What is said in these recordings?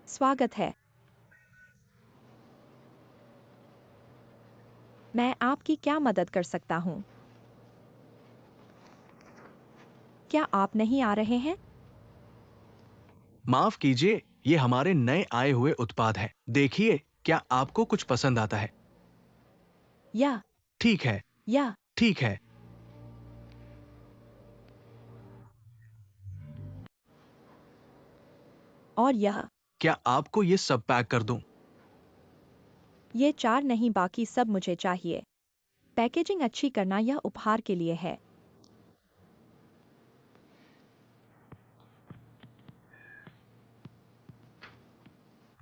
स्वागत है। मैं आपकी क्या मदद कर सकता हूँ? क्या आप नहीं आ रहे हैं? माफ कीजिए, ये हमारे नए आए हुए उत्पाद हैं। देखिए, क्या आपको कुछ पसंद आता है? या ठीक है, या ठीक है। और यह क्या आपको ये सब पैक कर दूं? ये 4 नहीं बाकी सब मुझे चाहिए। पैकेजिंग अच्छी करना यह उपहार के लिए है।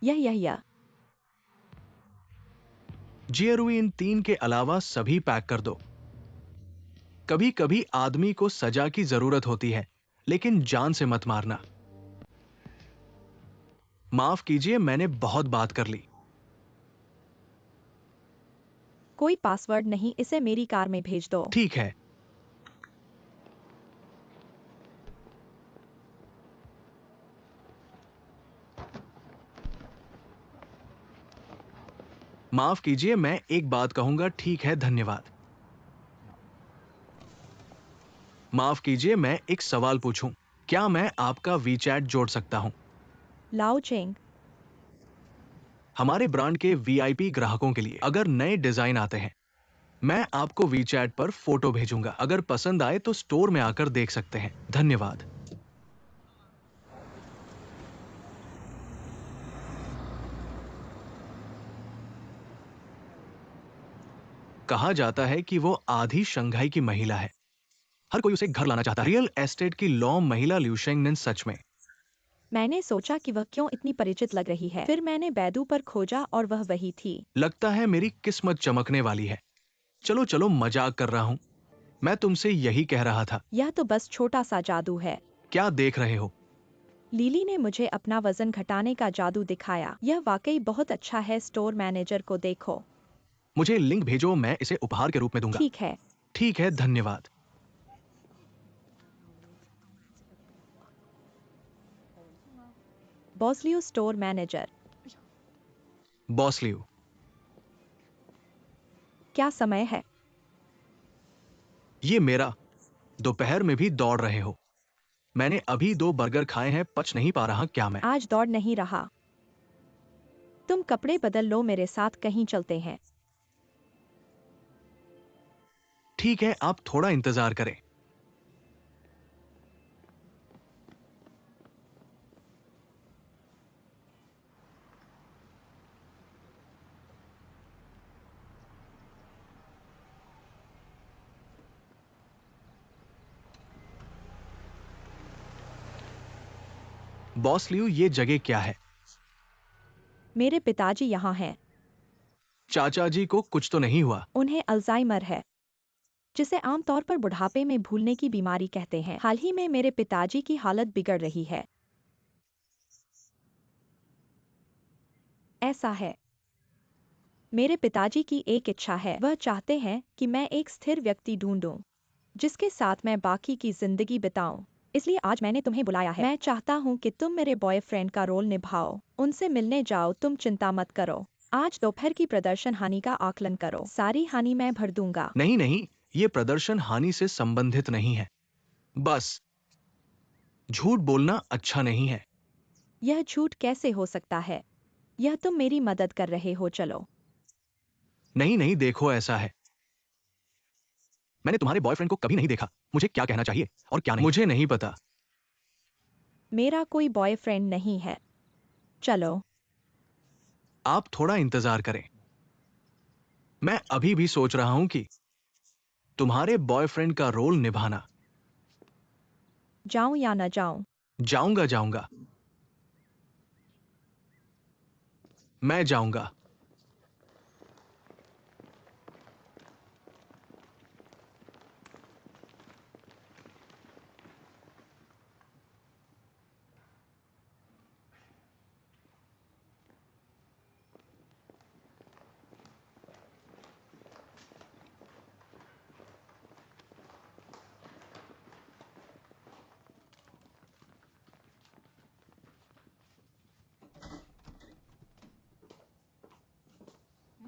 यह जियरू इन 3 के अलावा सभी पैक कर दो। कभी कभी आदमी को सजा की जरूरत होती है, लेकिन जान से मत मारना। माफ कीजिए, मैंने बहुत बात कर ली। कोई पासवर्ड नहीं, इसे मेरी कार में भेज दो। ठीक है। माफ कीजिए, मैं एक बात कहूंगा। ठीक है, धन्यवाद। माफ कीजिए, मैं एक सवाल पूछूं। क्या मैं आपका वीचैट जोड़ सकता हूं? लाओ चेंग। हमारे ब्रांड के वीआईपी ग्राहकों के लिए अगर नए डिजाइन आते हैं, मैं आपको वीचैट पर फोटो भेजूंगा। अगर पसंद आए तो स्टोर में आकर देख सकते हैं। धन्यवाद। कहा जाता है कि वो आधी शंघाई की महिला है। हर कोई उसे घर लाना चाहता है। रियल एस्टेट की लॉ महिला ल्यूशेंगनेन सच में। मैंने सोचा कि वह क्यों इतनी परिचित लग रही है। फिर मैंने बैदू पर खोजा और वह वही थी। लगता है मेरी किस्मत चमकने वाली है। चलो चलो, मजाक कर रहा हूं। मैं तुमसे यही कह रहा था। यह तो बस छोटा सा जादू है। क्या देख रहे हो? लिली ने मुझे अपना वजन घटाने का जादू दिखाया। यह वाकई बहुत अच्छा है। स्टोर मैनेजर को देखो। मुझे लिंक भेजो, मैं इसे उपहार के रूप में दूंगा। ठीक है। ठीक है, धन्यवाद। बॉसलियो स्टोर मैनेजर। बॉस लियो। क्या समय है? ये मेरा। दोपहर में भी दौड़ रहे हो? मैंने अभी 2 बर्गर खाए हैं, पच नहीं पा रहा क्या मैं? आज दौड़ नहीं रहा। तुम कपड़े बदल लो, मेरे साथ कहीं चलते हैं। ठीक है, आप थोड़ा इंतजार करें। बॉस लियो, ये जगह क्या है? मेरे पिताजी यहाँ हैं। चाचा जी को कुछ तो नहीं हुआ? उन्हें अल्जाइमर है, जिसे आमतौर पर बुढ़ापे में भूलने की बीमारी कहते हैं। हाल ही में मेरे पिताजी की हालत बिगड़ रही है। ऐसा है। मेरे पिताजी की एक इच्छा है। वह चाहते हैं कि मैं एक स्थिर व्यक्ति ढूंढूं, जिसके साथ मैं बाकी की जिंदगी बिताऊं। इसलिए आज मैंने तुम्हें बुलाया है। मैं चाहता हूं कि तुम मेरे बॉयफ्रेंड का रोल निभाओ। उनसे मिलने जाओ, तुम चिंता मत करो। आज दोपहर की प्रदर्शन हानि का आकलन करो। सारी हानि मैं भर दूंगा। नहीं नहीं, ये प्रदर्शन हानि से संबंधित नहीं है। बस झूठ बोलना अच्छा नहीं है। यह झूठ कैसे हो सकता है? यह तुम मेरी मदद कर रहे हो। चलो। नहीं नहीं, देखो ऐसा है। मैंने तुम्हारे बॉयफ्रेंड को कभी नहीं देखा। मुझे क्या कहना चाहिए और क्या नहीं, मुझे नहीं पता। मेरा कोई बॉयफ्रेंड नहीं है। चलो। आप थोड़ा इंतजार करें। मैं अभी भी सोच रहा हूं कि तुम्हारे बॉयफ्रेंड का रोल निभाना। जाऊं या न जाऊं? जाऊंगा जाऊंगा। मैं जाऊंगा।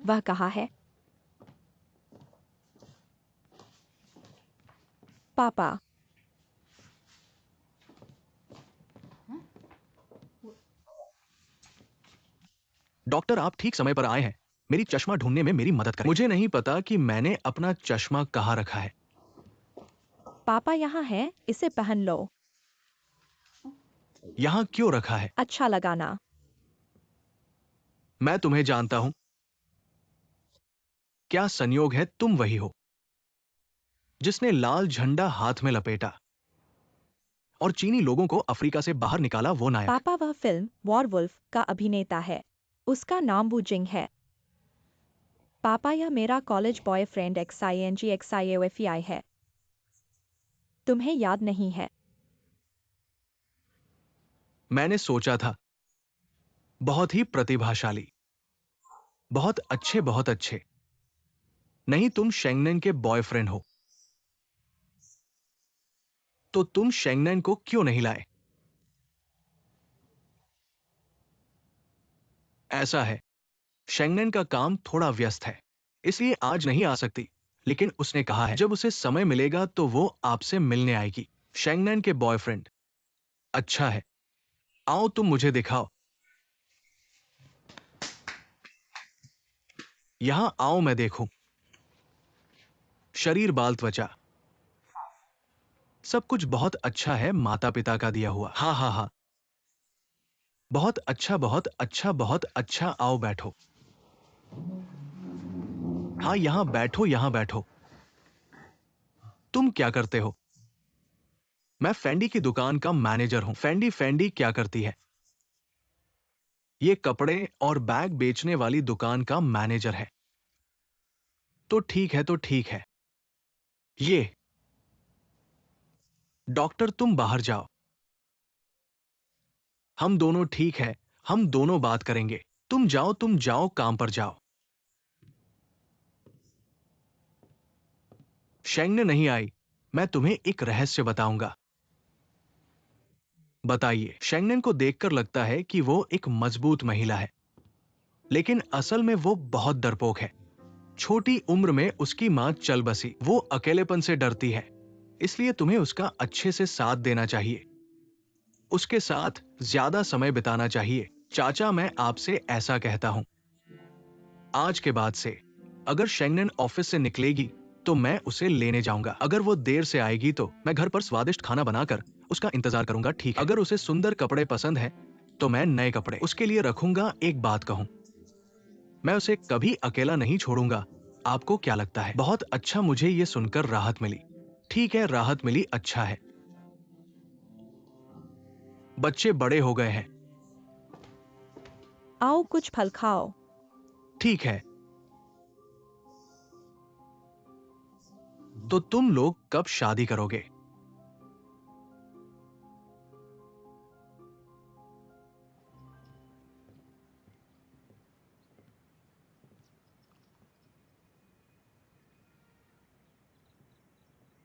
वह कहाँ है? पापा, डॉक्टर, आप ठीक समय पर आए हैं। मेरी चश्मा ढूंढने में मेरी मदद करें। मुझे नहीं पता कि मैंने अपना चश्मा कहाँ रखा है। पापा यहाँ है, इसे पहन लो। यहाँ क्यों रखा है? अच्छा लगाना। मैं तुम्हें जानता हूं। क्या संयोग है तुम वही हो जिसने लाल झंडा हाथ में लपेटा और चीनी लोगों को अफ्रीका से बाहर निकाला, वो नायक? पापा, वह फिल्म वॉरवुल्फ का अभिनेता है। उसका नाम वू जिंग है। पापा, यह मेरा कॉलेज बॉयफ्रेंड XING है। तुम्हें याद नहीं है? मैंने सोचा था। बहुत ही प्रतिभाशाली, बहुत अच्छे, बहुत अच्छे। नहीं, तुम शेंगनन के बॉयफ्रेंड हो। तो तुम शेंगनन को क्यों नहीं लाए? ऐसा है, शेंगनन का काम थोड़ा व्यस्त है, इसलिए आज नहीं आ सकती। लेकिन उसने कहा है जब उसे समय मिलेगा तो वो आपसे मिलने आएगी। शेंगनन के बॉयफ्रेंड। अच्छा है, आओ तुम मुझे दिखाओ। यहां आओ, मैं देखूं। शरीर, बाल, त्वचा, सब कुछ बहुत अच्छा है, माता पिता का दिया हुआ। हाँ हाँ हाँ, बहुत अच्छा, बहुत अच्छा, बहुत अच्छा। आओ बैठो। हाँ, यहां बैठो, यहां बैठो। तुम क्या करते हो? मैं फेंडी की दुकान का मैनेजर हूं। फेंडी? फेंडी क्या करती है? ये कपड़े और बैग बेचने वाली दुकान का मैनेजर है। तो ठीक है, तो ठीक है। ये डॉक्टर, तुम बाहर जाओ। हम दोनों, ठीक है, हम दोनों बात करेंगे। तुम जाओ, काम पर जाओ। शेंगने नहीं आई। मैं तुम्हें एक रहस्य बताऊंगा। बताइए। शेंगनेन को देखकर लगता है कि वो एक मजबूत महिला है, लेकिन असल में वो बहुत डरपोक है। छोटी उम्र में उसकी मां चल बसी। वो अकेलेपन से डरती है, इसलिए तुम्हें उसका अच्छे से साथ देना चाहिए, उसके साथ ज्यादा समय बिताना चाहिए। चाचा, मैं आपसे ऐसा कहता हूं, आज के बाद से अगर शेंगनेन ऑफिस से निकलेगी तो मैं उसे लेने जाऊंगा। अगर वो देर से आएगी तो मैं घर पर स्वादिष्ट खाना बनाकर उसका इंतजार करूंगा, ठीक है? अगर उसे सुंदर कपड़े पसंद है तो मैं नए कपड़े उसके लिए रखूंगा। एक बात कहूं, मैं उसे कभी अकेला नहीं छोड़ूंगा। आपको क्या लगता है? बहुत अच्छा, मुझे ये सुनकर राहत मिली। ठीक है, राहत मिली, अच्छा है। बच्चे बड़े हो गए हैं। आओ कुछ फल खाओ। ठीक है, तो तुम लोग कब शादी करोगे?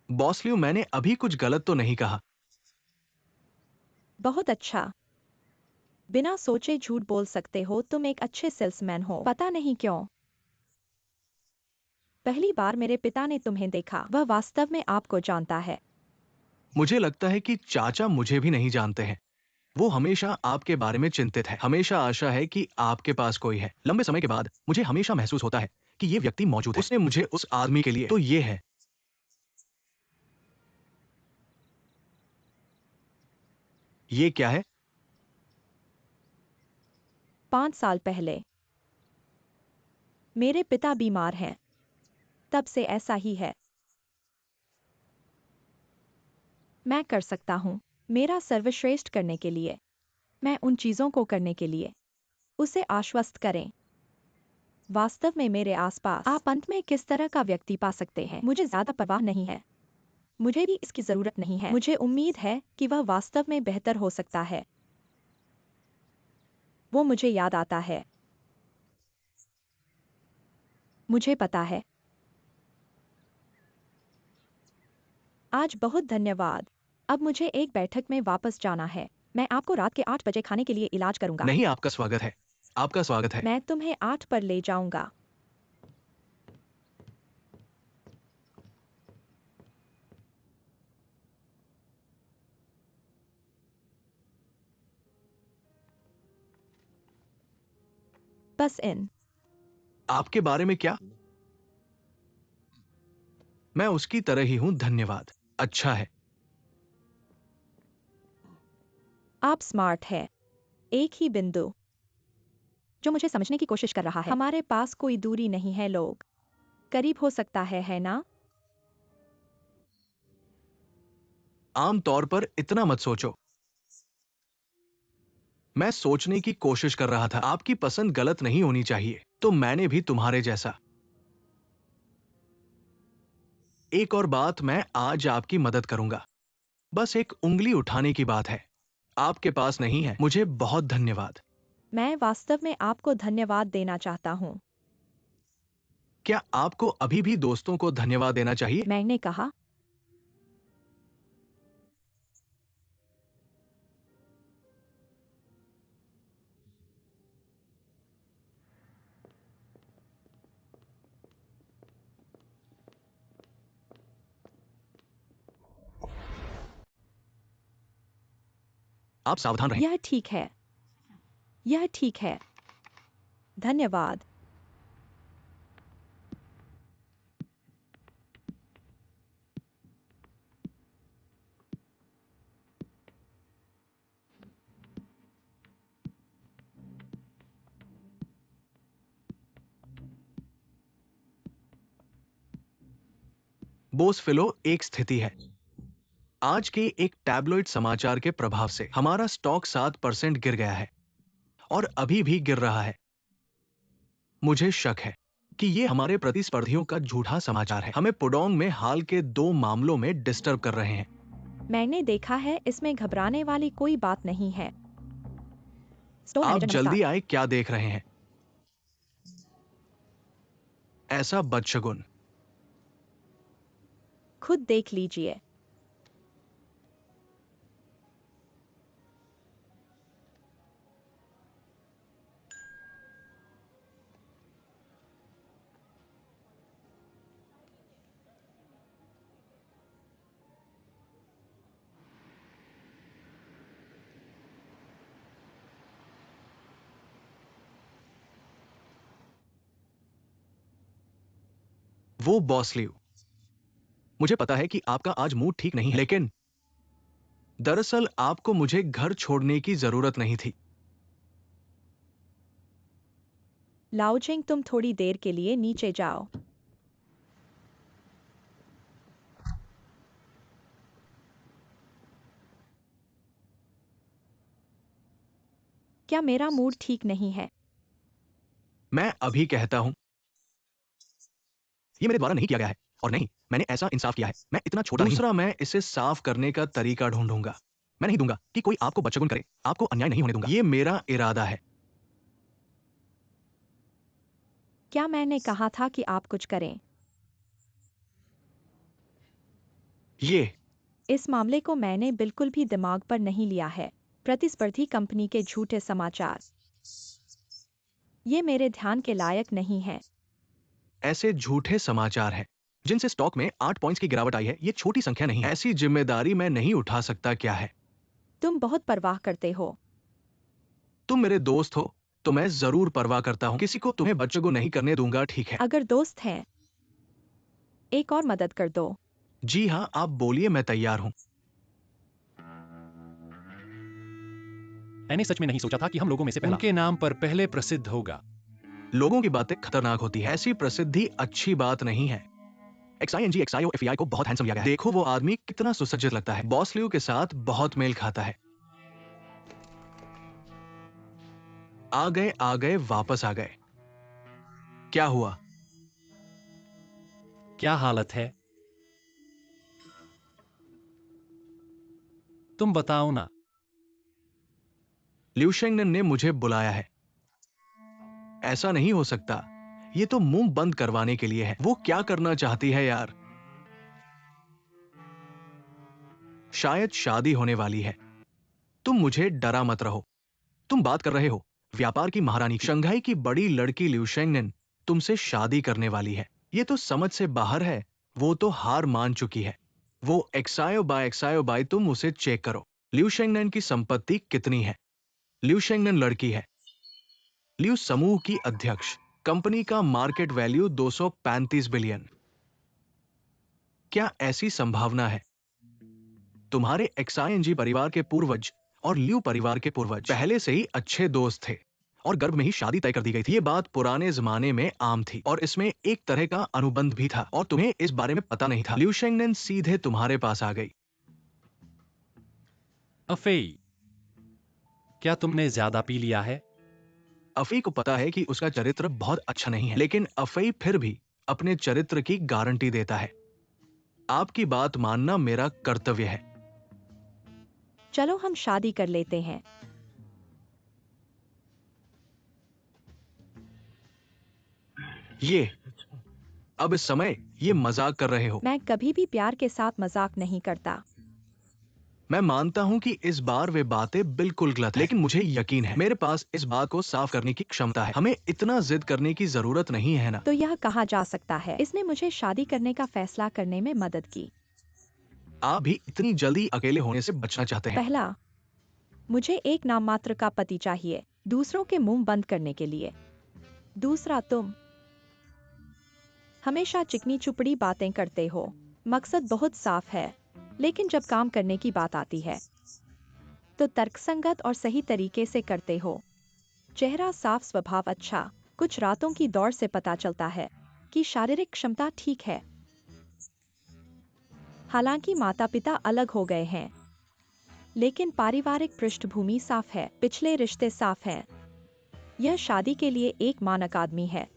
बॉसलियो, मैंने अभी कुछ गलत तो नहीं कहा? बहुत अच्छा। बिना सोचे झूठ बोल सकते हो, तुम एक अच्छे सेल्समैन हो। पता नहीं क्यों, पहली बार मेरे पिता ने तुम्हें देखा, वह वास्तव में आपको जानता है। मुझे लगता है कि चाचा मुझे भी नहीं जानते हैं। वो हमेशा आपके बारे में चिंतित है। हमेशा आशा है कि आपके पास कोई है। लंबे समय के बाद मुझे हमेशा महसूस होता है कि ये व्यक्ति मौजूद है। उसने मुझे उस आदमी के लिए, तो ये है। ये क्या है? 5 साल पहले मेरे पिता बीमार हैं, तब से ऐसा ही है। मैं कर सकता हूँ मेरा सर्वश्रेष्ठ करने के लिए, मैं उन चीजों को करने के लिए। उसे आश्वस्त करें। वास्तव में मेरे आसपास आप अंत में किस तरह का व्यक्ति पा सकते हैं, मुझे ज्यादा परवाह नहीं है। मुझे भी इसकी जरूरत नहीं है। मुझे उम्मीद है कि वह वास्तव में बेहतर हो सकता है। वो मुझे याद आता है। मुझे पता है। आज बहुत धन्यवाद। अब मुझे एक बैठक में वापस जाना है। मैं आपको रात के 8 बजे खाने के लिए इलाज करूंगा। नहीं, आपका स्वागत है। आपका स्वागत है। मैं तुम्हें 8 पर ले जाऊंगा। बस इन। आपके बारे में क्या? मैं उसकी तरह ही हूं, धन्यवाद। अच्छा है। आप स्मार्ट है। एक ही बिंदु जो मुझे समझने की कोशिश कर रहा है। हमारे पास कोई दूरी नहीं है, लोग करीब हो सकता है ना? आमतौर पर इतना मत सोचो। मैं सोचने की कोशिश कर रहा था, आपकी पसंद गलत नहीं होनी चाहिए, तो मैंने भी तुम्हारे जैसा। एक और बात, मैं आज आपकी मदद करूंगा। बस एक उंगली उठाने की बात है। आपके पास नहीं है। मुझे बहुत धन्यवाद। मैं वास्तव में आपको धन्यवाद देना चाहता हूँ। क्या आपको अभी भी दोस्तों को धन्यवाद देना चाहिए? मैंने कहा, आप सावधान रहें। यह ठीक है। यह ठीक है। धन्यवाद। बोस फिलो, एक स्थिति है। आज के एक टैबलॉइड समाचार के प्रभाव से हमारा स्टॉक 7% गिर गया है और अभी भी गिर रहा है। मुझे शक है कि ये हमारे प्रतिस्पर्धियों का झूठा समाचार है। हमें पुडोंग में हाल के 2 मामलों में डिस्टर्ब कर रहे हैं। मैंने देखा है, इसमें घबराने वाली कोई बात नहीं है। स्टोर आप मैनेजर, नमस्कार। जल्दी आए, क्या देख रहे हैं? ऐसा बदशगुन। खुद देख लीजिए। वो बॉस लियू, मुझे पता है कि आपका आज मूड ठीक नहीं है, लेकिन दरअसल आपको मुझे घर छोड़ने की जरूरत नहीं थी। लाओजिंग, तुम थोड़ी देर के लिए नीचे जाओ। क्या मेरा मूड ठीक नहीं है? मैं अभी कहता हूं, ये मेरे द्वारा नहीं किया गया है और नहीं, मैंने ऐसा इंसाफ किया है। मैं इतना छोटा नहीं हूं। दूसरा, मैं इसे साफ करने का तरीका ढूंढूंगा। मैं नहीं दूंगा कि कोई आपको बदशगुन करे। आपको अन्याय नहीं होने दूंगा। ये मेरा इरादा है। क्या मैंने कहा था कि आप कुछ करें? ये इस मामले को मैंने बिल्कुल भी दिमाग पर नहीं लिया है। प्रतिस्पर्धी कंपनी के झूठे समाचार, ये मेरे ध्यान के लायक नहीं है। ऐसे झूठे समाचार हैं जिनसे स्टॉक में 8 पॉइंट्स की गिरावट आई है। ये छोटी संख्या नहीं है। ऐसी जिम्मेदारी मैं नहीं उठा सकता। क्या है? तुम बहुत परवाह करते हो। तुम मेरे दोस्त हो तो मैं जरूर परवाह करता हूं। किसी को तुम्हें बदशगुन नहीं करने दूंगा, ठीक है? अगर दोस्त हैं, एक और मदद कर दो। जी हां, आप बोलिए, मैं तैयार हूं। मैंने सच में नहीं सोचा था कि हम लोगों में से पहला उनके नाम पर पहले प्रसिद्ध होगा। लोगों की बातें खतरनाक होती है। ऐसी प्रसिद्धि अच्छी बात नहीं है। XING को बहुत हैंडसम लिया गया है। देखो वो आदमी कितना सुसज्जित लगता है। बॉस लियू के साथ बहुत मेल खाता है। आ गए, वापस आ गए। क्या हुआ? क्या हालत है? तुम बताओ ना। लिu शेंगनेन ने मुझे बुलाया है। ऐसा नहीं हो सकता। ये तो मुंह बंद करवाने के लिए है। वो क्या करना चाहती है यार? शायद शादी होने वाली है। तुम मुझे डरा मत रहो। तुम बात कर रहे हो व्यापार की महारानी, शंघाई की बड़ी लड़की लिu शेंगनेन तुमसे शादी करने वाली है। ये तो समझ से बाहर है। वो तो हार मान चुकी है। वो एक्सायो बाय तुम उसे चेक करो। लिu शेंगनेन की संपत्ति कितनी है? लिu शेंगनेन लड़की है। लियू समूह की अध्यक्ष, कंपनी का मार्केट वैल्यू 235 बिलियन। क्या ऐसी संभावना है? तुम्हारे XING परिवार के पूर्वज और लियू परिवार के पूर्वज पहले से ही अच्छे दोस्त थे और गर्भ में ही शादी तय कर दी गई थी। ये बात पुराने जमाने में आम थी और इसमें एक तरह का अनुबंध भी था और तुम्हें इस बारे में पता नहीं था। लियू शेंगनेन सीधे तुम्हारे पास आ गई। अफेई, क्या तुमने ज्यादा पी लिया है? अफई को पता है कि उसका चरित्र बहुत अच्छा नहीं है, लेकिन अफई फिर भी अपने चरित्र की गारंटी देता है। आपकी बात मानना मेरा कर्तव्य है। चलो हम शादी कर लेते हैं। ये अब इस समय ये मजाक कर रहे हो। मैं कभी भी प्यार के साथ मजाक नहीं करता। मैं मानता हूं कि इस बार वे बातें बिल्कुल गलत है, लेकिन मुझे यकीन है मेरे पास इस बात को साफ करने की क्षमता है। हमें इतना जिद करने की जरूरत नहीं है ना। तो यह कहा जा सकता है इसने मुझे शादी करने का फैसला करने में मदद की। आप भी इतनी जल्दी अकेले होने से बचना चाहते हैं। पहला, मुझे एक नाम मात्र का पति चाहिए दूसरों के मुंह बंद करने के लिए। दूसरा, तुम हमेशा चिकनी चुपड़ी बातें करते हो। मकसद बहुत साफ है, लेकिन जब काम करने की बात आती है तो तर्कसंगत और सही तरीके से करते हो। चेहरा साफ, स्वभाव अच्छा। कुछ रातों की दौड़ से पता चलता है कि शारीरिक क्षमता ठीक है। हालांकि माता पिता अलग हो गए हैं, लेकिन पारिवारिक पृष्ठभूमि साफ है, पिछले रिश्ते साफ हैं। यह शादी के लिए एक मानक आदमी है।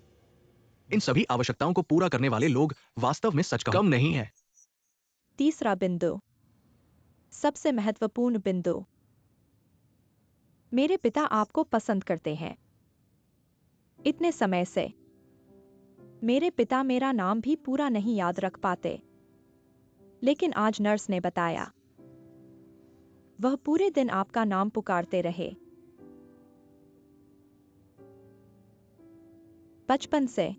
इन सभी आवश्यकताओं को पूरा करने वाले लोग वास्तव में सच कम नहीं है। तीसरा बिंदु, सबसे महत्वपूर्ण बिंदु, मेरे पिता आपको पसंद करते हैं। इतने समय से मेरे पिता मेरा नाम भी पूरा नहीं याद रख पाते, लेकिन आज नर्स ने बताया। वह पूरे दिन आपका नाम पुकारते रहे। बचपन से।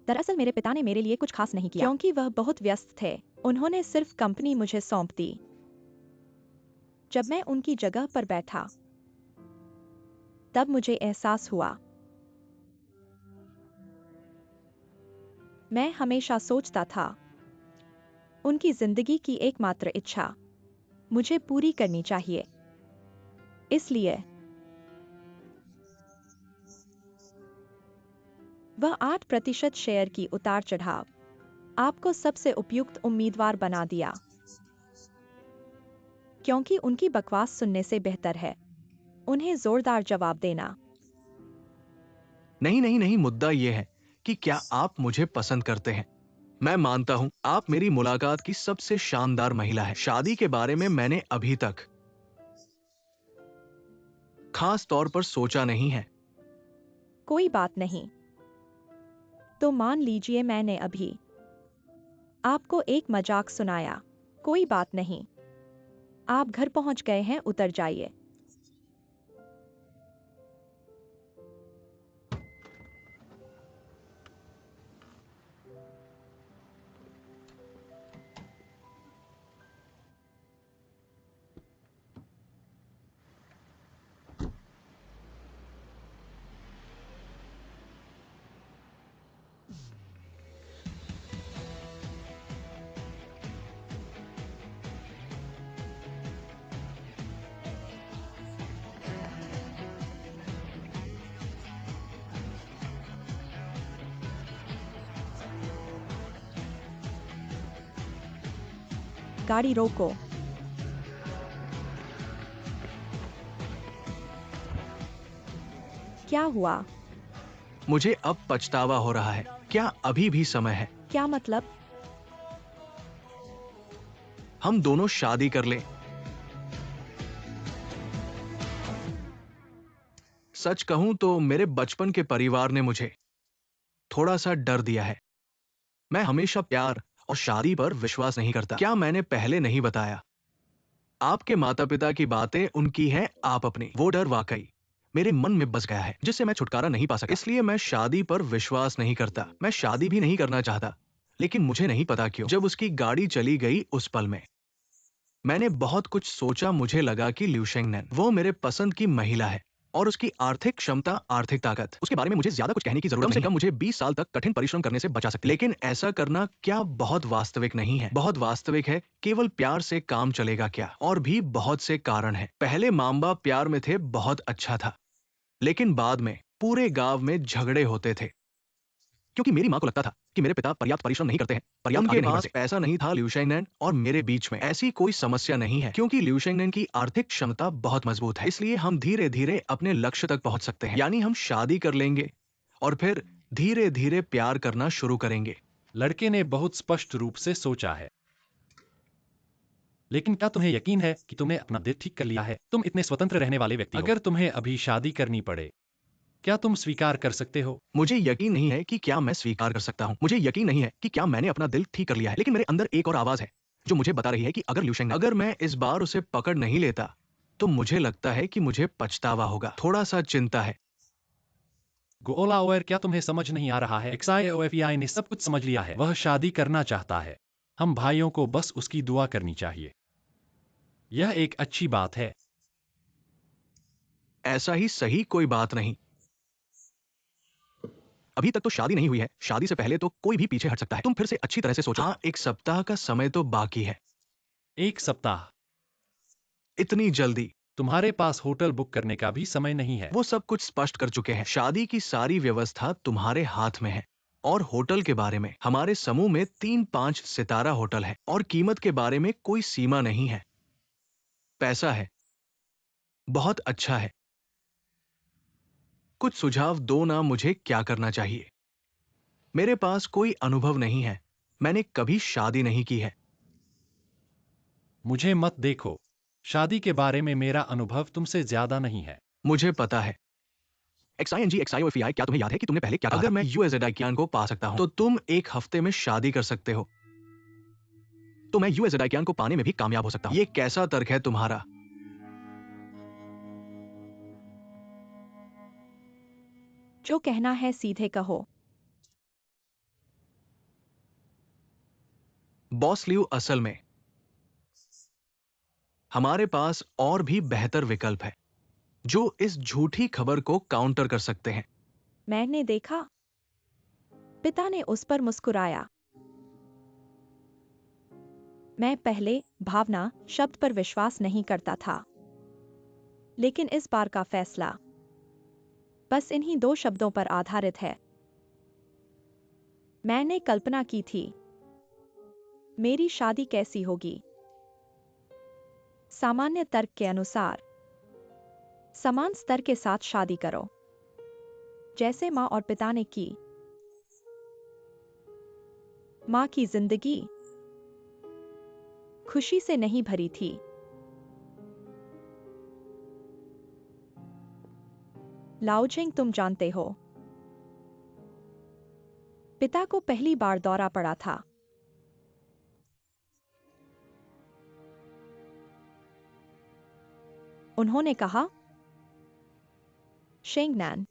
दरअसल मेरे पिता ने मेरे लिए कुछ खास नहीं किया, क्योंकि वह बहुत व्यस्त थे। उन्होंने सिर्फ कंपनी मुझे सौंप दी। जब मैं उनकी जगह पर बैठा, तब मुझे एहसास हुआ। मैं हमेशा सोचता था, उनकी जिंदगी की एकमात्र इच्छा मुझे पूरी करनी चाहिए। इसलिए वह 8% शेयर की उतार चढ़ाव आपको सबसे उपयुक्त उम्मीदवार बना दिया, क्योंकि उनकी बकवास सुनने से बेहतर है उन्हें जोरदार जवाब देना। नहीं नहीं नहीं, मुद्दा यह है कि क्या आप मुझे पसंद करते हैं। मैं मानता हूं आप मेरी मुलाकात की सबसे शानदार महिला है। शादी के बारे में मैंने अभी तक खास तौर पर सोचा नहीं है। कोई बात नहीं। तो मान लीजिए मैंने अभी आपको एक मजाक सुनाया। कोई बात नहीं, आप घर पहुंच गए हैं, उतर जाइए। गाड़ी रोको। क्या हुआ? मुझे अब पछतावा हो रहा है। क्या अभी भी समय है? क्या मतलब? हम दोनों शादी कर लें। सच कहूं तो मेरे बचपन के परिवार ने मुझे थोड़ा सा डर दिया है। मैं हमेशा प्यार और शादी पर विश्वास नहीं करता। क्या मैंने पहले नहीं बताया? आपके माता पिता की बातें उनकी हैं, आप अपनी। वो डर वाकई मेरे मन में बस गया है, जिससे मैं छुटकारा नहीं पा सका। इसलिए मैं शादी पर विश्वास नहीं करता। मैं शादी भी नहीं करना चाहता, लेकिन मुझे नहीं पता क्यों जब उसकी गाड़ी चली गई उस पल में मैंने बहुत कुछ सोचा। मुझे लगा कि लियू शेंगनेन वो मेरे पसंद की महिला है। और उसकी आर्थिक क्षमता, आर्थिक ताकत, उसके बारे में मुझे ज्यादा कुछ कहने की जरूरत नहीं है। कम से कम मुझे 20 साल तक कठिन परिश्रम करने से बचा सकती है। लेकिन ऐसा करना क्या बहुत वास्तविक नहीं है? बहुत वास्तविक है। केवल प्यार से काम चलेगा क्या? और भी बहुत से कारण हैं। पहले माँ बाप प्यार में थे, बहुत अच्छा था, लेकिन बाद में पूरे गांव में झगड़े होते थे, क्योंकि मेरी माँ को लगता था कि मेरे पिता पर्याप्त परिश्रम नहीं करते हैं, पर्याप्त आगे नहीं बढ़ते। पैसा नहीं था लिu शेंगनैन और मेरे बीच में ऐसी कोई समस्या नहीं है, क्योंकि लिu शेंगनैन की आर्थिक क्षमता बहुत मजबूत है। इसलिए हम धीरे धीरे अपने लक्ष्य तक पहुंच सकते हैं। यानी हम शादी कर लेंगे और फिर धीरे धीरे प्यार करना शुरू करेंगे। लड़के ने बहुत स्पष्ट रूप से सोचा है। लेकिन क्या तुम्हें यकीन है कि तुमने अपना दिल ठीक कर लिया है? तुम इतने स्वतंत्र रहने वाले व्यक्ति हो। अगर तुम्हें अभी शादी करनी पड़े, क्या तुम स्वीकार कर सकते हो? मुझे यकीन नहीं है कि क्या मैं स्वीकार कर सकता हूं। मुझे यकीन नहीं है कि क्या मैंने अपना दिल ठीक कर लिया है। लेकिन मेरे अंदर एक और आवाज है जो मुझे बता रही है कि अगर लिu शेंगनैन, अगर मैं इस बार उसे पकड़ नहीं लेता तो मुझे लगता है कि मुझे पछतावा होगा। थोड़ा सा चिंता है। गोलाओएर, क्या तुम्हें समझ नहीं आ रहा है? XIOFEI ने सब कुछ समझ लिया है। वह शादी करना चाहता है। हम भाइयों को बस उसकी दुआ करनी चाहिए। यह एक अच्छी बात है। ऐसा ही सही कोई बात नहीं। अभी तक तो शादी नहीं हुई है। शादी से पहले तो कोई भी पीछे हट सकता है। तुम फिर से अच्छी तरह से सोचो। हाँ, 1 सप्ताह का समय तो बाकी है। 1 सप्ताह? इतनी जल्दी? तुम्हारे पास होटल बुक करने का भी समय नहीं है। वो सब कुछ स्पष्ट कर चुके हैं। शादी की सारी व्यवस्था तुम्हारे हाथ में है। और होटल के बारे में, हमारे समूह में 3-5 सितारा होटल है और कीमत के बारे में कोई सीमा नहीं है। पैसा है, बहुत अच्छा है। कुछ सुझाव दो ना, मुझे क्या करना चाहिए? मेरे पास कोई अनुभव नहीं है। मैंने कभी शादी नहीं की है। मुझे मत देखो। शादी के बारे में मेरा अनुभव तुमसे ज्यादा नहीं है। मुझे पता है। XING XIOFEI, क्या तुम्हें याद है कि तुमने पहले क्या कहा था? अगर मैं USADAIKIAN को पा सकता हूं तो तुम 1 हफ्ते में शादी कर सकते हो। तो मैं USADAIKIAN को पाने में भी कामयाब हो सकता हूं। ये कैसा तर्क है तुम्हारा? जो कहना है सीधे कहो। बॉस लियू, असल में हमारे पास और भी बेहतर विकल्प है जो इस झूठी खबर को काउंटर कर सकते हैं। मैंने देखा। पिता ने उस पर मुस्कुराया। मैं पहले भावना शब्द पर विश्वास नहीं करता था, लेकिन इस बार का फैसला बस इन्हीं 2 शब्दों पर आधारित है। मैंने कल्पना की थी मेरी शादी कैसी होगी। सामान्य तर्क के अनुसार समान स्तर के साथ शादी करो, जैसे माँ और पिता ने की। माँ की जिंदगी खुशी से नहीं भरी थी। लाओजिंग, तुम जानते हो, पिता को पहली बार दौरा पड़ा था। उन्होंने कहा, शेंगनैन,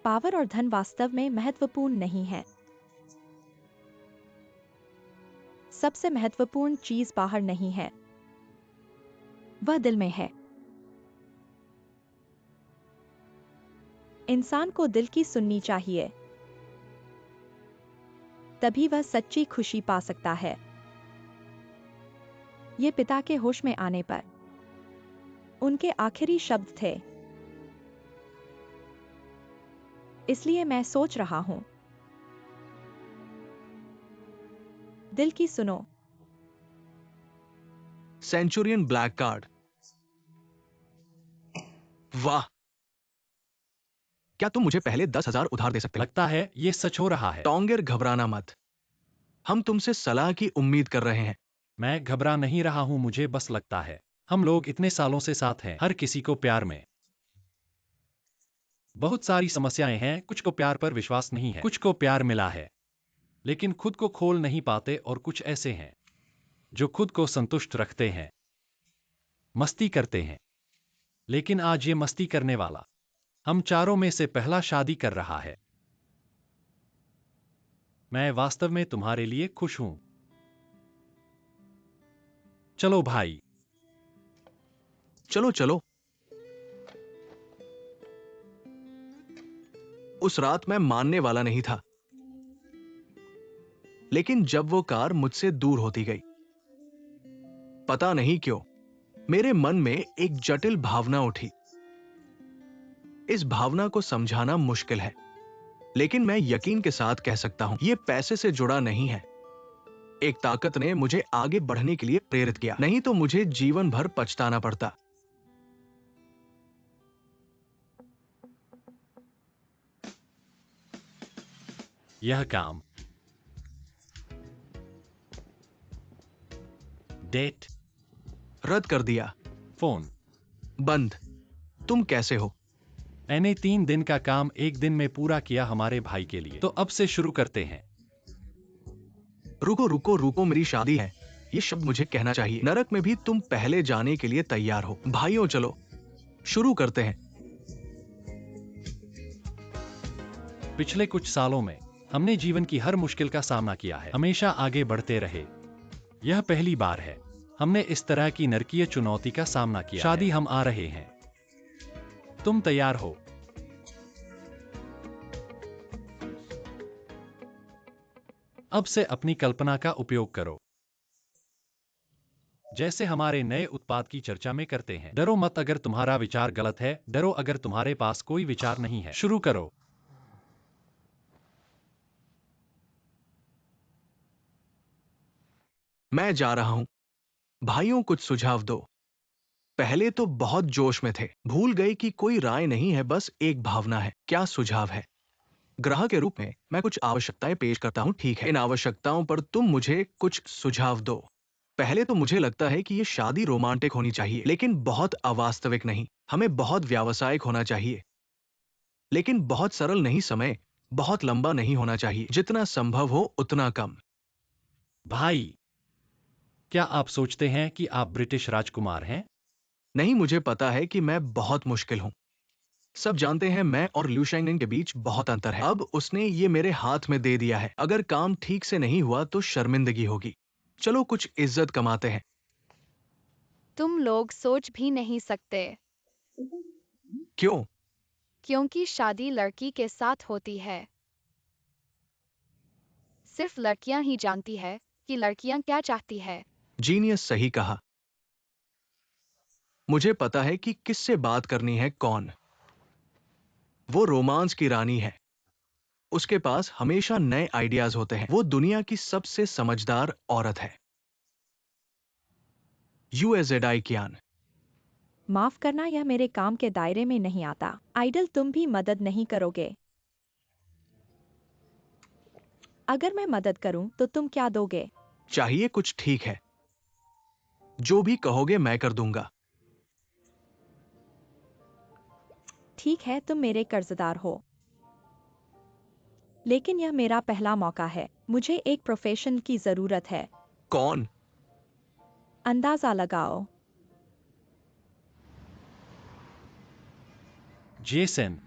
पावर और धन वास्तव में महत्वपूर्ण नहीं है। सबसे महत्वपूर्ण चीज बाहर नहीं है, वह दिल में है। इंसान को दिल की सुननी चाहिए, तभी वह सच्ची खुशी पा सकता है। ये पिता के होश में आने पर उनके आखिरी शब्द थे। इसलिए मैं सोच रहा हूं, दिल की सुनो। Centurion black card. वाह! क्या तुम मुझे पहले 10,000 उधार दे सकते हो? लगता है ये सच हो रहा है। टोंगेर, घबराना मत। हम तुमसे सलाह की उम्मीद कर रहे हैं। मैं घबरा नहीं रहा हूं, मुझे बस लगता है हम लोग इतने सालों से साथ हैं, हर किसी को प्यार में बहुत सारी समस्याएं हैं। कुछ को प्यार पर विश्वास नहीं है, कुछ को प्यार मिला है लेकिन खुद को खोल नहीं पाते, और कुछ ऐसे हैं जो खुद को संतुष्ट रखते हैं, मस्ती करते हैं। लेकिन आज ये मस्ती करने वाला हम चारों में से पहला शादी कर रहा है। मैं वास्तव में तुम्हारे लिए खुश हूं। चलो भाई। चलो चलो। उस रात मैं मानने वाला नहीं था, लेकिन जब वो कार मुझसे दूर होती गई, पता नहीं क्यों मेरे मन में एक जटिल भावना उठी। इस भावना को समझाना मुश्किल है, लेकिन मैं यकीन के साथ कह सकता हूं, ये पैसे से जुड़ा नहीं है। एक ताकत ने मुझे आगे बढ़ने के लिए प्रेरित किया, नहीं तो मुझे जीवन भर पछताना पड़ता। यह काम, डेट, रद्द कर दिया, फोन। बंद। तुम कैसे हो? मैंने 3 दिन का काम 1 दिन में पूरा किया हमारे भाई के लिए। तो अब से शुरू करते हैं। रुको रुको रुको, मेरी शादी है, ये शब्द मुझे कहना चाहिए। नरक में भी तुम पहले जाने के लिए तैयार हो। भाइयों चलो शुरू करते हैं। पिछले कुछ सालों में हमने जीवन की हर मुश्किल का सामना किया है, हमेशा आगे बढ़ते रहे। यह पहली बार है हमने इस तरह की नरकीय चुनौती का सामना किया। शादी हम आ रहे हैं, तुम तैयार हो? अब से अपनी कल्पना का उपयोग करो, जैसे हमारे नए उत्पाद की चर्चा में करते हैं। डरो मत अगर तुम्हारा विचार गलत है, डरो अगर तुम्हारे पास कोई विचार नहीं है। शुरू करो। मैं जा रहा हूं। भाइयों कुछ सुझाव दो। पहले तो बहुत जोश में थे, भूल गए कि कोई राय नहीं है, बस एक भावना है। क्या सुझाव है? ग्राहक के रूप में मैं कुछ आवश्यकताएं पेश करता हूं, ठीक है। इन आवश्यकताओं पर तुम मुझे कुछ सुझाव दो। पहले तो मुझे लगता है कि ये शादी रोमांटिक होनी चाहिए, लेकिन बहुत अवास्तविक नहीं। हमें बहुत व्यावसायिक होना चाहिए, लेकिन बहुत सरल नहीं। समय बहुत लंबा नहीं होना चाहिए, जितना संभव हो उतना कम। भाई, क्या आप सोचते हैं कि आप ब्रिटिश राजकुमार हैं? नहीं, मुझे पता है कि मैं बहुत मुश्किल हूं। सब जानते हैं मैं और ल्यू शेंगनिंग के बीच बहुत अंतर है। अब उसने ये मेरे हाथ में दे दिया है। अगर काम ठीक से नहीं हुआ तो शर्मिंदगी होगी। चलो कुछ इज्जत कमाते हैं। तुम लोग सोच भी नहीं सकते, क्यों? क्योंकि शादी लड़की के साथ होती है। सिर्फ लड़कियां ही जानती है कि लड़कियां क्या चाहती है। जीनियस, सही कहा। मुझे पता है कि किससे बात करनी है। कौन? वो रोमांस की रानी है। उसके पास हमेशा नए आइडियाज होते हैं। वो दुनिया की सबसे समझदार औरत है। यूएजेडाई कियान। माफ करना, यह मेरे काम के दायरे में नहीं आता। आइडल, तुम भी मदद नहीं करोगे। अगर मैं मदद करूं तो तुम क्या दोगे? चाहिए कुछ, ठीक है। जो भी कहोगे मैं कर दूंगा। ठीक है, तुम मेरे कर्जदार हो, लेकिन यह मेरा पहला मौका है। मुझे एक प्रोफेशन की जरूरत है। कौन? अंदाजा लगाओ। जेसन,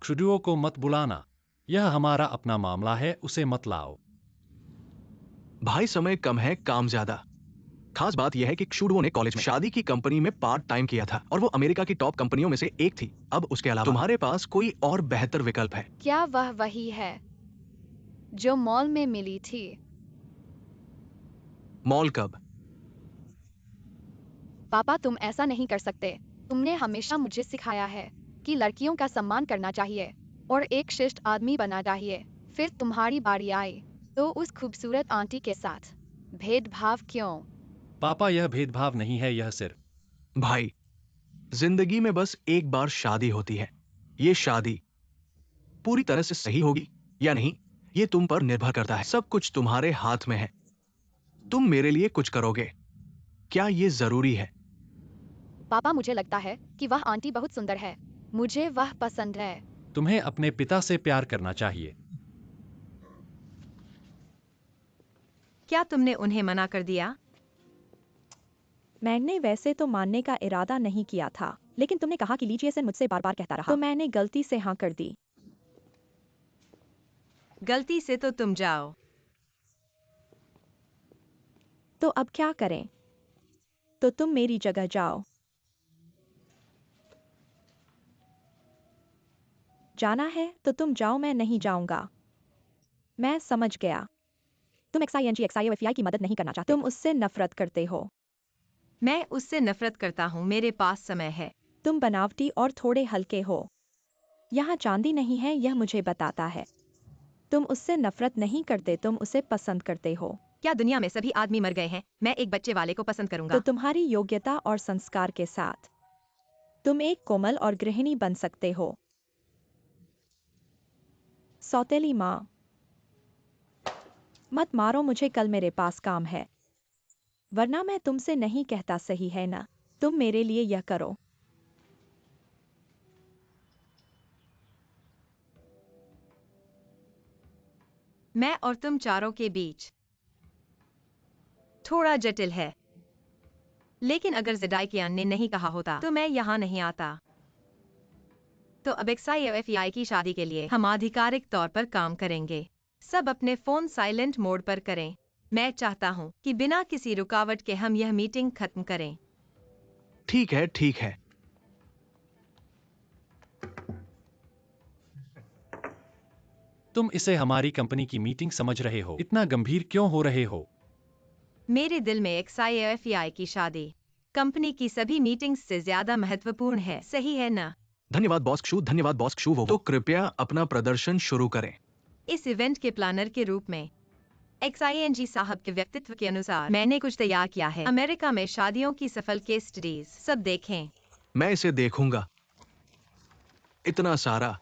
क्रूडुओ को मत बुलाना। यह हमारा अपना मामला है, उसे मत लाओ। भाई समय कम है, काम ज्यादा। खास बात यह है कि क्षुडुओ ने कॉलेज में शादी की कंपनी में पार्ट टाइम किया था, और वो अमेरिका की टॉप कंपनियों में से एक थी। अब उसके अलावा तुम्हारे पास कोई और बेहतर विकल्प है? क्या वह वही है जो मॉल में मिली थी? मॉल कब? पापा, तुम ऐसा नहीं कर सकते। तुमने हमेशा मुझे सिखाया है कि लड़कियों का सम्मान करना चाहिए और एक शिष्ट आदमी बनना चाहिए। फिर तुम्हारी बारी आई तो उस खूबसूरत आंटी के साथ भेदभाव क्यों? पापा, यह भेदभाव नहीं है, यह सिर्फ। भाई, जिंदगी में बस एक बार शादी होती है। ये शादी पूरी तरह से सही होगी या नहीं, ये तुम पर निर्भर करता है। सब कुछ तुम्हारे हाथ में है। तुम मेरे लिए कुछ करोगे? क्या ये जरूरी है? पापा, मुझे लगता है कि वह आंटी बहुत सुंदर है। मुझे वह पसंद है। तुम्हें अपने पिता से प्यार करना चाहिए। क्या तुमने उन्हें मना कर दिया? मैंने वैसे तो मानने का इरादा नहीं किया था, लेकिन तुमने कहा कि लीजिए, मुझसे बार बार कहता रहा, तो मैंने गलती से हाँ कर दी। गलती से तो तुम जाओ। तो अब क्या करें? तो तुम मेरी जगह जाओ। जाना है तो तुम जाओ, मैं नहीं जाऊंगा। मैं समझ गया। तुम XING की मदद नहीं करना चाहते, तुम उससे नफरत करते हो। मैं उससे नफरत करता हूँ, मेरे पास समय है। तुम बनावटी और थोड़े हल्के हो। यहाँ चांदी नहीं है, यह मुझे बताता है। तुम उससे नफरत नहीं करते, तुम उसे पसंद करते हो। क्या दुनिया में सभी आदमी मर गए हैं? मैं एक बच्चे वाले को पसंद तो करूंगा। तुम्हारी योग्यता और संस्कार के साथ तुम एक कोमल और गृहिणी बन सकते हो। सौतेली माँ, मत मारो मुझे, कल मेरे पास काम है, वरना मैं तुमसे नहीं कहता, सही है ना? तुम मेरे लिए यह करो। मैं और तुम चारों के बीच थोड़ा जटिल है, लेकिन अगर ज़ेडाइकियान ने नहीं कहा होता तो मैं यहाँ नहीं आता। तो अब XIOFEI की शादी के लिए हम आधिकारिक तौर पर काम करेंगे। सब अपने फोन साइलेंट मोड पर करें। मैं चाहता हूँ कि बिना किसी रुकावट के हम यह मीटिंग खत्म करें। ठीक है, ठीक है। तुम इसे हमारी कंपनी की मीटिंग समझ रहे हो? इतना गंभीर क्यों हो रहे हो? मेरे दिल में XIOFEI की शादी कंपनी की सभी मीटिंग्स से ज्यादा महत्वपूर्ण है, सही है ना? धन्यवाद बॉस क्षु, धन्यवाद बॉस क्षु। वो तो कृपया अपना प्रदर्शन शुरू करें। इस इवेंट के प्लानर के रूप में XING साहब के व्यक्तित्व के अनुसार मैंने कुछ तैयार किया है। अमेरिका में शादियों की सफल केस स्टडीज, सब देखें। मैं इसे देखूंगा। इतना सारा,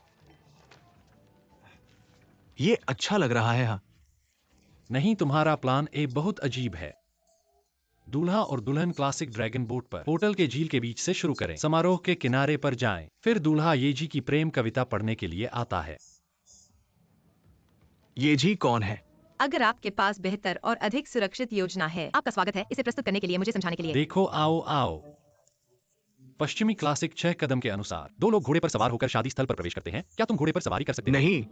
ये अच्छा लग रहा है। हाँ, नहीं, तुम्हारा प्लान ए बहुत अजीब है। दूल्हा और दुल्हन क्लासिक ड्रैगन बोट पर होटल के झील के बीच से शुरू करें। समारोह के किनारे पर जाएं। फिर दूल्हा येजी की प्रेम कविता पढ़ने के लिए आता है। ये जी कौन है? अगर आपके पास बेहतर और अधिक सुरक्षित योजना है, आपका स्वागत है। इसे प्रस्तुत करने के लिए, मुझे समझाने के लिए। देखो, आओ आओ। पश्चिमी क्लासिक 6 कदम के अनुसार दो लोग घोड़े पर सवार होकर शादी स्थल पर प्रवेश करते हैं। क्या तुम घोड़े पर सवारी कर सकते हो? नहीं।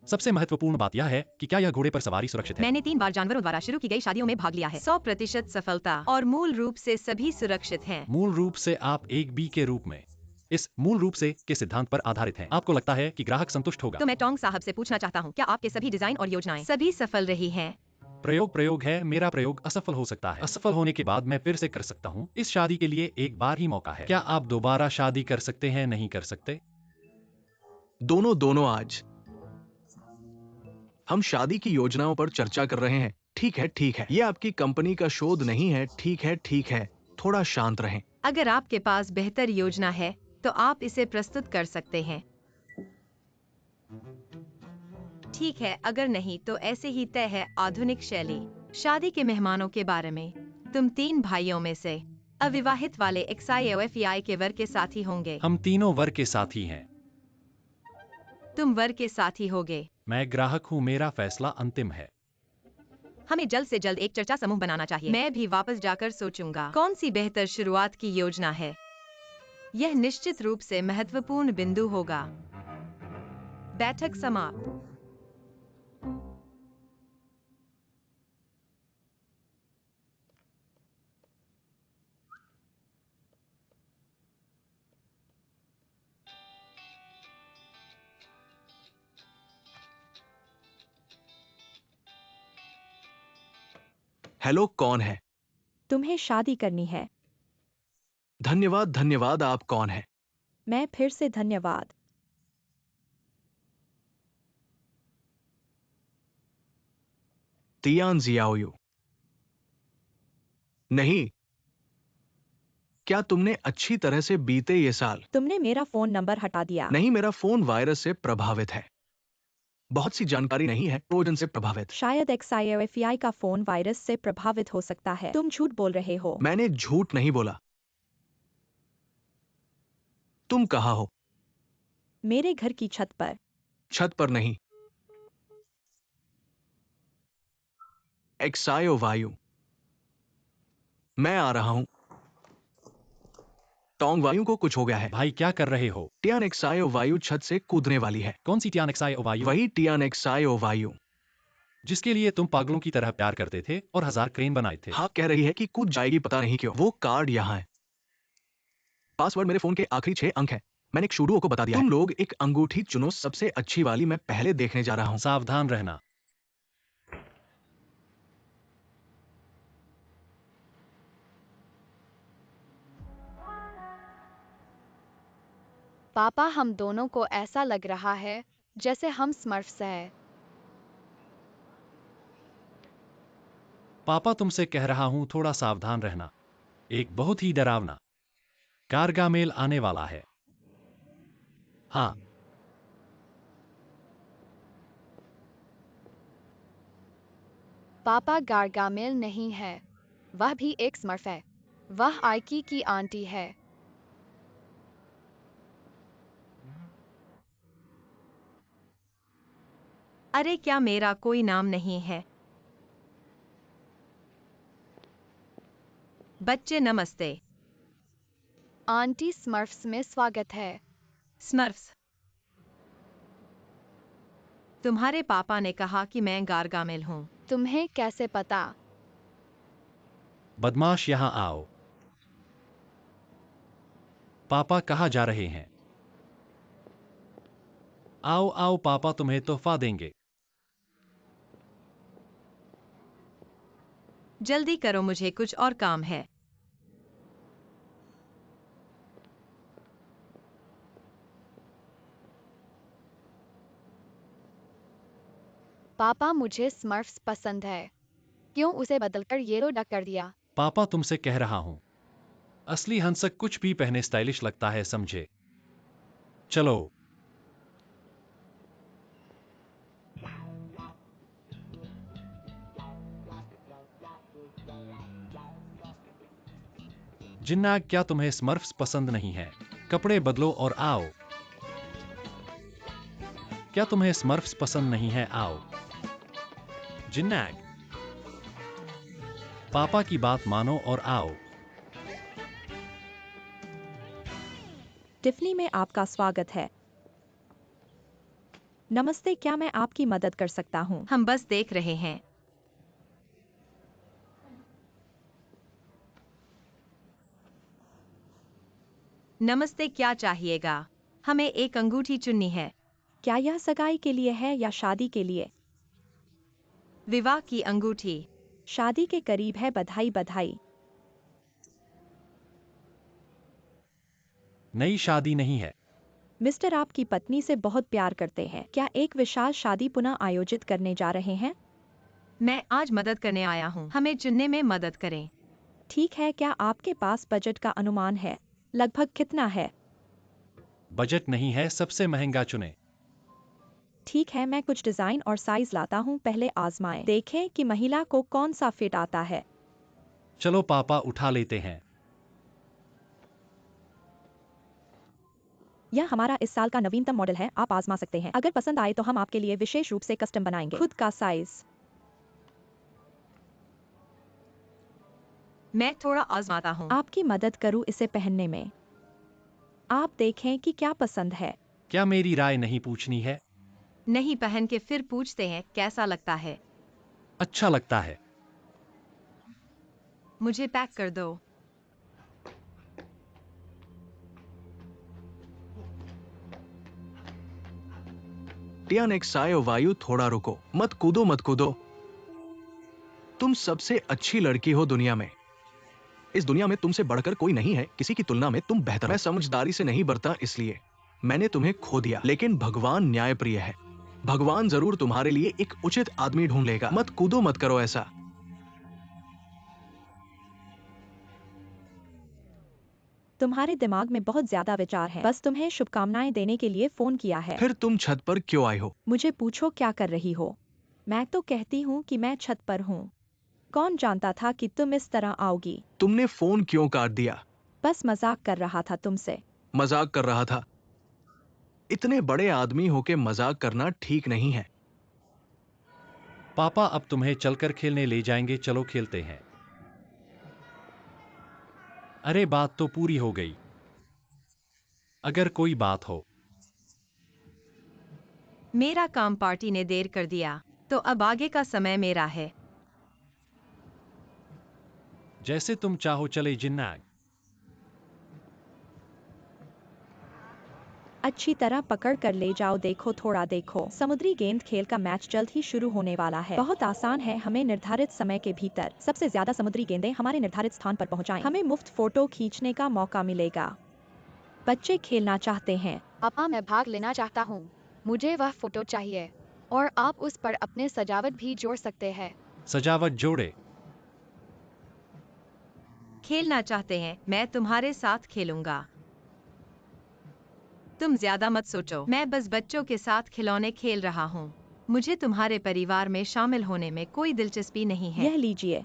सबसे महत्वपूर्ण बात यह है कि क्या यह घोड़े पर सवारी सुरक्षित है? मैंने 3 बार जानवरों द्वारा शुरू की गई शादियों में भाग लिया है। 100% सफलता, और मूल रूप से सभी सुरक्षित हैं। मूल रूप से आप एक बी के रूप में इस मूल रूप से के सिद्धांत पर आधारित हैं। आपको लगता है कि ग्राहक संतुष्ट होगा? तो मैं टोंग साहब से पूछना चाहता हूँ, क्या आपके सभी डिजाइन और योजनाएं सभी सफल रही हैं? प्रयोग है। मेरा प्रयोग असफल हो सकता है। असफल होने के बाद मैं फिर से कर सकता हूँ। इस शादी के लिए एक बार ही मौका है। क्या आप दोबारा शादी कर सकते हैं? नहीं कर सकते? दोनों दोनों आज हम शादी की योजनाओं पर चर्चा कर रहे हैं। ठीक है, ठीक है। ये आपकी कंपनी का शोध नहीं है। ठीक है, ठीक है। थोड़ा शांत रहें। अगर आपके पास बेहतर योजना है तो आप इसे प्रस्तुत कर सकते हैं। ठीक है, अगर नहीं तो ऐसे ही तय है। आधुनिक शैली शादी के मेहमानों के बारे में, तुम 3 भाइयों में से अविवाहित वाले XIOFEI के वर के साथी होंगे। हम तीनों वर के साथी हैं। तुम वर के साथी होगे। मैं ग्राहक हूँ, मेरा फैसला अंतिम है। हमें जल्द से जल्द एक चर्चा समूह बनाना चाहिए। मैं भी वापस जाकर सोचूंगा कौन सी बेहतर शुरुआत की योजना है। यह निश्चित रूप से महत्वपूर्ण बिंदु होगा। बैठक समाप्त। हेलो, कौन है? तुम्हें शादी करनी है। धन्यवाद, धन्यवाद। आप कौन है? मैं फिर से धन्यवाद। तियान जियाओयू। नहीं। क्या तुमने अच्छी तरह से बीते ये साल? तुमने मेरा फोन नंबर हटा दिया। नहीं, मेरा फोन वायरस से प्रभावित है। बहुत सी जानकारी नहीं है, ट्रोजन से प्रभावित। शायद XIOFEI का फोन वायरस से प्रभावित हो सकता है। तुम झूठ बोल रहे हो। मैंने झूठ नहीं बोला। तुम कहाँ हो? मेरे घर की छत पर। छत पर नहीं। एक्सायो वायु। मैं आ रहा हूं। टोंग वायु को कुछ हो गया है। भाई, क्या कर रहे हो? टियान एक्सायो वायु छत से कूदने वाली है। कौन सी टियान एक्साई वायु? वही टियान एक्सायो वायु जिसके लिए तुम पागलों की तरह प्यार करते थे और 1000 क्रेन बनाए थे। हाँ, कह रही है कि कूद जाएगी, पता नहीं क्यों। वो कार्ड यहाँ है। पासवर्ड मेरे फोन के आखिरी 6 अंक है। मैंने एक शूडुओ को बता दिया। तुम लोग एक अंगूठी चुनो, सबसे अच्छी वाली मैं पहले देखने जा रहा हूँ। सावधान रहना। पापा, हम दोनों को ऐसा लग रहा है जैसे हम स्मर्फ्स हैं। पापा, तुमसे कह रहा हूं, थोड़ा सावधान रहना। एक बहुत ही डरावना गारगामेल आने वाला है। हाँ, पापा, गारगामेल नहीं है, वह भी एक स्मर्फ है। वह आइकी की आंटी है। अरे क्या मेरा कोई नाम नहीं है? बच्चे नमस्ते। आंटी, स्मर्फ्स में स्वागत है। स्मर्फ्स। तुम्हारे पापा ने कहा कि मैं गारगामेल हूँ। तुम्हें कैसे पता? बदमाश, यहां आओ। पापा कहाँ जा रहे हैं? आओ आओ, पापा तुम्हें तोहफा देंगे। जल्दी करो, मुझे कुछ और काम है। पापा, मुझे स्मर्फ्स पसंद है। क्यों उसे बदलकर येलो डक कर दिया? पापा, तुमसे कह रहा हूं, असली हंसक कुछ भी पहने स्टाइलिश लगता है, समझे? चलो। जिन्ना, क्या तुम्हें स्मर्फ्स पसंद नहीं है? कपड़े बदलो और आओ। क्या तुम्हें स्मर्फ्स पसंद नहीं है? आओ। जिन्नाक, पापा की बात मानो और आओ। टिफनी में आपका स्वागत है। नमस्ते, क्या मैं आपकी मदद कर सकता हूँ? हम बस देख रहे हैं। नमस्ते, क्या चाहिएगा? हमें एक अंगूठी चुननी है। क्या यह सगाई के लिए है या शादी के लिए? विवाह की अंगूठी। शादी के करीब है, बधाई बधाई। नई शादी नहीं है। मिस्टर आपकी पत्नी से बहुत प्यार करते हैं। क्या एक विशाल शादी पुनः आयोजित करने जा रहे हैं? मैं आज मदद करने आया हूँ, हमें चुनने में मदद करें। ठीक है, क्या आपके पास बजट का अनुमान है? लगभग कितना है? बजट नहीं है, सबसे महंगा चुने। ठीक है, मैं कुछ डिजाइन और साइज लाता हूँ, पहले आजमाएं। देखें कि महिला को कौन सा फिट आता है। चलो पापा, उठा लेते हैं। यह हमारा इस साल का नवीनतम मॉडल है, आप आजमा सकते हैं। अगर पसंद आए तो हम आपके लिए विशेष रूप से कस्टम बनाएंगे। खुद का साइज। मैं थोड़ा आजमाता हूँ। आपकी मदद करूँ इसे पहनने में। आप देखें कि क्या पसंद है। क्या मेरी राय नहीं पूछनी है? नहीं, पहन के फिर पूछते हैं कैसा लगता है। अच्छा लगता है। मुझे पैक कर दो। टियान सायो वायु, थोड़ा रुको, मत कूदो मत कूदो। तुम सबसे अच्छी लड़की हो दुनिया में। इस दुनिया में तुमसे बढ़कर कोई नहीं है, किसी की तुलना में तुम बेहतर हो। मैं समझदारी से नहीं बरता, इसलिए मैंने तुम्हें खो दिया, लेकिन भगवान न्यायप्रिय है। भगवान जरूर तुम्हारे लिए एक उचित आदमी ढूंढ लेगा। मत कूदो मत करो ऐसा। तुम्हारे दिमाग में बहुत ज्यादा विचार हैं। बस तुम्हें शुभकामनाएं देने के लिए फोन किया है। फिर तुम छत पर क्यों आए हो? मुझे पूछो क्या कर रही हो। मैं तो कहती हूँ कि मैं छत पर हूँ। कौन जानता था कि तुम इस तरह आओगी। तुमने फोन क्यों काट दिया? बस मजाक कर रहा था तुमसे। मजाक कर रहा था? इतने बड़े आदमी होके मजाक करना ठीक नहीं है। पापा, अब तुम्हें चलकर खेलने ले जाएंगे, चलो खेलते हैं। अरे बात तो पूरी हो गई। अगर कोई बात हो। मेरा काम पार्टी ने देर कर दिया, तो अब आगे का समय मेरा है। जैसे तुम चाहो, चले जिन्नाग। अच्छी तरह पकड़ कर ले जाओ, देखो थोड़ा देखो। समुद्री गेंद खेल का मैच जल्द ही शुरू होने वाला है। बहुत आसान है, हमें निर्धारित समय के भीतर सबसे ज्यादा समुद्री गेंदें हमारे निर्धारित स्थान पर पहुंचाएं। हमें मुफ्त फोटो खींचने का मौका मिलेगा। बच्चे खेलना चाहते हैं। पापा, मैं भाग लेना चाहता हूँ। मुझे वह फोटो चाहिए और आप उस पर अपने सजावट भी जोड़ सकते हैं। सजावट जोड़े। खेलना चाहते हैं, मैं तुम्हारे साथ खेलूंगा। तुम ज्यादा मत सोचो, मैं बस बच्चों के साथ खिलौने खेल रहा हूँ। मुझे तुम्हारे परिवार में शामिल होने में कोई दिलचस्पी नहीं है। यह लीजिए।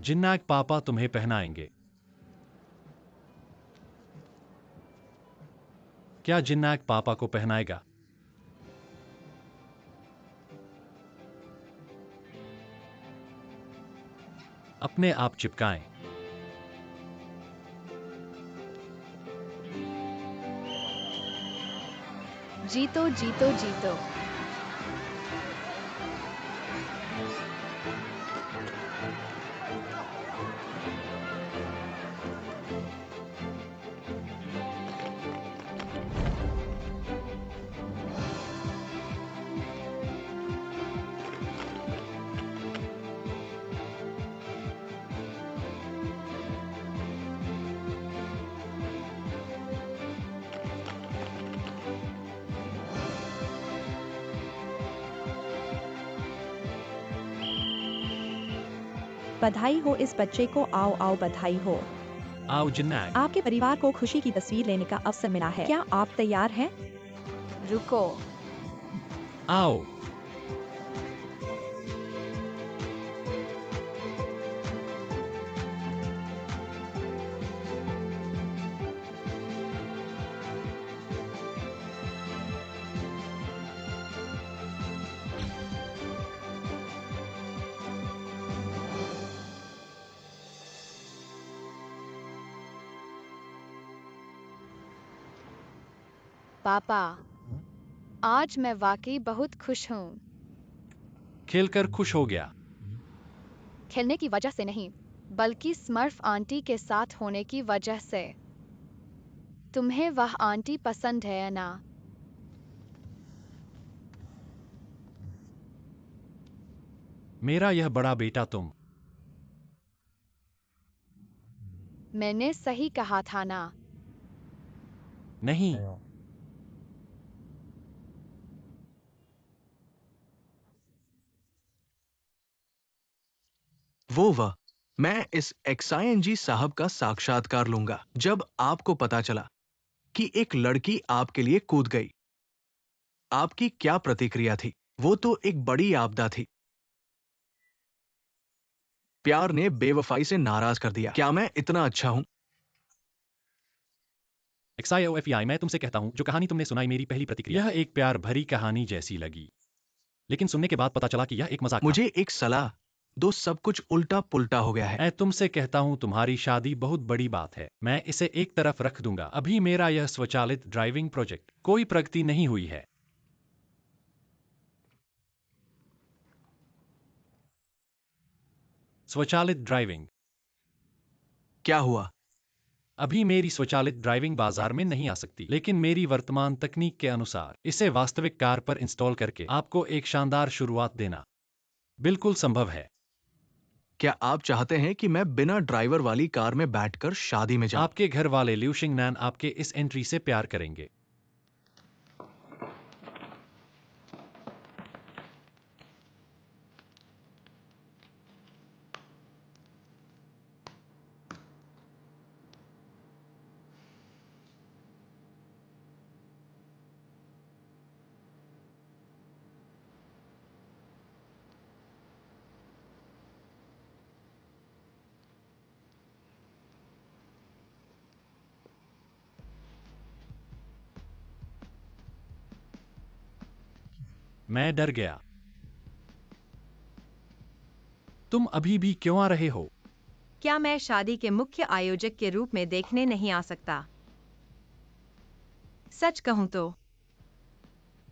जिन्नाक पापा तुम्हें पहनाएंगे। क्या जिन्नाक पापा को पहनाएगा? अपने आप चिपकाएं। जीतो जीतो जीतो। बधाई हो इस बच्चे को, आओ आओ बधाई हो। आओ जिन्नाक। आपके परिवार को खुशी की तस्वीर लेने का अवसर मिला है। क्या आप तैयार हैं? रुको। आओ। पापा, आज मैं वाकई बहुत खुश हूँ। खेलकर खुश हो गया। खेलने की वजह से नहीं, बल्कि स्मर्फ आंटी के साथ होने की वजह से। तुम्हें वह आंटी पसंद है ना? मेरा यह बड़ा बेटा तुम। मैंने सही कहा था ना? नहीं। वह मैं इस XING साहब का साक्षात्कार लूंगा जब आपको पता चला कि एक लड़की आपके लिए कूद गई। आपकी क्या प्रतिक्रिया थी? वो तो एक बड़ी आपदा थी। प्यार ने बेवफाई से नाराज कर दिया। क्या मैं इतना अच्छा हूं? XIOFI, मैं तुमसे कहता हूं, जो कहानी तुमने सुनाई मेरी पहली प्रतिक्रिया, यह एक प्यार भरी कहानी जैसी लगी। लेकिन सुनने के बाद पता चला कि यह एक मजाक था। मुझे एक सलाह दो, सब कुछ उल्टा पुल्टा हो गया है। मैं तुमसे कहता हूं, तुम्हारी शादी बहुत बड़ी बात है। मैं इसे एक तरफ रख दूंगा। अभी मेरा यह स्वचालित ड्राइविंग प्रोजेक्ट कोई प्रगति नहीं हुई है। स्वचालित ड्राइविंग। क्या हुआ? अभी मेरी स्वचालित ड्राइविंग बाजार में नहीं आ सकती, लेकिन मेरी वर्तमान तकनीक के अनुसार इसे वास्तविक कार पर इंस्टॉल करके आपको एक शानदार शुरुआत देना बिल्कुल संभव है। क्या आप चाहते हैं कि मैं बिना ड्राइवर वाली कार में बैठकर शादी में जाऊं? आपके घर वाले ल्यूशिंग नैन आपके इस एंट्री से प्यार करेंगे। मैं डर गया। तुम अभी भी क्यों आ रहे हो? क्या मैं शादी के मुख्य आयोजक के रूप में देखने नहीं आ सकता? सच कहूं तो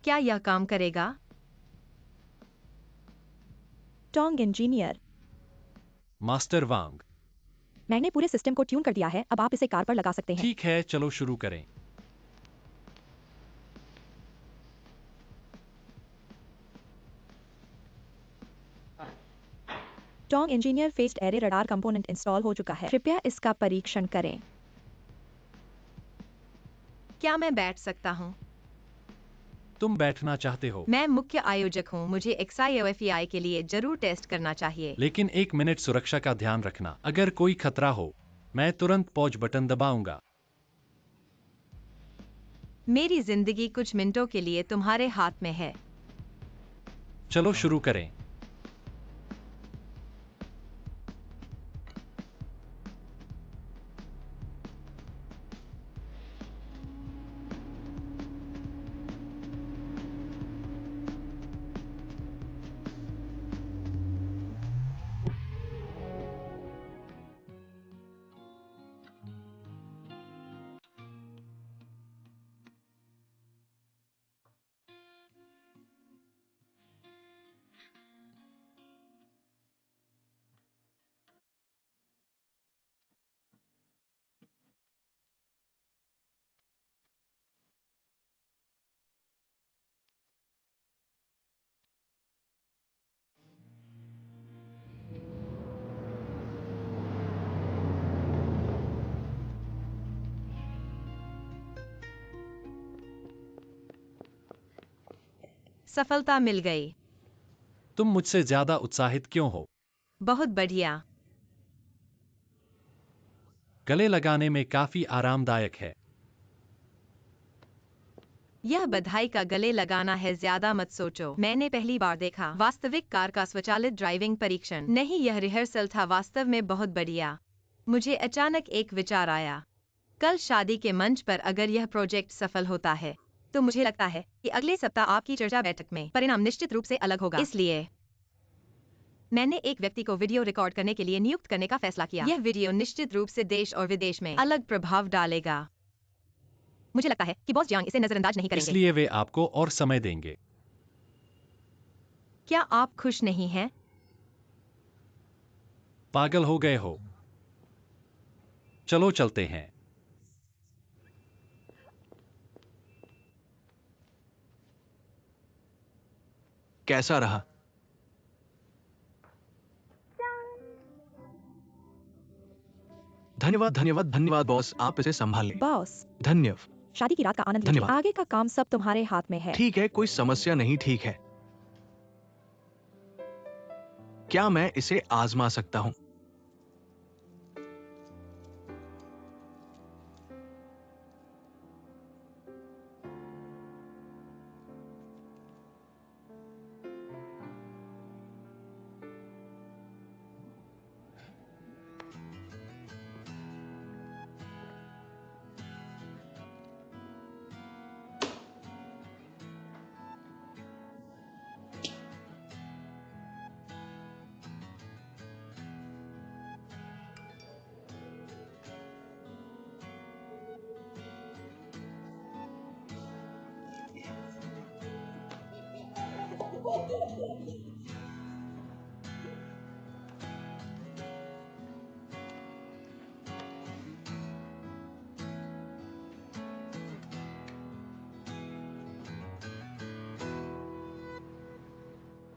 क्या यह काम करेगा? टोंग इंजीनियर। मास्टर वांग। मैंने पूरे सिस्टम को ट्यून कर दिया है, अब आप इसे कार पर लगा सकते हैं। ठीक है, चलो शुरू करें। Tong engineer faced array radar component install हो चुका है, कृपया इसका परीक्षण करें। क्या मैं बैठ सकता हूँ? तुम बैठना चाहते हो, मैं मुख्य आयोजक हूँ, मुझे XIOFEI के लिए जरूर टेस्ट करना चाहिए। लेकिन 1 मिनट सुरक्षा का ध्यान रखना। अगर कोई खतरा हो, मैं तुरंत पॉज बटन दबाऊंगा। मेरी जिंदगी कुछ मिनटों के लिए तुम्हारे हाथ में है। चलो शुरू करें। सफलता मिल गई। तुम मुझसे ज्यादा उत्साहित क्यों हो? बहुत बढ़िया। गले लगाने में काफी आरामदायक है। यह बधाई का गले लगाना है, ज्यादा मत सोचो। मैंने पहली बार देखा वास्तविक कार का स्वचालित ड्राइविंग परीक्षण। नहीं, यह रिहर्सल था, वास्तव में बहुत बढ़िया। मुझे अचानक एक विचार आया। कल शादी के मंच पर अगर यह प्रोजेक्ट सफल होता है, तो मुझे लगता है कि अगले सप्ताह आपकी चर्चा बैठक में परिणाम निश्चित रूप से अलग होगा। इसलिए मैंने एक व्यक्ति को वीडियो रिकॉर्ड करने के लिए नियुक्त करने का फैसला किया। यह वीडियो निश्चित रूप से देश और विदेश में अलग प्रभाव डालेगा। मुझे लगता है कि बॉस जियांग इसे नजरअंदाज नहीं करेंगे। इसलिए वे आपको और समय देंगे। क्या आप खुश नहीं हैं? पागल हो गए हो? चलो चलते हैं। कैसा रहा? धन्यवाद धन्यवाद धन्यवाद बॉस, आप इसे संभाल लें। बॉस, धन्यवाद। शादी की रात का आनंद लीजिए। धन्यवाद। आगे का काम सब तुम्हारे हाथ में है। ठीक है, कोई समस्या नहीं, ठीक है। क्या मैं इसे आजमा सकता हूँ?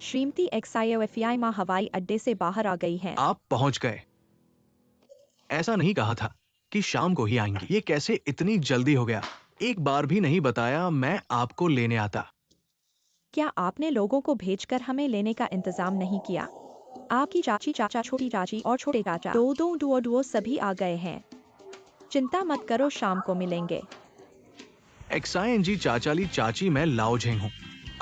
श्रीमती XIOFEI माँ हवाई अड्डे से बाहर आ गई हैं। आप पहुंच गए। ऐसा नहीं कहा था कि शाम को ही आएंगी। ये कैसे इतनी जल्दी हो गया? एक बार भी नहीं बताया मैं आपको लेने आता। क्या आपने लोगों को भेजकर हमें लेने का इंतजाम नहीं किया? आपकी चाची, चाचा, छोटी चाची और छोटे चाचा, दो दो डुओ डुओ सभी आ गए हैं। चिंता मत करो, शाम को मिलेंगे। XING चाचाली चाची, मैं लाओ झेंग हूँ,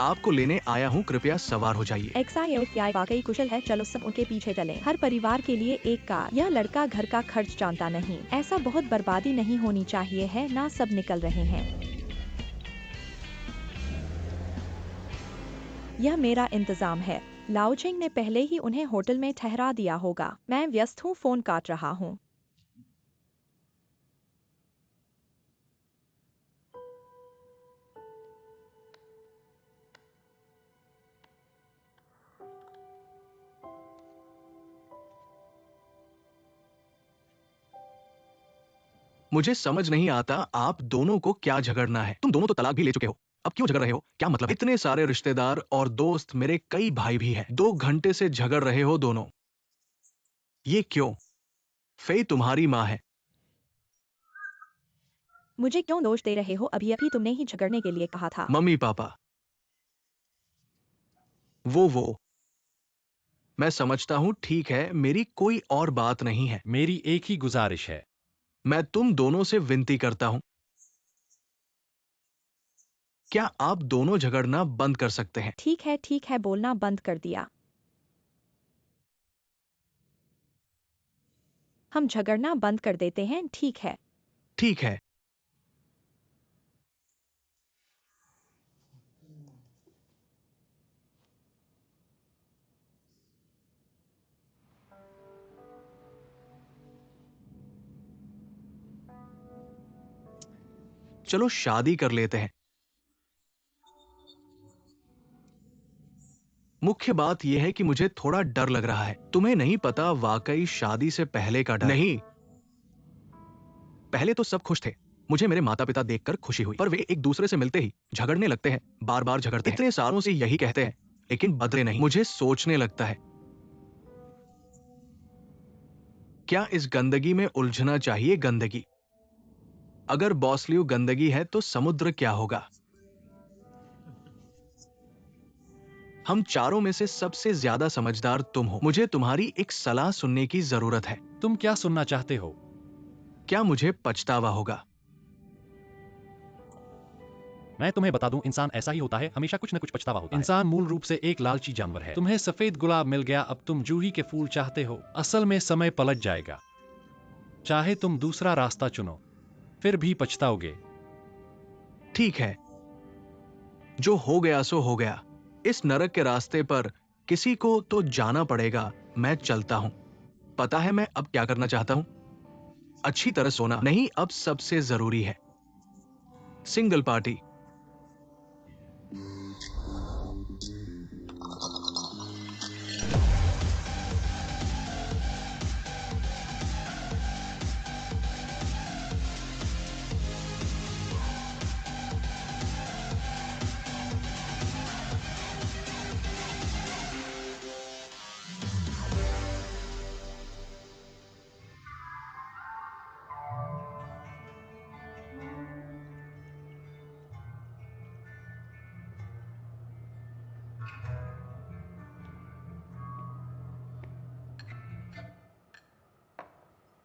आपको लेने आया हूँ, कृपया सवार हो जाइए। XIOFEI वाकई कुशल है, चलो सब उनके पीछे चलें। हर परिवार के लिए एक कार। यह लड़का घर का खर्च जानता नहीं। ऐसा बहुत बर्बादी नहीं होनी चाहिए है ना, सब निकल रहे हैं। यह मेरा इंतजाम है। लाओजिंग ने पहले ही उन्हें होटल में ठहरा दिया होगा। मैं व्यस्त हूँ, फोन काट रहा हूँ। मुझे समझ नहीं आता आप दोनों को क्या झगड़ना है। तुम दोनों तो तलाक भी ले चुके हो, अब क्यों झगड़ रहे हो? क्या मतलब है? इतने सारे रिश्तेदार और दोस्त, मेरे कई भाई भी हैं। 2 घंटे से झगड़ रहे हो दोनों, ये क्यों? फेई तुम्हारी माँ है। मुझे क्यों दोष दे रहे हो? अभी अभी तुमने ही झगड़ने के लिए कहा था। मम्मी पापा, वो मैं समझता हूं, ठीक है, मेरी कोई और बात नहीं है। मेरी एक ही गुजारिश है। मैं तुम दोनों से विनती करता हूं, क्या आप दोनों झगड़ना बंद कर सकते हैं? ठीक है, बोलना बंद कर दिया। हम झगड़ना बंद कर देते हैं, ठीक है? ठीक है। चलो शादी कर लेते हैं। मुख्य बात यह है कि मुझे थोड़ा डर लग रहा है। तुम्हें नहीं पता, वाकई शादी से पहले का डर नहीं। पहले तो सब खुश थे। मुझे मेरे माता पिता देखकर खुशी हुई, पर वे एक दूसरे से मिलते ही झगड़ने लगते हैं, बार बार झगड़ते हैं। इतने सालों से यही कहते हैं, लेकिन बदले नहीं। मुझे सोचने लगता है, क्या इस गंदगी में उलझना चाहिए? गंदगी, अगर बॉसलियू गंदगी है तो समुद्र क्या होगा? हम चारों में से सबसे ज्यादा समझदार तुम हो। मुझे तुम्हारी एक सलाह सुनने की जरूरत है। तुम क्या सुनना चाहते हो? क्या मुझे पछतावा होगा? मैं तुम्हें बता दूं, इंसान ऐसा ही होता है, हमेशा कुछ न कुछ पछतावा होता है। इंसान मूल रूप से एक लालची जानवर है। तुम्हें सफेद गुलाब मिल गया, अब तुम जूही के फूल चाहते हो। असल में समय पलट जाएगा। चाहे तुम दूसरा रास्ता चुनो, फिर भी पछताओगे। ठीक है, जो हो गया सो हो गया। इस नरक के रास्ते पर किसी को तो जाना पड़ेगा। मैं चलता हूं। पता है मैं अब क्या करना चाहता हूं? अच्छी तरह सोना नहीं, अब सबसे जरूरी है सिंगल पार्टी।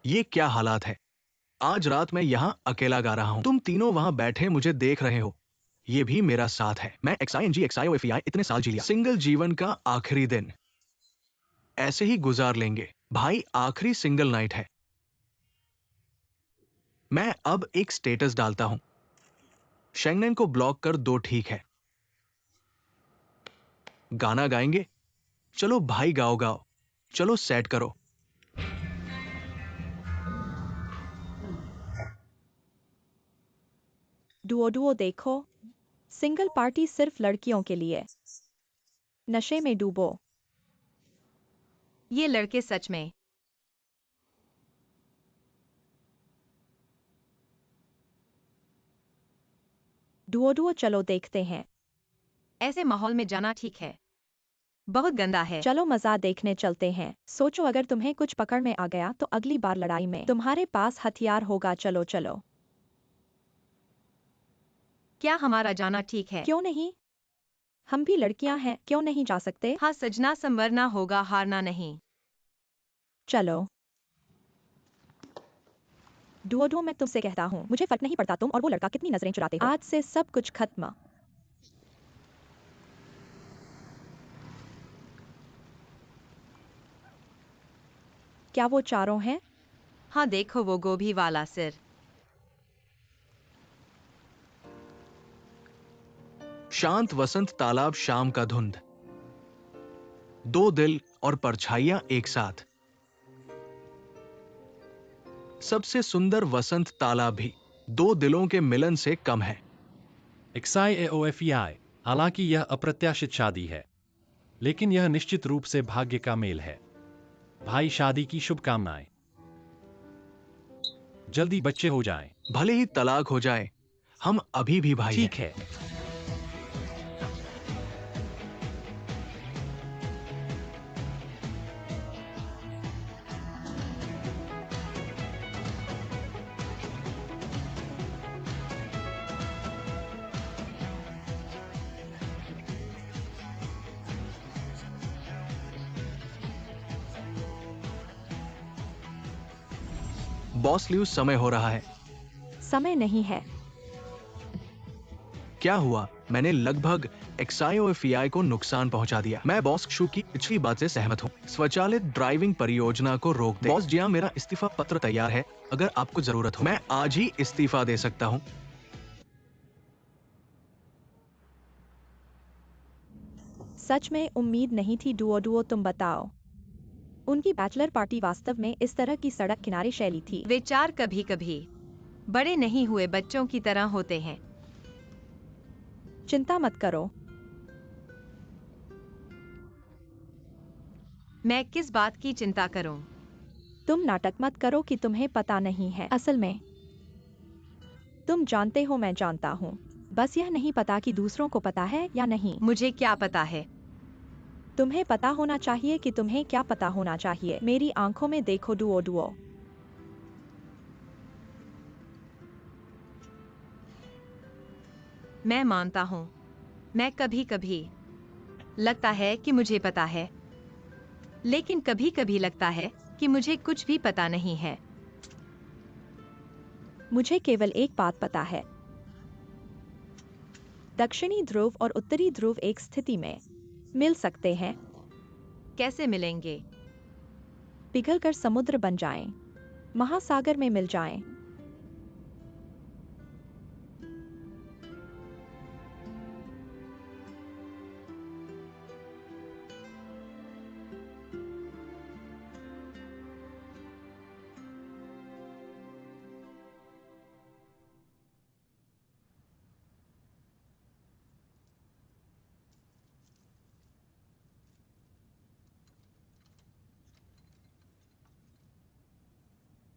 ये क्या हालात है? आज रात मैं यहां अकेला गा रहा हूं, तुम तीनों वहां बैठे मुझे देख रहे हो। ये भी मेरा साथ है। मैं XING XIOFEI इतने साल जी लिया। सिंगल जीवन का आखिरी दिन ऐसे ही गुजार लेंगे। भाई, आखिरी सिंगल नाइट है। मैं अब एक स्टेटस डालता हूं, शेंगनेन को ब्लॉक कर दो, ठीक है? गाना गाएंगे? चलो भाई, गाओ गाओ। चलो सेट करो। डुओ देखो, सिंगल पार्टी सिर्फ लड़कियों के लिए। नशे में डूबो। ये लड़के सच में डुओ चलो देखते हैं। ऐसे माहौल में जाना ठीक है? बहुत गंदा है। चलो मजा देखने चलते हैं। सोचो अगर तुम्हें कुछ पकड़ में आ गया तो अगली बार लड़ाई में तुम्हारे पास हथियार होगा। चलो चलो। क्या हमारा जाना ठीक है? क्यों नहीं? हम भी लड़कियां हैं, क्यों नहीं जा सकते? हाँ, सजना संवरना होगा, हारना नहीं। चलो। डुओ मैं तुमसे कहता हूँ, मुझे फर्क नहीं पड़ता तुम और वो लड़का कितनी नजरें चुराते हो। आज से सब कुछ खत्म। क्या वो चारों हैं? हाँ देखो, वो गोभी वाला सिर। शांत वसंत तालाब, शाम का धुंध, दो दिल और परछाइयां एक साथ। सबसे सुंदर वसंत तालाब भी दो दिलों के मिलन से कम है। XIAOFEI, हालांकि यह अप्रत्याशित शादी है, लेकिन यह निश्चित रूप से भाग्य का मेल है। भाई, शादी की शुभकामनाएं। जल्दी बच्चे हो जाएं। भले ही तलाक हो जाए, हम अभी भी भाई हैं। ठीक है। बॉस ल्यू, समय हो रहा है। समय नहीं है। क्या हुआ? मैंने लगभग XIOFEI को नुकसान पहुंचा दिया। मैं बॉस शू की पिछली बात से सहमत हूँ। स्वचालित ड्राइविंग परियोजना को रोक दे। बॉस जिया, मेरा इस्तीफा पत्र तैयार है। अगर आपको जरूरत हो, मैं आज ही इस्तीफा दे सकता हूँ। सच में उम्मीद नहीं थी। डुओ, तुम बताओ। उनकी बैचलर पार्टी वास्तव में इस तरह की सड़क किनारे शैली थी। विचार कभी कभी बड़े नहीं हुए बच्चों की तरह होते हैं। चिंता मत करो। मैं किस बात की चिंता करूं? तुम नाटक मत करो कि तुम्हें पता नहीं है। असल में तुम जानते हो, मैं जानता हूँ। बस यह नहीं पता कि दूसरों को पता है या नहीं। मुझे क्या पता है? तुम्हें पता होना चाहिए कि तुम्हें क्या पता होना चाहिए। मेरी आंखों में देखो। डुओ। मैं मानता हूं, मैं कभी कभी लगता है कि मुझे पता है, लेकिन कभी कभी लगता है कि मुझे कुछ भी पता नहीं है। मुझे केवल एक बात पता है। दक्षिणी ध्रुव और उत्तरी ध्रुव एक स्थिति में मिल सकते हैं। कैसे मिलेंगे? पिघलकर समुद्र बन जाएं, महासागर में मिल जाएं।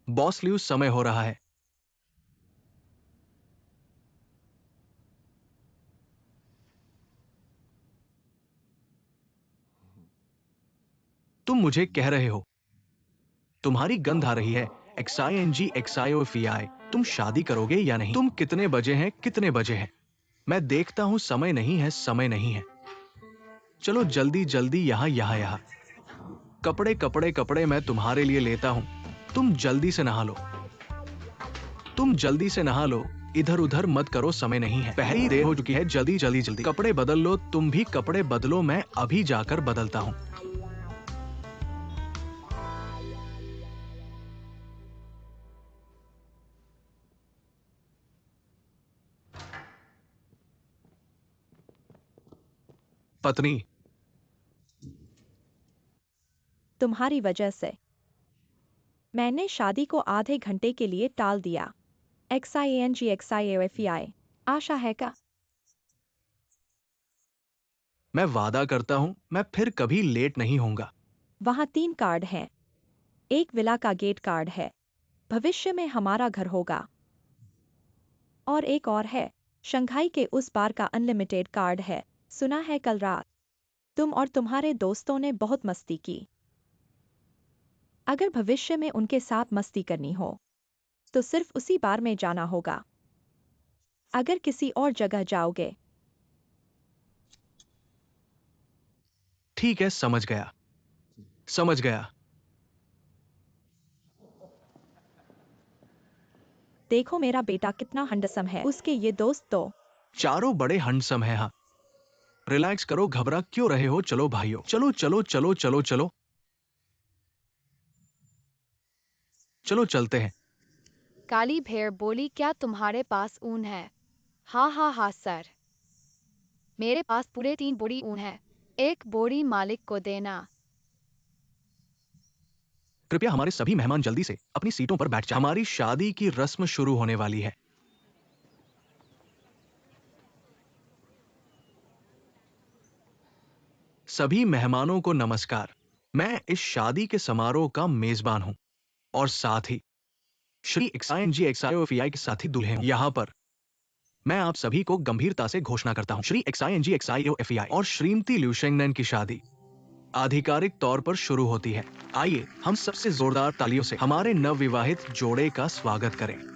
बॉस ल्यू, समय हो रहा है। तुम मुझे कह रहे हो, तुम्हारी गंध आ रही है। XING XIOFEI, तुम शादी करोगे या नहीं? तुम कितने बजे हैं? कितने बजे हैं? मैं देखता हूं। समय नहीं है, समय नहीं है। चलो जल्दी जल्दी, यहाँ। कपड़े कपड़े कपड़े मैं तुम्हारे लिए लेता हूं। तुम जल्दी से नहा लो। तुम जल्दी से नहा लो। इधर उधर मत करो, समय नहीं है। पहली देर हो चुकी है। जल्दी जल्दी जल्दी कपड़े बदल लो। तुम भी कपड़े बदलो। मैं अभी जाकर बदलता हूं। पत्नी, तुम्हारी वजह से मैंने शादी को आधे घंटे के लिए टाल दिया। XING XIOFEI, आशा है का? मैं वादा करता हूं, मैं फिर कभी लेट नहीं होऊंगा। वहाँ 3 कार्ड हैं। एक विला का गेट कार्ड है, भविष्य में हमारा घर होगा। और एक और है, शंघाई के उस पार का अनलिमिटेड कार्ड है। सुना है कल रात तुम और तुम्हारे दोस्तों ने बहुत मस्ती की। अगर भविष्य में उनके साथ मस्ती करनी हो तो सिर्फ उसी बार में जाना होगा। अगर किसी और जगह जाओगे। ठीक है, समझ गया, समझ गया। देखो मेरा बेटा कितना हंडसम है। उसके ये दोस्त तो चारों बड़े हंडसम हैं। हाँ, रिलैक्स करो, घबरा क्यों रहे हो? चलो भाइयों, चलो चलो चलो चलो चलो चलो चलते हैं। काली भेड़ बोली, क्या तुम्हारे पास ऊन है? हाँ हाँ हाँ सर, मेरे पास पूरे 3 बोरी ऊन है। एक बोरी मालिक को देना। कृपया हमारे सभी मेहमान जल्दी से अपनी सीटों पर बैठ जाएं। हमारी शादी की रस्म शुरू होने वाली है। सभी मेहमानों को नमस्कार। मैं इस शादी के समारोह का मेजबान हूं और साथ ही श्री XING XIOFEI के साथी दूल्हे हूं। यहाँ पर मैं आप सभी को गंभीरता से घोषणा करता हूं, श्री XING XIOFEI और श्रीमती लिu शेंगनैन की शादी आधिकारिक तौर पर शुरू होती है। आइए हम सबसे जोरदार तालियों से हमारे नवविवाहित जोड़े का स्वागत करें।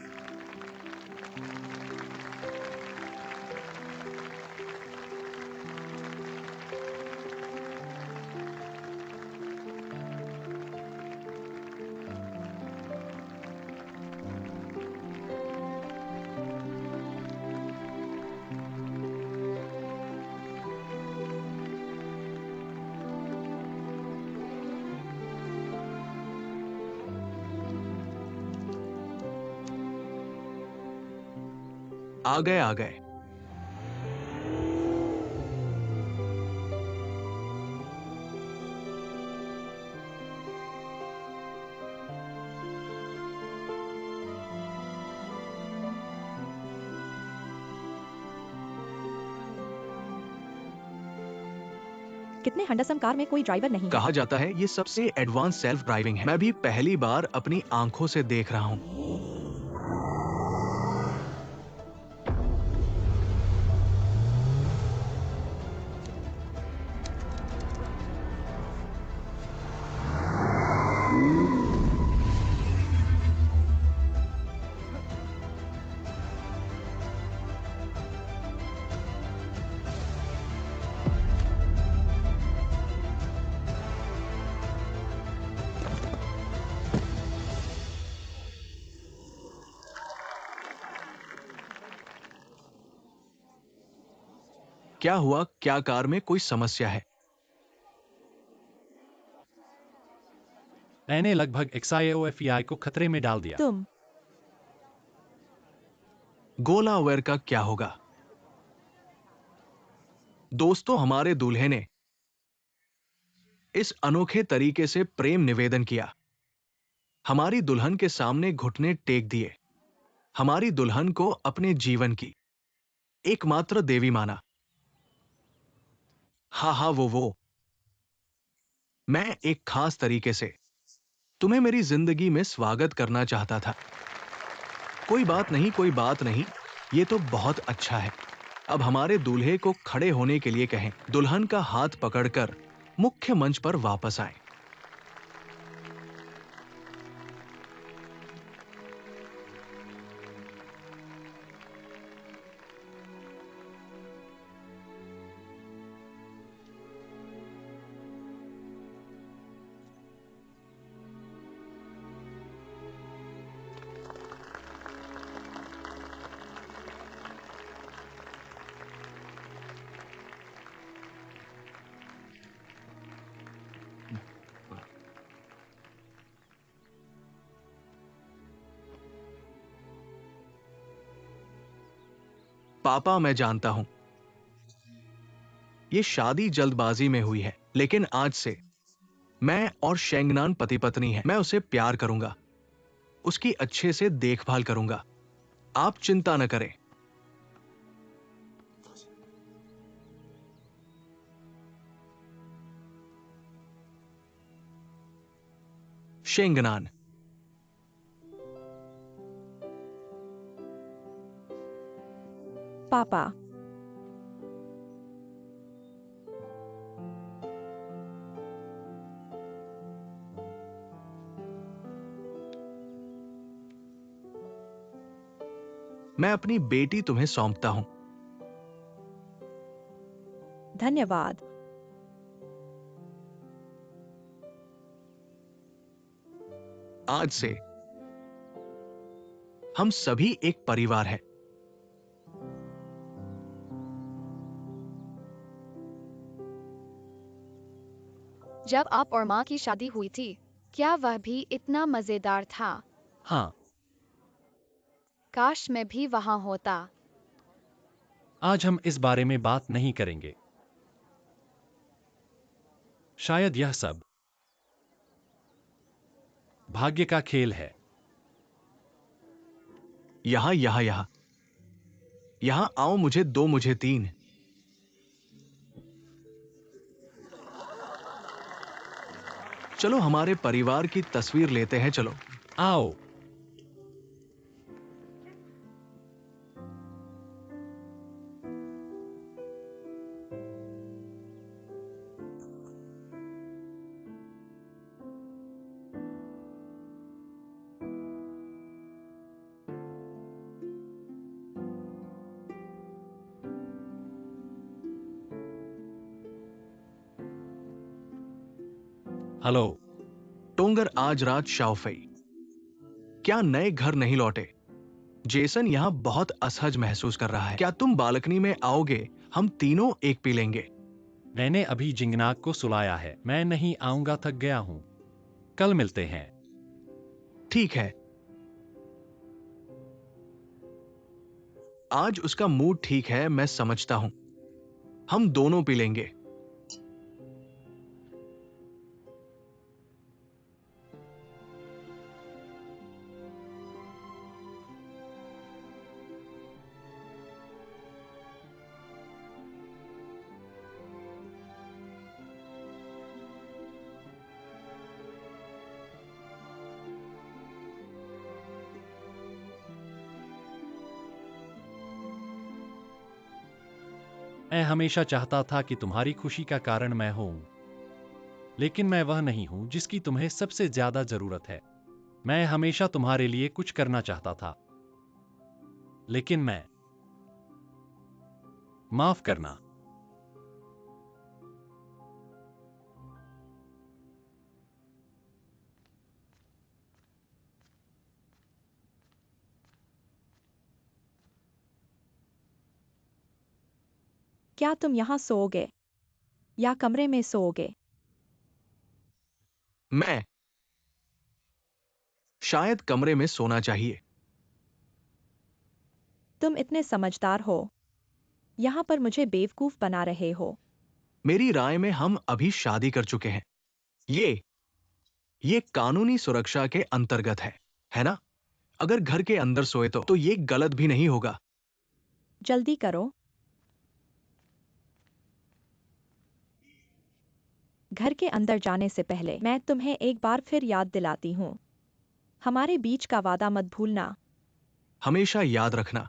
आ गए आ गए। कितने हंडसम कार में कोई ड्राइवर नहीं है। कहा जाता है ये सबसे एडवांस सेल्फ ड्राइविंग है। मैं भी पहली बार अपनी आंखों से देख रहा हूँ। क्या हुआ? क्या कार में कोई समस्या है? मैंने लगभग XIOFEI को खतरे में डाल दिया। तुम गोलावेयर का क्या होगा? दोस्तों, हमारे दूल्हे ने इस अनोखे तरीके से प्रेम निवेदन किया। हमारी दुल्हन के सामने घुटने टेक दिए। हमारी दुल्हन को अपने जीवन की एकमात्र देवी माना। हाँ, वो। मैं एक खास तरीके से तुम्हें मेरी जिंदगी में स्वागत करना चाहता था। कोई बात नहीं, ये तो बहुत अच्छा है। अब हमारे दूल्हे को खड़े होने के लिए कहें। दुल्हन का हाथ पकड़कर मुख्य मंच पर वापस आए। पापा, मैं जानता हूं ये शादी जल्दबाजी में हुई है, लेकिन आज से मैं और शेंगनान पति पत्नी हैं। मैं उसे प्यार करूंगा, उसकी अच्छे से देखभाल करूंगा। आप चिंता न करें। शेंगनान, पापा। मैं अपनी बेटी तुम्हें सौंपता हूं। धन्यवाद। आज से हम सभी एक परिवार हैं। जब आप और माँ की शादी हुई थी, क्या वह भी इतना मजेदार था? हाँ, काश मैं भी वहां होता। आज हम इस बारे में बात नहीं करेंगे। शायद यह सब भाग्य का खेल है। यहां आओ, मुझे 2, मुझे 3। चलो हमारे परिवार की तस्वीर लेते हैं। चलो। आओ। हेलो। टोंगर आज रात शाओफई क्या नए घर नहीं लौटे? जेसन यहाँ बहुत असहज महसूस कर रहा है। क्या तुम बालकनी में आओगे? हम तीनों एक पी लेंगे। मैंने अभी जिंगनाक को सुलाया है। मैं नहीं आऊंगा, थक गया हूं। कल मिलते हैं। ठीक है। आज उसका मूड ठीक है, मैं समझता हूं। हम दोनों पी लेंगे। मैं हमेशा चाहता था कि तुम्हारी खुशी का कारण मैं हूं, लेकिन मैं वह नहीं हूं जिसकी तुम्हें सबसे ज्यादा जरूरत है। मैं हमेशा तुम्हारे लिए कुछ करना चाहता था, लेकिन मैं माफ करना। क्या तुम यहाँ सोओगे या कमरे में सोओगे? मैं शायद कमरे में सोना चाहिए। तुम इतने समझदार हो, यहाँ पर मुझे बेवकूफ बना रहे हो। मेरी राय में हम अभी शादी कर चुके हैं। ये कानूनी सुरक्षा के अंतर्गत है ना? अगर घर के अंदर सोए तो ये गलत भी नहीं होगा। जल्दी करो। घर के अंदर जाने से पहले मैं तुम्हें एक बार फिर याद दिलाती हूँ, हमारे बीच का वादा मत भूलना। हमेशा याद रखना।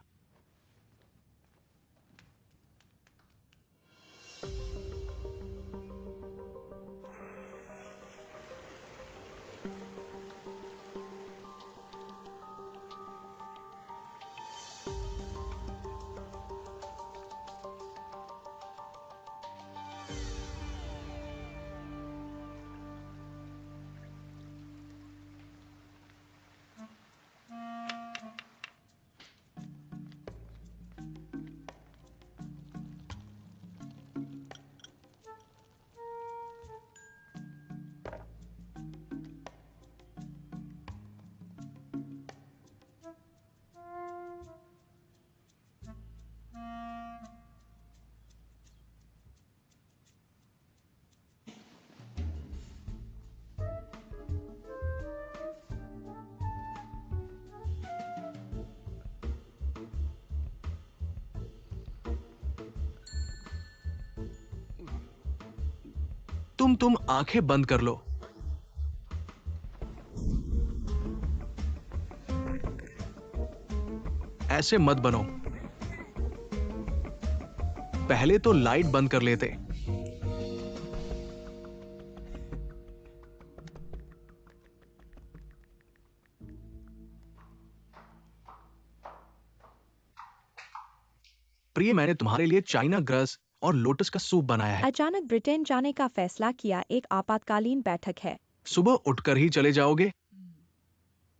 तुम आंखें बंद कर लो। ऐसे मत बनो। पहले तो लाइट बंद कर लेते। प्रिय, मैंने तुम्हारे लिए चाइना ग्रास और लोटस का सूप बनाया है। अचानक ब्रिटेन जाने का फैसला किया एक आपातकालीन बैठक है। सुबह उठकर ही चले जाओगे?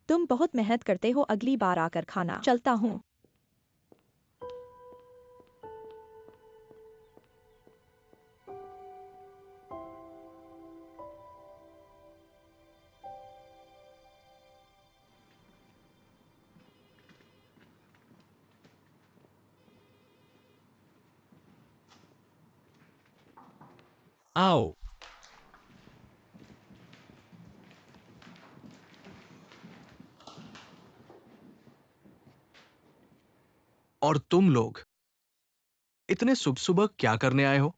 तुम बहुत मेहनत करते हो, अगली बार आकर खाना। चलता हूँ। आओ। और तुम लोग इतने सुबह सुबह क्या करने आए हो?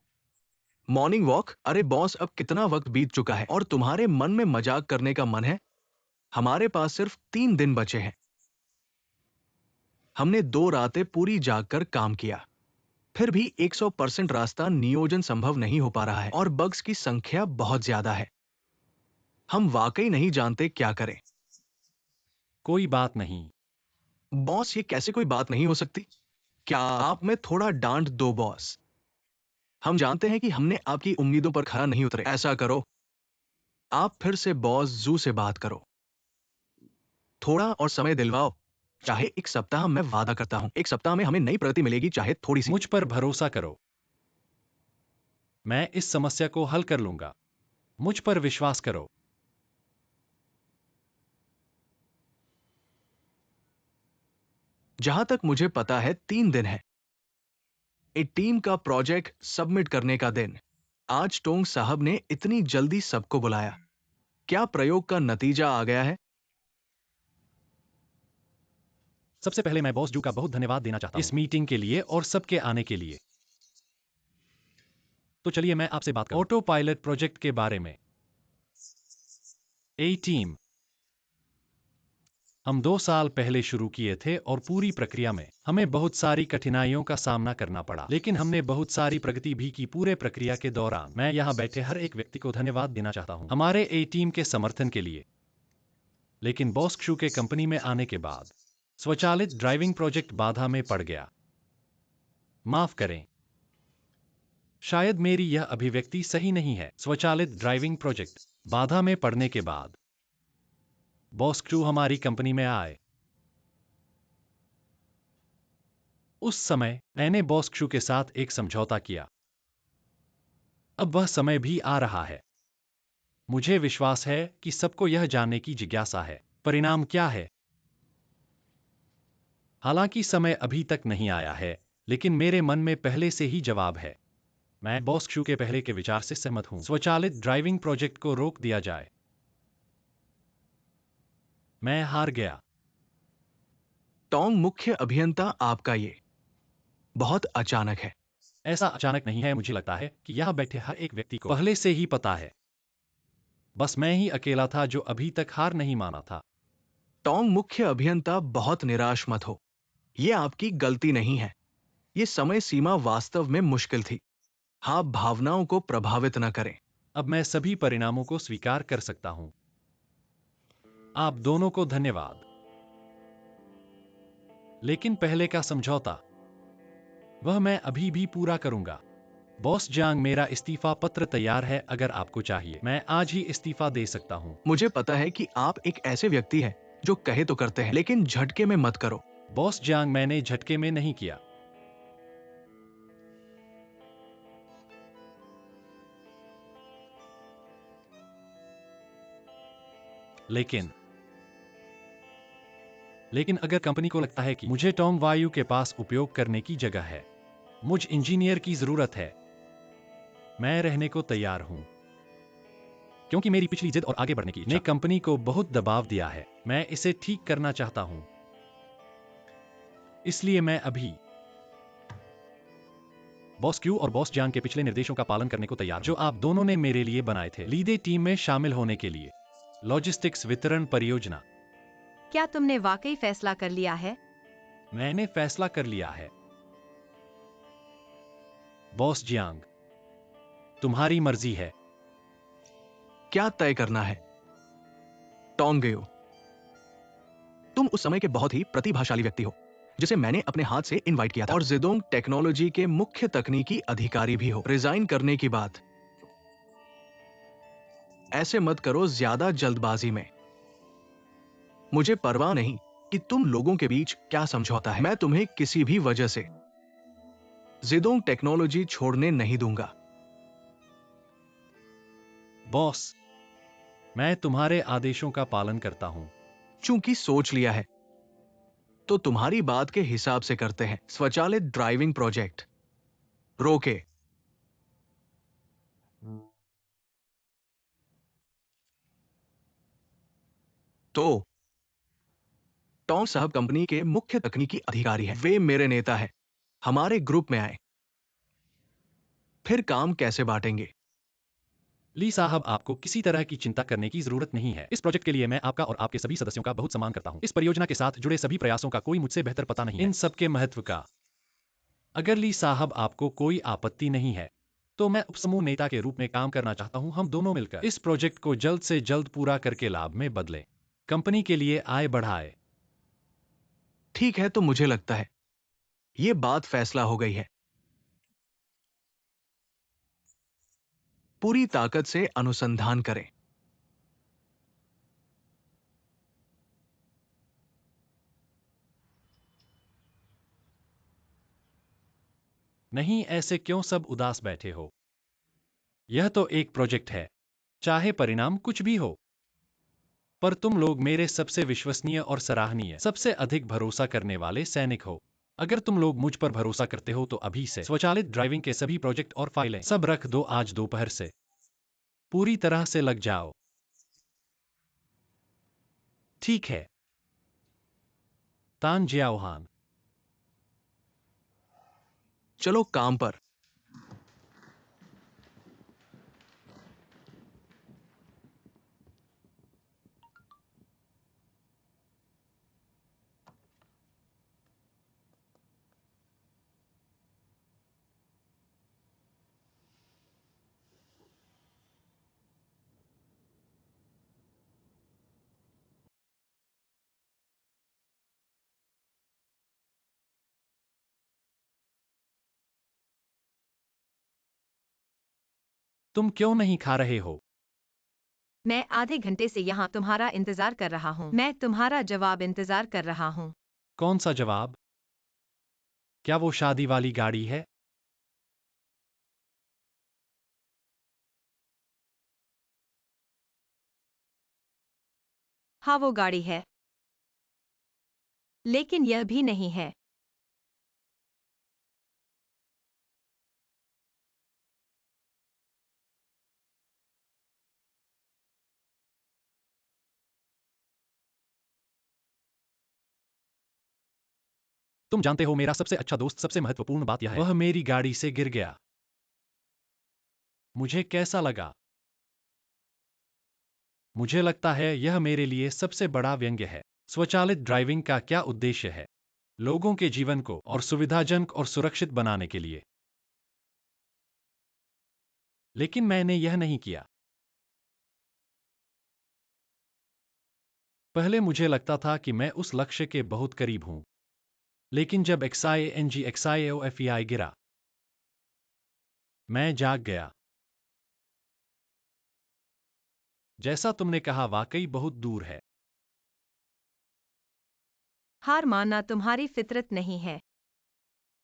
Morning walk? अरे बॉस, अब कितना वक्त बीत चुका है और तुम्हारे मन में मजाक करने का मन है? हमारे पास सिर्फ 3 दिन बचे हैं। हमने 2 रातें पूरी जागकर काम किया, फिर भी 100% रास्ता नियोजन संभव नहीं हो पा रहा है और बग्स की संख्या बहुत ज्यादा है। हम वाकई नहीं जानते क्या करें। कोई बात नहीं। बॉस, ये कैसे कोई बात नहीं हो सकती? क्या आप में थोड़ा डांट दो बॉस। हम जानते हैं कि हमने आपकी उम्मीदों पर खरा नहीं उतरे। ऐसा करो, आप फिर से बॉस जू से बात करो। थोड़ा और समय दिलवाओ। चाहे 1 सप्ताह, मैं वादा करता हूं 1 सप्ताह में हमें नई प्रगति मिलेगी, चाहे थोड़ी सी। मुझ पर भरोसा करो, मैं इस समस्या को हल कर लूंगा। मुझ पर विश्वास करो। जहां तक मुझे पता है 3 दिन है एक टीम का प्रोजेक्ट सबमिट करने का दिन। आज टोंग साहब ने इतनी जल्दी सबको बुलाया। क्या प्रयोग का नतीजा आ गया है? सबसे पहले मैं बॉस जू का बहुत धन्यवाद देना चाहता हूं इस मीटिंग के लिए और सबके आने के लिए। तो चलिए मैं आपसे बात करूं ऑटो पायलट प्रोजेक्ट के बारे में। ए टीम, हम 2 साल पहले शुरू किए थे और पूरी प्रक्रिया में हमें बहुत सारी कठिनाइयों का सामना करना पड़ा, लेकिन हमने बहुत सारी प्रगति भी की पूरे प्रक्रिया के दौरान। मैं यहाँ बैठे हर एक व्यक्ति को धन्यवाद देना चाहता हूँ हमारे ए टीम के समर्थन के लिए। लेकिन बॉस क्षु के कंपनी में आने के बाद स्वचालित ड्राइविंग प्रोजेक्ट बाधा में पड़ गया। माफ करें, शायद मेरी यह अभिव्यक्ति सही नहीं है। स्वचालित ड्राइविंग प्रोजेक्ट बाधा में पड़ने के बाद बॉस क्षु हमारी कंपनी में आए। उस समय मैंने बॉस क्षु के साथ एक समझौता किया। अब वह समय भी आ रहा है। मुझे विश्वास है कि सबको यह जानने की जिज्ञासा है, परिणाम क्या है? हालांकि समय अभी तक नहीं आया है, लेकिन मेरे मन में पहले से ही जवाब है। मैं बॉस क्षु के पहले के विचार से सहमत हूं। स्वचालित ड्राइविंग प्रोजेक्ट को रोक दिया जाए। मैं हार गया। टोंग मुख्य अभियंता, आपका ये बहुत अचानक है। ऐसा अचानक नहीं है। मुझे लगता है कि यहां बैठे हर एक व्यक्ति को पहले से ही पता है। बस मैं ही अकेला था जो अभी तक हार नहीं माना था। टोंग मुख्य अभियंता, बहुत निराश मत हो। यह आपकी गलती नहीं है। यह समय सीमा वास्तव में मुश्किल थी। आप भावनाओं को प्रभावित न करें। अब मैं सभी परिणामों को स्वीकार कर सकता हूं। आप दोनों को धन्यवाद। लेकिन पहले का समझौता, वह मैं अभी भी पूरा करूंगा। बॉस जांग, मेरा इस्तीफा पत्र तैयार है। अगर आपको चाहिए, मैं आज ही इस्तीफा दे सकता हूं। मुझे पता है कि आप एक ऐसे व्यक्ति हैं जो कहे तो करते हैं, लेकिन झटके में मत करो। बॉस जांग, मैंने झटके में नहीं किया। लेकिन अगर कंपनी को लगता है कि मुझे टॉम वायु के पास उपयोग करने की जगह है, मुझ इंजीनियर की जरूरत है, मैं रहने को तैयार हूं। क्योंकि मेरी पिछली जिद और आगे बढ़ने की इच्छा ने कंपनी को बहुत दबाव दिया है। मैं इसे ठीक करना चाहता हूं। इसलिए मैं अभी बॉस क्यू और बॉस जांग के पिछले निर्देशों का पालन करने को तैयार, जो आप दोनों ने मेरे लिए बनाए थे, लीडे टीम में शामिल होने के लिए। लॉजिस्टिक्स वितरण परियोजना। क्या तुमने वाकई फैसला कर लिया है? मैंने फैसला कर लिया है। बॉस जियांग, तुम्हारी मर्जी है। क्या तय करना है? टोंग गयो, तुम उस समय के बहुत ही प्रतिभाशाली व्यक्ति हो जिसे मैंने अपने हाथ से इनवाइट किया था, और जिदोंग टेक्नोलॉजी के मुख्य तकनीकी अधिकारी भी हो। रिजाइन करने की बात ऐसे मत करो ज्यादा जल्दबाजी में। मुझे परवाह नहीं कि तुम लोगों के बीच क्या समझौता है। मैं तुम्हें किसी भी वजह से जिदोंग टेक्नोलॉजी छोड़ने नहीं दूंगा। बॉस, मैं तुम्हारे आदेशों का पालन करता हूं। चूंकि सोच लिया है तो तुम्हारी बात के हिसाब से करते हैं। स्वचालित ड्राइविंग प्रोजेक्ट रोके। तो टॉम साहब कंपनी के मुख्य तकनीकी अधिकारी हैं। वे मेरे नेता हैं। हमारे ग्रुप में आए। फिर काम कैसे बांटेंगे? ली साहब, आपको किसी तरह की चिंता करने की जरूरत नहीं है। इस प्रोजेक्ट के लिए मैं आपका और आपके सभी सदस्यों का बहुत सम्मान करता हूं। इस परियोजना के साथ जुड़े सभी प्रयासों का कोई मुझसे बेहतर पता नहीं है, इन सबके महत्व का। अगर ली साहब आपको कोई आपत्ति नहीं है, तो मैं उपसमूह नेता के रूप में काम करना चाहता हूं। हम दोनों मिलकर इस प्रोजेक्ट को जल्द से जल्द पूरा करके लाभ में बदलें, कंपनी के लिए आय बढ़ाए। ठीक है, तो मुझे लगता है यह बात फैसला हो गई है। पूरी ताकत से अनुसंधान करें। नहीं, ऐसे क्यों सब उदास बैठे हो? यह तो एक प्रोजेक्ट है, चाहे परिणाम कुछ भी हो। पर तुम लोग मेरे सबसे विश्वसनीय और सराहनीय, सबसे अधिक भरोसा करने वाले सैनिक हो। अगर तुम लोग मुझ पर भरोसा करते हो तो अभी से स्वचालित ड्राइविंग के सभी प्रोजेक्ट और फाइलें सब रख दो, आज दोपहर से पूरी तरह से लग जाओ। ठीक है? तान जियाओहान। चलो काम पर। तुम क्यों नहीं खा रहे हो? मैं आधे घंटे से यहाँ तुम्हारा इंतजार कर रहा हूँ। मैं तुम्हारा जवाब इंतजार कर रहा हूँ। कौन सा जवाब? क्या वो शादी वाली गाड़ी है? हाँ, वो गाड़ी है। लेकिन यह भी नहीं है। तुम जानते हो, मेरा सबसे अच्छा दोस्त, सबसे महत्वपूर्ण बात यह है, वह मेरी गाड़ी से गिर गया। मुझे कैसा लगा? मुझे लगता है यह मेरे लिए सबसे बड़ा व्यंग्य है। स्वचालित ड्राइविंग का क्या उद्देश्य है? लोगों के जीवन को और सुविधाजनक और सुरक्षित बनाने के लिए। लेकिन मैंने यह नहीं किया। पहले मुझे लगता था कि मैं उस लक्ष्य के बहुत करीब हूं। लेकिन जब XING गिरा, मैं जाग गया। जैसा तुमने कहा, वाकई बहुत दूर है। हार मानना तुम्हारी फितरत नहीं है।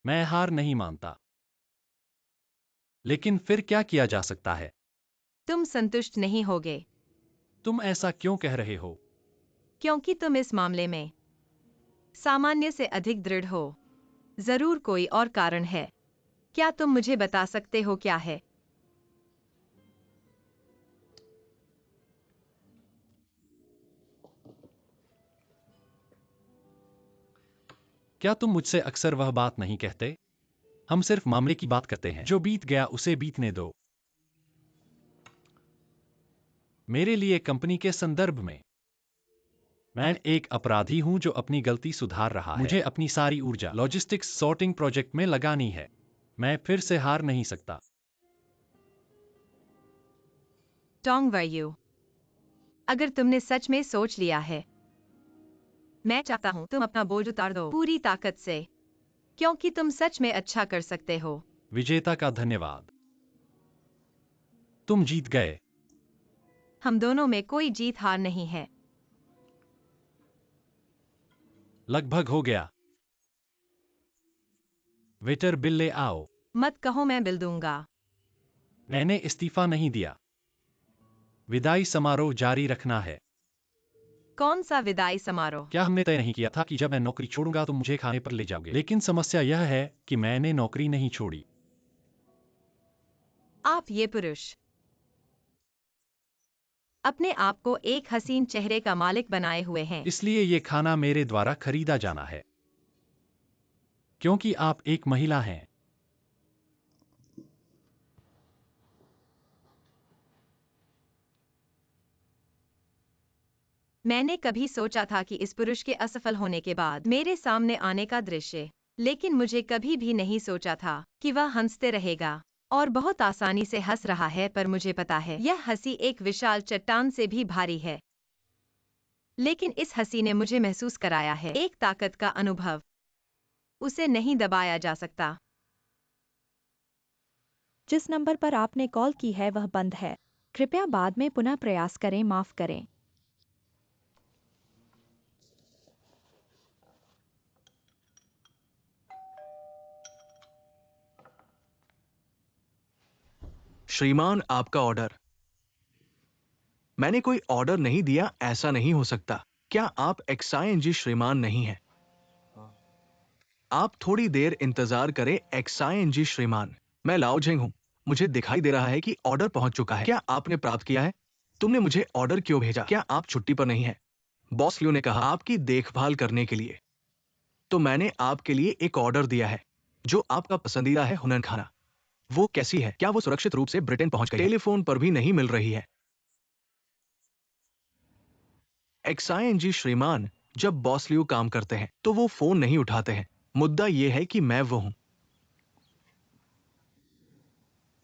मैं हार नहीं मानता। लेकिन फिर क्या किया जा सकता है? तुम संतुष्ट नहीं होगे। तुम ऐसा क्यों कह रहे हो? क्योंकि तुम इस मामले में सामान्य से अधिक दृढ़ हो। जरूर कोई और कारण है। क्या तुम मुझे बता सकते हो क्या है? क्या तुम मुझसे अक्सर वह बात नहीं कहते? हम सिर्फ मामले की बात करते हैं। जो बीत गया उसे बीतने दो। मेरे लिए कंपनी के संदर्भ में, मैं एक अपराधी हूं जो अपनी गलती सुधार रहा है। मुझे अपनी सारी ऊर्जा लॉजिस्टिक्स सॉर्टिंग प्रोजेक्ट में लगानी है। मैं फिर से हार नहीं सकता। टोंग वरयू, अगर तुमने सच में सोच लिया है, मैं चाहता हूं तुम अपना बोझ उतार दो पूरी ताकत से, क्योंकि तुम सच में अच्छा कर सकते हो। विजेता का धन्यवाद। तुम जीत गए। हम दोनों में कोई जीत हार नहीं है। लगभग हो गया। वेटर, बिल ले आओ। मत कहो, मैं बिल दूंगा। मैंने इस्तीफा नहीं दिया। विदाई समारोह जारी रखना है। कौन सा विदाई समारोह? क्या हमने तय नहीं किया था कि जब मैं नौकरी छोड़ूंगा तो मुझे खाने पर ले जाओगे? लेकिन समस्या यह है कि मैंने नौकरी नहीं छोड़ी। आप ये पुरुष अपने आप को एक हसीन चेहरे का मालिक बनाए हुए हैं। इसलिए ये खाना मेरे द्वारा खरीदा जाना है, क्योंकि आप एक महिला हैं। मैंने कभी सोचा था कि इस पुरुष के असफल होने के बाद मेरे सामने आने का दृश्य, लेकिन मुझे कभी भी नहीं सोचा था कि वह हंसते रहेगा। और बहुत आसानी से हंस रहा है, पर मुझे पता है यह हंसी एक विशाल चट्टान से भी भारी है। लेकिन इस हंसी ने मुझे महसूस कराया है एक ताकत का अनुभव। उसे नहीं दबाया जा सकता। जिस नंबर पर आपने कॉल की है वह बंद है। कृपया बाद में पुनः प्रयास करें। माफ करें। श्रीमान, आपका ऑर्डर। मैंने कोई ऑर्डर नहीं दिया, ऐसा नहीं हो सकता। क्या आप XING श्रीमान नहीं हैं? आप थोड़ी देर इंतजार करें XING श्रीमान। मैं लाओ झेंग हूं। मुझे दिखाई दे रहा है कि ऑर्डर पहुंच चुका है। क्या आपने प्राप्त किया है? तुमने मुझे ऑर्डर क्यों भेजा? क्या आप छुट्टी पर नहीं हैं? बॉस लियो ने कहा आपकी देखभाल करने के लिए। तो मैंने आपके लिए एक ऑर्डर दिया है, जो आपका पसंदीदा है, हुनन खाना। वो कैसी है? क्या वो सुरक्षित रूप से ब्रिटेन पहुंच गई है? टेलीफोन पर भी नहीं मिल रही है। XING श्रीमान, जब बॉस लियो काम करते हैं तो वो फोन नहीं उठाते हैं। मुद्दा ये है कि मैं वो हूं।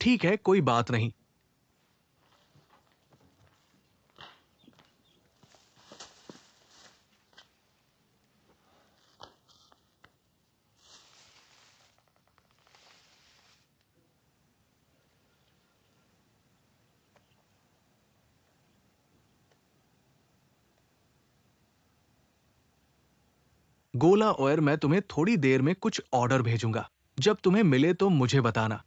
ठीक है, कोई बात नहीं। गोला ओयर, मैं तुम्हें थोड़ी देर में कुछ ऑर्डर भेजूंगा। जब तुम्हें मिले तो मुझे बताना।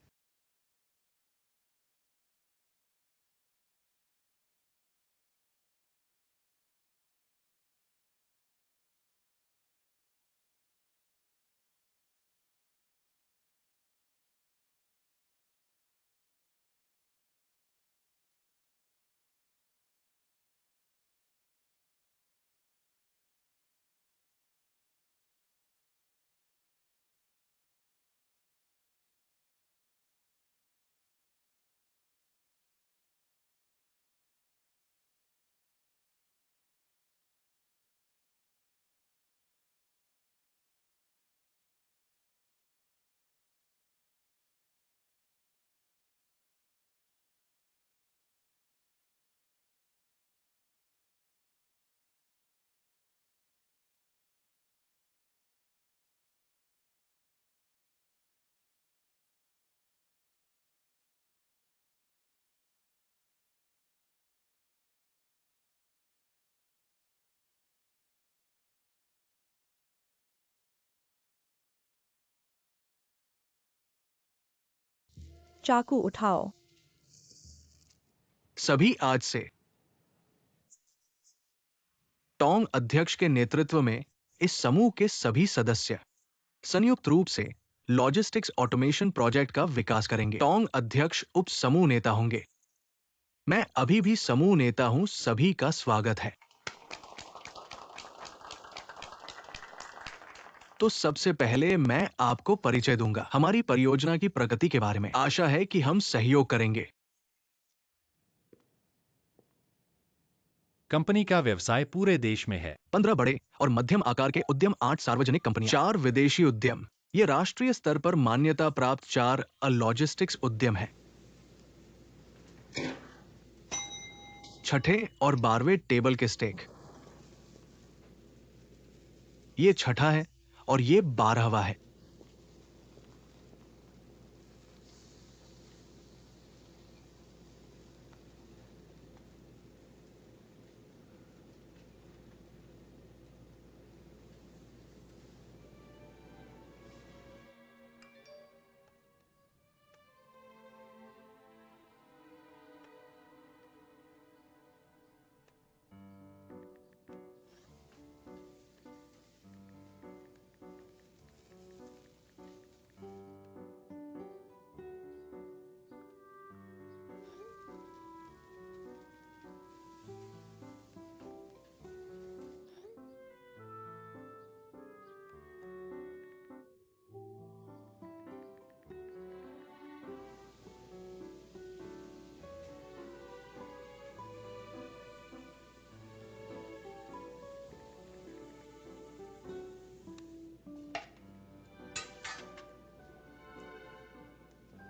चाकू उठाओ। सभी आज से टोंग अध्यक्ष के नेतृत्व में इस समूह के सभी सदस्य संयुक्त रूप से लॉजिस्टिक्स ऑटोमेशन प्रोजेक्ट का विकास करेंगे। टोंग अध्यक्ष उप समूह नेता होंगे। मैं अभी भी समूह नेता हूं। सभी का स्वागत है। तो सबसे पहले मैं आपको परिचय दूंगा हमारी परियोजना की प्रगति के बारे में। आशा है कि हम सहयोग करेंगे। कंपनी का व्यवसाय पूरे देश में है। 15 बड़े और मध्यम आकार के उद्यम, 8 सार्वजनिक कंपनियां, 4 विदेशी उद्यम। ये राष्ट्रीय स्तर पर मान्यता प्राप्त 4 लॉजिस्टिक्स उद्यम हैं। छठे और 12वें टेबल के स्टेक। ये छठा है और ये 12वां है।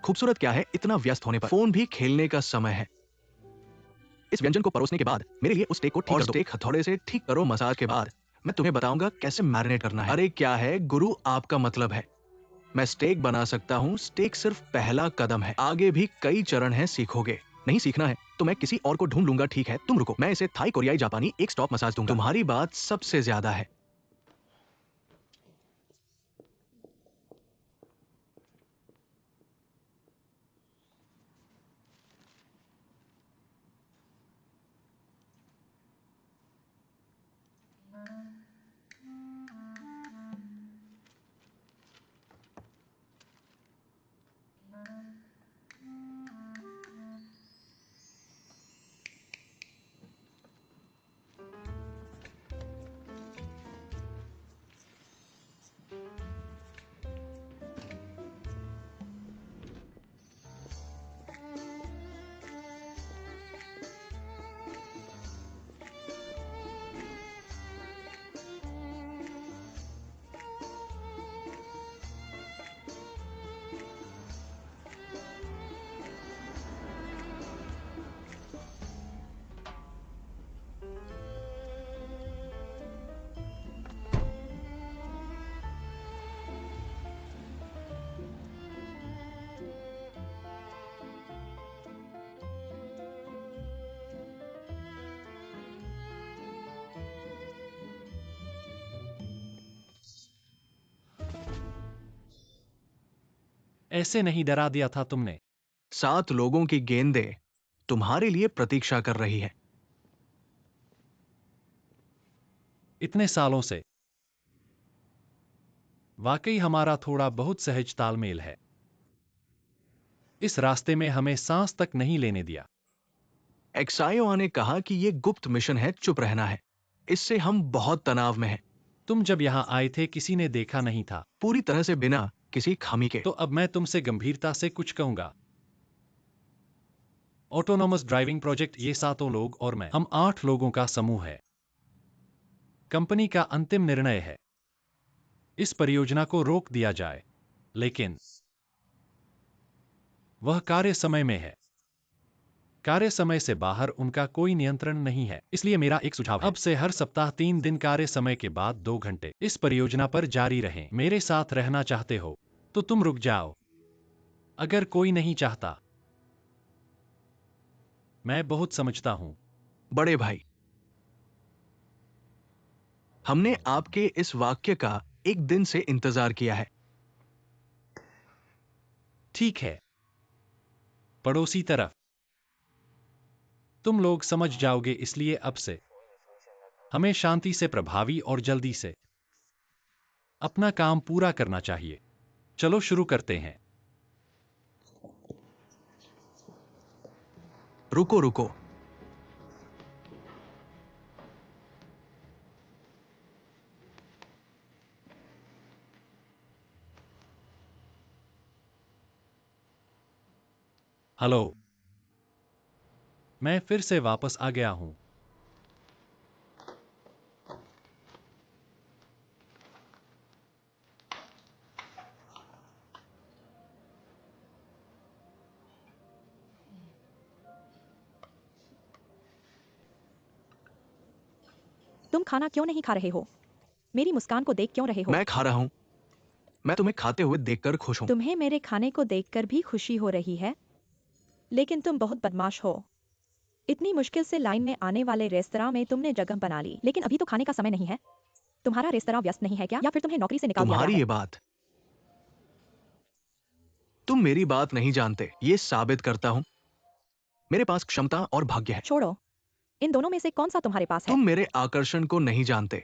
खूबसूरत क्या है, इतना व्यस्त होने पर फोन भी खेलने का समय है। इस व्यंजन को परोसने के बाद मेरे लिए उस स्टेक को ठीक कर दो। स्टेक हथौड़े से ठीक करो। मसाज के बाद मैं तुम्हें बताऊंगा कैसे मैरिनेट करना है। अरे क्या है गुरु, आपका मतलब है मैं स्टेक बना सकता हूँ। स्टेक सिर्फ पहला कदम है, आगे भी कई चरण हैं। सीखोगे। नहीं सीखना है तो मैं किसी और को ढूंढ लूंगा। ठीक है, तुम रुको, मैं इसे थाई, कोरियाई, जापानी एक स्टॉप मसाज दूंगा। तुम्हारी बात सबसे ज्यादा है। ऐसे नहीं डरा दिया था तुमने। 7 लोगों की गेंदें तुम्हारे लिए प्रतीक्षा कर रही है। इतने सालों से वाकई हमारा थोड़ा बहुत सहज तालमेल है। इस रास्ते में हमें सांस तक नहीं लेने दिया। एक्सायोआ ने कहा कि ये गुप्त मिशन है, चुप रहना है। इससे हम बहुत तनाव में हैं। तुम जब यहां आए थे किसी ने देखा नहीं था। पूरी तरह से बिना किसी खामी के। तो अब मैं तुमसे गंभीरता से कुछ कहूंगा। ऑटोनोमस ड्राइविंग प्रोजेक्ट, ये 7 लोग और मैं, हम 8 लोगों का समूह है। कंपनी का अंतिम निर्णय है इस परियोजना को रोक दिया जाए, लेकिन वह कार्य समय में है। कार्य समय से बाहर उनका कोई नियंत्रण नहीं है। इसलिए मेरा एक सुझाव है, अब से हर सप्ताह 3 दिन कार्य समय के बाद 2 घंटे इस परियोजना पर जारी रहें। मेरे साथ रहना चाहते हो तो तुम रुक जाओ। अगर कोई नहीं चाहता, मैं बहुत समझता हूं। बड़े भाई, हमने आपके इस वाक्य का एक दिन से इंतजार किया है। ठीक है, पड़ोसी तरफ। तुम लोग समझ जाओगे, इसलिए अब से हमें शांति से, प्रभावी और जल्दी से अपना काम पूरा करना चाहिए। चलो शुरू करते हैं। रुको रुको, हेलो, मैं फिर से वापस आ गया हूं। तुम खाना क्यों नहीं खा रहे हो? मेरी मुस्कान को देख क्यों रहे हो? मैं खा रहा हूं। मैं तुम्हें खाते हुए देखकर खुश हूं। तुम्हें मेरे खाने को देखकर भी खुशी हो रही है, लेकिन तुम बहुत बदमाश हो। इतनी मुश्किल से लाइन में आने वाले रेस्तरां में तुमने जगह बना ली, लेकिन अभी तो खाने का समय नहीं है। तुम्हारा रेस्तरां व्यस्त नहीं है क्या, या फिर तुम्हें नौकरी से निकाल दिया तुम्हारी गया ये है? बात, तुम मेरी बात नहीं जानते। ये साबित करता हूं, मेरे पास क्षमता और भाग्य है। छोड़ो, इन दोनों में से कौन सा तुम्हारे पास है? तुम मेरे आकर्षण को नहीं जानते।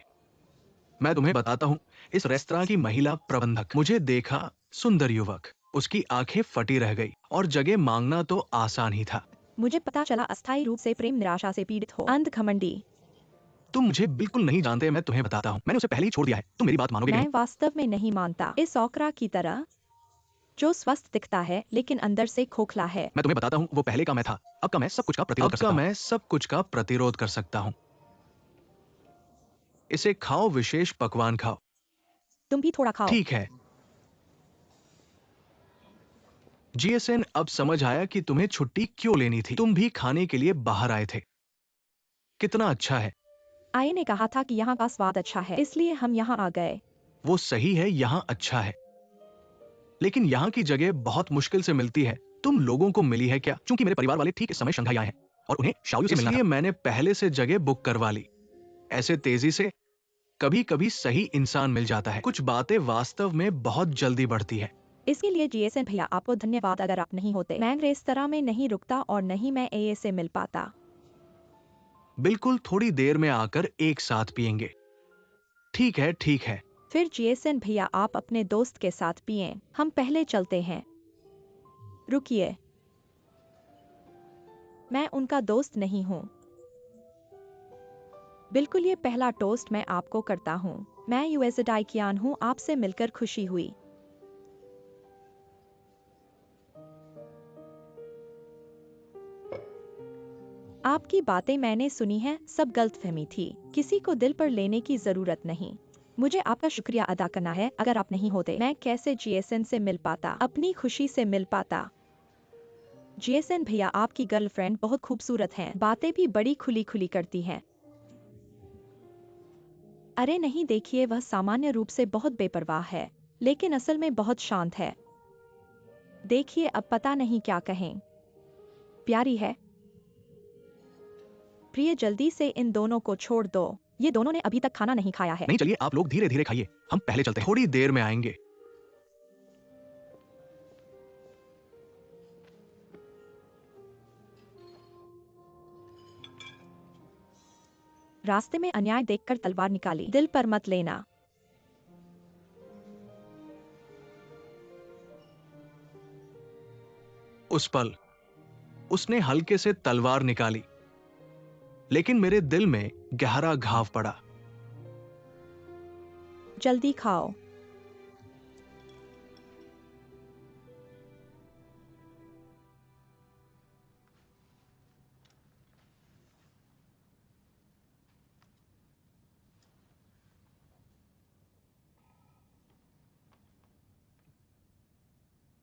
मैं तुम्हें बताता हूं, इस रेस्तरां की महिला प्रबंधक, मुझे देखा, सुंदर युवक, उसकी आंखें फटी रह गई और जगह मांगना तो आसान ही था। मुझे पता चला अस्थायी रूप से प्रेम निराशा से पीड़ित हो। अंध घमंडी। तुम मुझे बिल्कुल नहीं जानते। मैं तुम्हें बताता हूं, मैंने उसे पहले ही छोड़ दिया है। तुम मेरी बात मानोगे कि मैं नहीं? वास्तव में नहीं मानता। इस ओकरा की तरह, जो स्वस्थ दिखता है लेकिन अंदर से खोखला है। मैं तुम्हें बताता हूं, वो पहले का मैं था। अब का मैं सब कुछ का प्रतिरोध कर सकता हूं। मैं सब कुछ का प्रतिरोध कर सकता हूं। इसे खाओ, विशेष पकवान खाओ। तुम भी थोड़ा खाओ। ठीक है। जीएसएन, अब समझ आया कि तुम्हें छुट्टी क्यों लेनी थी। तुम भी खाने के लिए बाहर आए थे। कितना अच्छा है। आए ने कहा था कि यहाँ का स्वाद अच्छा है, इसलिए हम यहाँ आ गए। वो सही है, यहाँ अच्छा है, लेकिन यहाँ की जगह बहुत मुश्किल से मिलती है। तुम लोगों को मिली है क्या? क्योंकि मेरे परिवार वाले ठीक इस समय शंघाई आए हैं और उन्हें शाओयू से मिलना था। इसलिए मैंने पहले से जगह बुक करवा ली। ऐसे तेजी से कभी कभी सही इंसान मिल जाता है। कुछ बातें वास्तव में बहुत जल्दी बढ़ती है। इसके लिए जीएसएन भैया, आपको धन्यवाद। अगर आप नहीं होते, मैं रेस्तरां में नहीं रुकता और नहीं मैं एए से मिल पाता। बिल्कुल, थोड़ी देर में आकर एक साथ पिएंगे। ठीक है, ठीक है। फिर जीएसएन भैया, आप अपने दोस्त के साथ पिएं। हम पहले चलते हैं। रुकिए, मैं उनका दोस्त नहीं हूँ। बिल्कुल, ये पहला टोस्ट मैं आपको करता हूँ। मैं यूएसडाइकियान हूँ, आपसे मिलकर खुशी हुई। आपकी बातें मैंने सुनी हैं, सब गलतफहमी थी। किसी को दिल पर लेने की जरूरत नहीं। मुझे आपका शुक्रिया अदा करना है। अगर आप नहीं होते, मैं कैसे जीएसएन से मिल पाता, अपनी खुशी से मिल पाता। जीएसएन भैया, आपकी गर्लफ्रेंड बहुत खूबसूरत हैं, बातें भी बड़ी खुली खुली करती हैं। अरे नहीं, देखिए, वह सामान्य रूप से बहुत बेपरवाह है, लेकिन असल में बहुत शांत है। देखिए, अब पता नहीं क्या कहें। प्यारी है। प्रिय, जल्दी से इन दोनों को छोड़ दो। ये दोनों ने अभी तक खाना नहीं खाया है। नहीं, चलिए आप लोग धीरे धीरे खाइए। हम पहले चलते हैं, थोड़ी देर में आएंगे। रास्ते में अन्याय देखकर तलवार निकाली। दिल पर मत लेना। उस पल उसने हल्के से तलवार निकाली, लेकिन मेरे दिल में गहरा घाव पड़ा। जल्दी खाओ।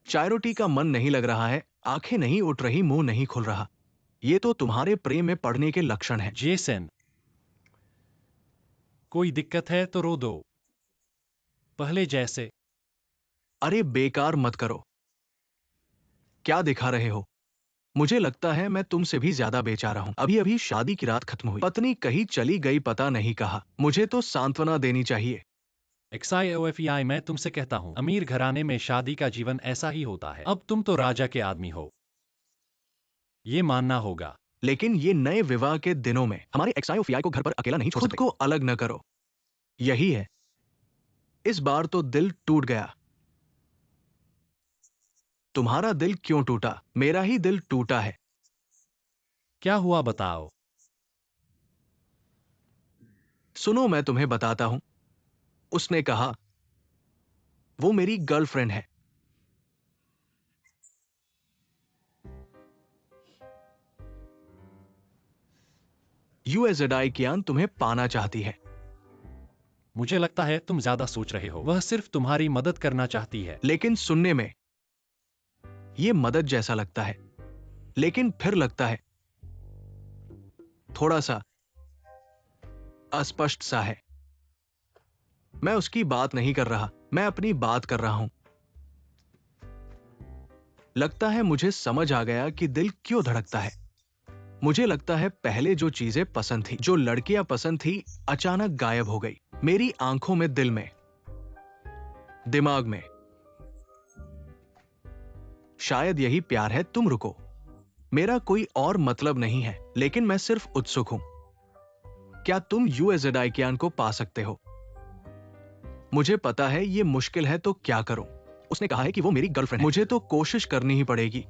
चाय रोटी का मन नहीं लग रहा है, आंखें नहीं उठ रही, मुंह नहीं खुल रहा। ये तो तुम्हारे प्रेम में पड़ने के लक्षण हैं। जेसन, कोई दिक्कत है तो रो दो, पहले जैसे। अरे बेकार मत करो। क्या दिखा रहे हो? मुझे लगता है मैं तुमसे भी ज्यादा बेचारा हूं। अभी अभी शादी की रात खत्म हुई, पत्नी कहीं चली गई, पता नहीं कहा। मुझे तो सांत्वना देनी चाहिए। XIOFEI, मैं तुमसे कहता हूं, अमीर घराने में शादी का जीवन ऐसा ही होता है। अब तुम तो राजा के आदमी हो, ये मानना होगा। लेकिन ये नए विवाह के दिनों में हमारे XIOFEI को घर पर अकेला नहीं छोड़ सकते। खुद को अलग न करो। यही है। इस बार तो दिल टूट गया। तुम्हारा दिल क्यों टूटा? मेरा ही दिल टूटा है। क्या हुआ बताओ। सुनो, मैं तुम्हें बताता हूं। उसने कहा वो मेरी गर्लफ्रेंड है। USAID कियान तुम्हें पाना चाहती है। मुझे लगता है तुम ज्यादा सोच रहे हो। वह सिर्फ तुम्हारी मदद करना चाहती है। लेकिन सुनने में ये मदद जैसा लगता है, लेकिन फिर लगता है थोड़ा सा अस्पष्ट सा है। मैं उसकी बात नहीं कर रहा, मैं अपनी बात कर रहा हूं। लगता है मुझे समझ आ गया कि दिल क्यों धड़कता है। मुझे लगता है पहले जो चीजें पसंद थी, जो लड़कियां पसंद थी, अचानक गायब हो गई। मेरी आंखों में, दिल में, दिमाग में। शायद यही प्यार है। तुम रुको, मेरा कोई और मतलब नहीं है, लेकिन मैं सिर्फ उत्सुक हूं। क्या तुम USAID कियान को पा सकते हो? मुझे पता है ये मुश्किल है, तो क्या करूं? उसने कहा है कि वो मेरी गर्लफ्रेंड है। मुझे तो कोशिश करनी ही पड़ेगी।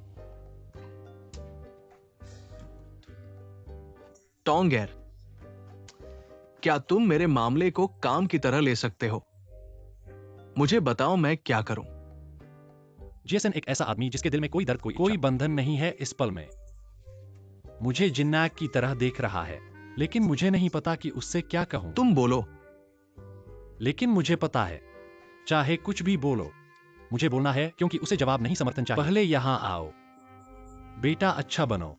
टोंगेर, क्या तुम मेरे मामले को काम की तरह ले सकते हो? मुझे बताओ मैं क्या करूं? जेसन एक ऐसा आदमी जिसके दिल में कोई दर्द, कोई बंधन नहीं है इस पल में। मुझे जिन्नाक की तरह देख रहा है, लेकिन मुझे नहीं पता कि उससे क्या कहूं। तुम बोलो। लेकिन मुझे पता है, चाहे कुछ भी बोलो, मुझे बोलना है, क्योंकि उसे जवाब नहीं, समर्थन चाहिए। पहले यहां आओ बेटा, अच्छा बनो।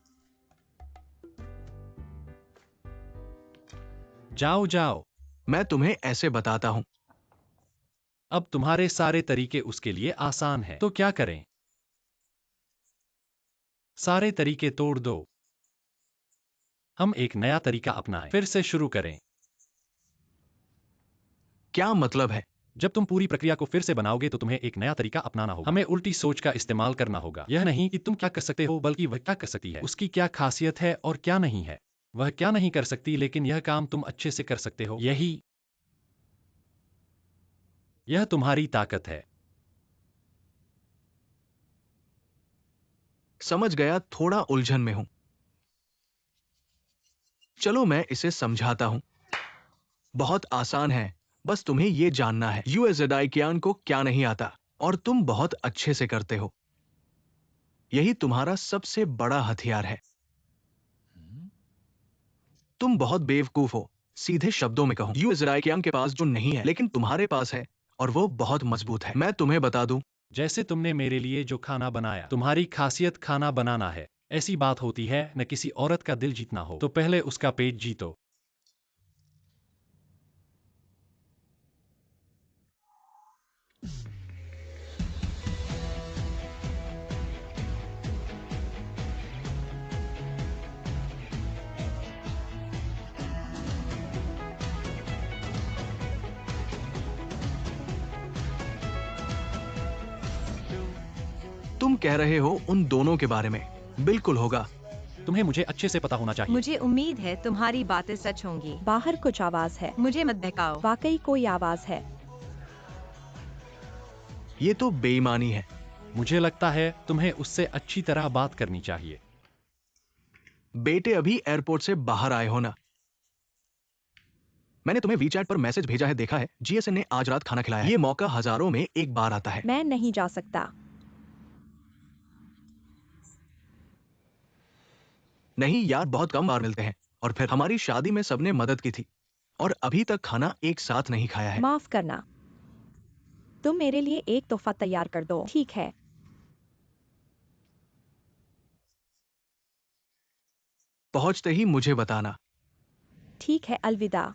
जाओ जाओ। मैं तुम्हें ऐसे बताता हूं। अब तुम्हारे सारे तरीके उसके लिए आसान हैं, तो क्या करें? सारे तरीके तोड़ दो। हम एक नया तरीका अपनाएं, फिर से शुरू करें। क्या मतलब है? जब तुम पूरी प्रक्रिया को फिर से बनाओगे तो तुम्हें एक नया तरीका अपनाना होगा। हमें उल्टी सोच का इस्तेमाल करना होगा। यह नहीं कि तुम क्या कर सकते हो, बल्कि वह क्या कर सकती है, उसकी क्या खासियत है और क्या नहीं है। वह क्या नहीं कर सकती, लेकिन यह काम तुम अच्छे से कर सकते हो। यह तुम्हारी ताकत है। समझ गया, थोड़ा उलझन में हूं। चलो मैं इसे समझाता हूं। बहुत आसान है, बस तुम्हें यह जानना है USAID कियान को क्या नहीं आता, और तुम बहुत अच्छे से करते हो। यही तुम्हारा सबसे बड़ा हथियार है। तुम बहुत बेवकूफ हो। सीधे शब्दों में कहूं, USAID कियान के पास जो नहीं है, लेकिन तुम्हारे पास है, और वो बहुत मजबूत है। मैं तुम्हें बता दूं, जैसे तुमने मेरे लिए जो खाना बनाया, तुम्हारी खासियत खाना बनाना है। ऐसी बात होती है, न किसी औरत का दिल जीतना हो तो पहले उसका पेट जीतो। तुम कह रहे हो उन दोनों के बारे में। बिल्कुल होगा। तुम्हें मुझे अच्छे से पता होना चाहिए। मुझे उम्मीद है तुम्हारी बातें सच होंगी। बाहर कुछ आवाज है। मुझे मत बहकाओ। वाकई कोई आवाज है। ये तो बेईमानी है। मुझे लगता है तुम्हें उससे अच्छी तरह बात करनी चाहिए। बेटे अभी एयरपोर्ट से बाहर आए हो ना? मैंने तुम्हें वीचैट पर मैसेज भेजा है, देखा है? जीएसएन ने आज रात खाना खिलाया है। ये मौका हजारों में एक बार आता है। मैं नहीं जा सकता। नहीं यार, बहुत कम बार मिलते हैं। और फिर हमारी शादी में सबने मदद की थी और अभी तक खाना एक साथ नहीं खाया है। माफ करना। तुम मेरे लिए एक तोहफा तैयार कर दो, ठीक है? पहुंचते ही मुझे बताना। ठीक है, अलविदा।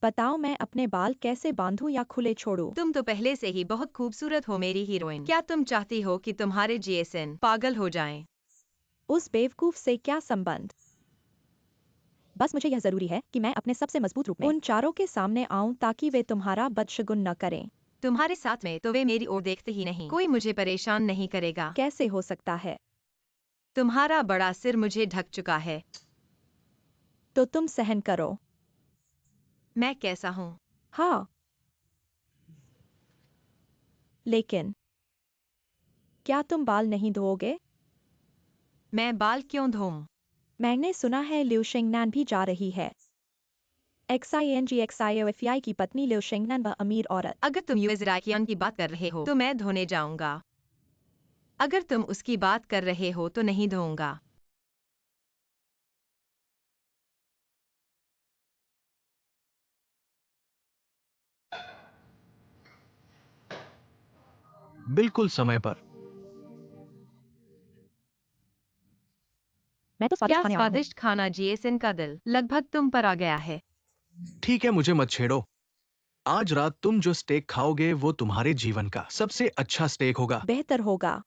बताओ मैं अपने बाल कैसे बांधूं या खुले छोड़ूं? तुम तो पहले से ही बहुत खूबसूरत हो मेरी हीरोइन। क्या तुम चाहती हो कि तुम्हारे जीएसएन पागल हो जाएं? उस बेवकूफ से क्या संबंध? बस मुझे यह जरूरी है कि मैं अपने सबसे मजबूत रूप में उन चारों के सामने आऊं ताकि वे तुम्हारा बदशगुन न करें। तुम्हारे साथ में तो वे मेरी ओर देखते ही नहीं। कोई मुझे परेशान नहीं करेगा। कैसे हो सकता है? तुम्हारा बड़ा सिर मुझे ढक चुका है। तो तुम सहन करो। मैं कैसा हूँ? हाँ। लेकिन क्या तुम बाल नहीं धोओगे? मैं बाल क्यों धोऊं? मैंने सुना है लिउ शेंगनान भी जा रही है। XINGXIOFI की पत्नी लिउ शेंगनान वह अमीर औरत। अगर तुम यूएस रायकियान की बात कर रहे हो तो मैं धोने जाऊंगा। अगर तुम उसकी बात कर रहे हो तो नहीं धोऊंगा। बिल्कुल समय पर। मैं तो क्या स्वादिष्ट खाने आया हूं। स्वादिष्ट खाना। जीएसएन का दिल लगभग तुम पर आ गया है। ठीक है, मुझे मत छेड़ो। आज रात तुम जो स्टेक खाओगे वो तुम्हारे जीवन का सबसे अच्छा स्टेक होगा। बेहतर होगा।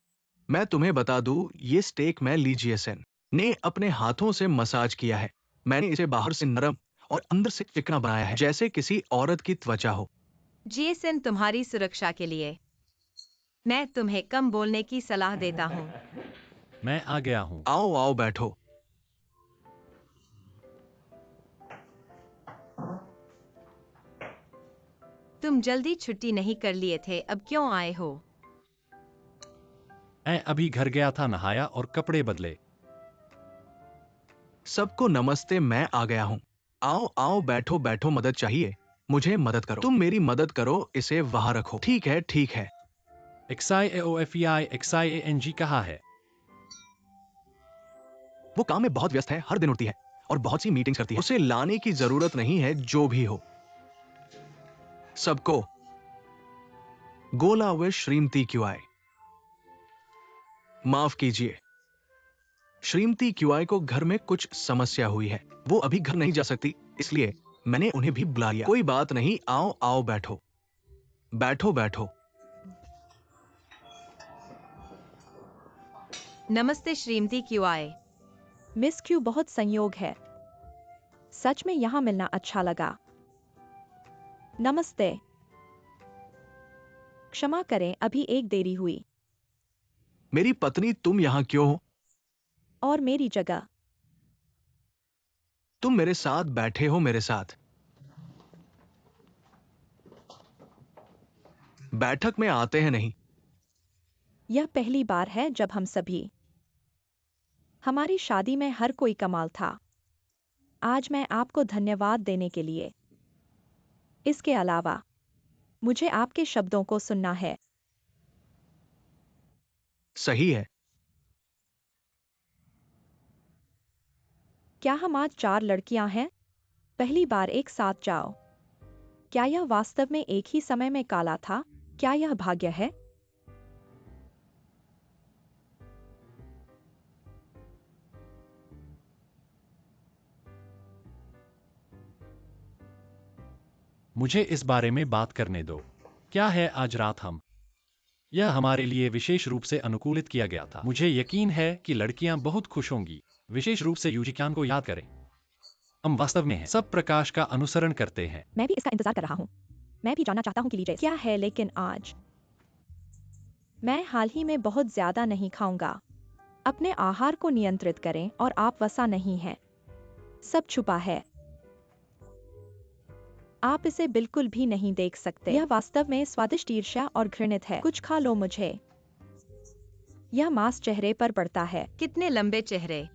मैं तुम्हें बता दूं, ये स्टेक मैं ली जीएसएन ने अपने हाथों से मसाज किया है। मैंने इसे बाहर से नरम और अंदर से चिकना बनाया है, जैसे किसी औरत की त्वचा हो। जीएसएन तुम्हारी सुरक्षा के लिए मैं तुम्हें कम बोलने की सलाह देता हूँ। मैं आ गया हूँ। आओ आओ बैठो। तुम जल्दी छुट्टी नहीं कर लिए थे, अब क्यों आए हो? मैं अभी घर गया था, नहाया और कपड़े बदले। सबको नमस्ते, मैं आ गया हूँ। आओ आओ बैठो बैठो, मदद चाहिए? मुझे मदद करो, तुम मेरी मदद करो, इसे वहां रखो। ठीक है ठीक है। XIAOFEI XIANG कहाँ है? वो काम में बहुत व्यस्त है, हर दिन उठती है और बहुत सी मीटिंग्स करती है। उसे लाने की जरूरत नहीं है, जो भी हो। सबको गोला विश श्रीमती क्यूआई। माफ कीजिए, श्रीमती क्यूआई को घर में कुछ समस्या हुई है। वो अभी घर नहीं जा सकती, इसलिए मैंने उन्हें भी बुला लिया। कोई बात नहीं, आओ आओ बैठो बैठो बैठो। नमस्ते श्रीमती क्यूआई। मिस क्यू, बहुत संयोग है। सच में यहाँ मिलना अच्छा लगा। नमस्ते। क्षमा करें, अभी एक देरी हुई। मेरी पत्नी, तुम यहां क्यों हो? और मेरी जगह। तुम मेरे साथ बैठे हो, मेरे साथ। बैठक में आते हैं नहीं। यह पहली बार है जब हम सभी। हमारी शादी में हर कोई कमाल था। आज मैं आपको धन्यवाद देने के लिए। इसके अलावा मुझे आपके शब्दों को सुनना है। सही है। क्या हम आज 4 लड़कियां हैं? पहली बार एक साथ जाओ। क्या यह वास्तव में एक ही समय में काला था? क्या यह भाग्य है? मुझे इस बारे में बात करने दो। क्या है आज रात हम? यह हमारे लिए विशेष रूप से अनुकूलित किया गया था। मुझे यकीन है कि लड़कियां बहुत खुश होंगी, विशेष रूप से यूजिकान को याद करें। हम वास्तव में हैं। सब प्रकाश का अनुसरण करते हैं। मैं भी इसका इंतजार कर रहा हूँ। मैं भी जानना चाहता हूँ कि लीजिए क्या है, लेकिन आज मैं हाल ही में बहुत ज्यादा नहीं खाऊंगा। अपने आहार को नियंत्रित करें और आप वसा नहीं हैं। सब छुपा है। आप इसे बिल्कुल भी नहीं देख सकते। यह वास्तव में स्वादिष्ट, ईर्ष्या और घृणित है। कुछ खा लो मुझे। यह मांस चेहरे पर पड़ता है। कितने लंबे चेहरे!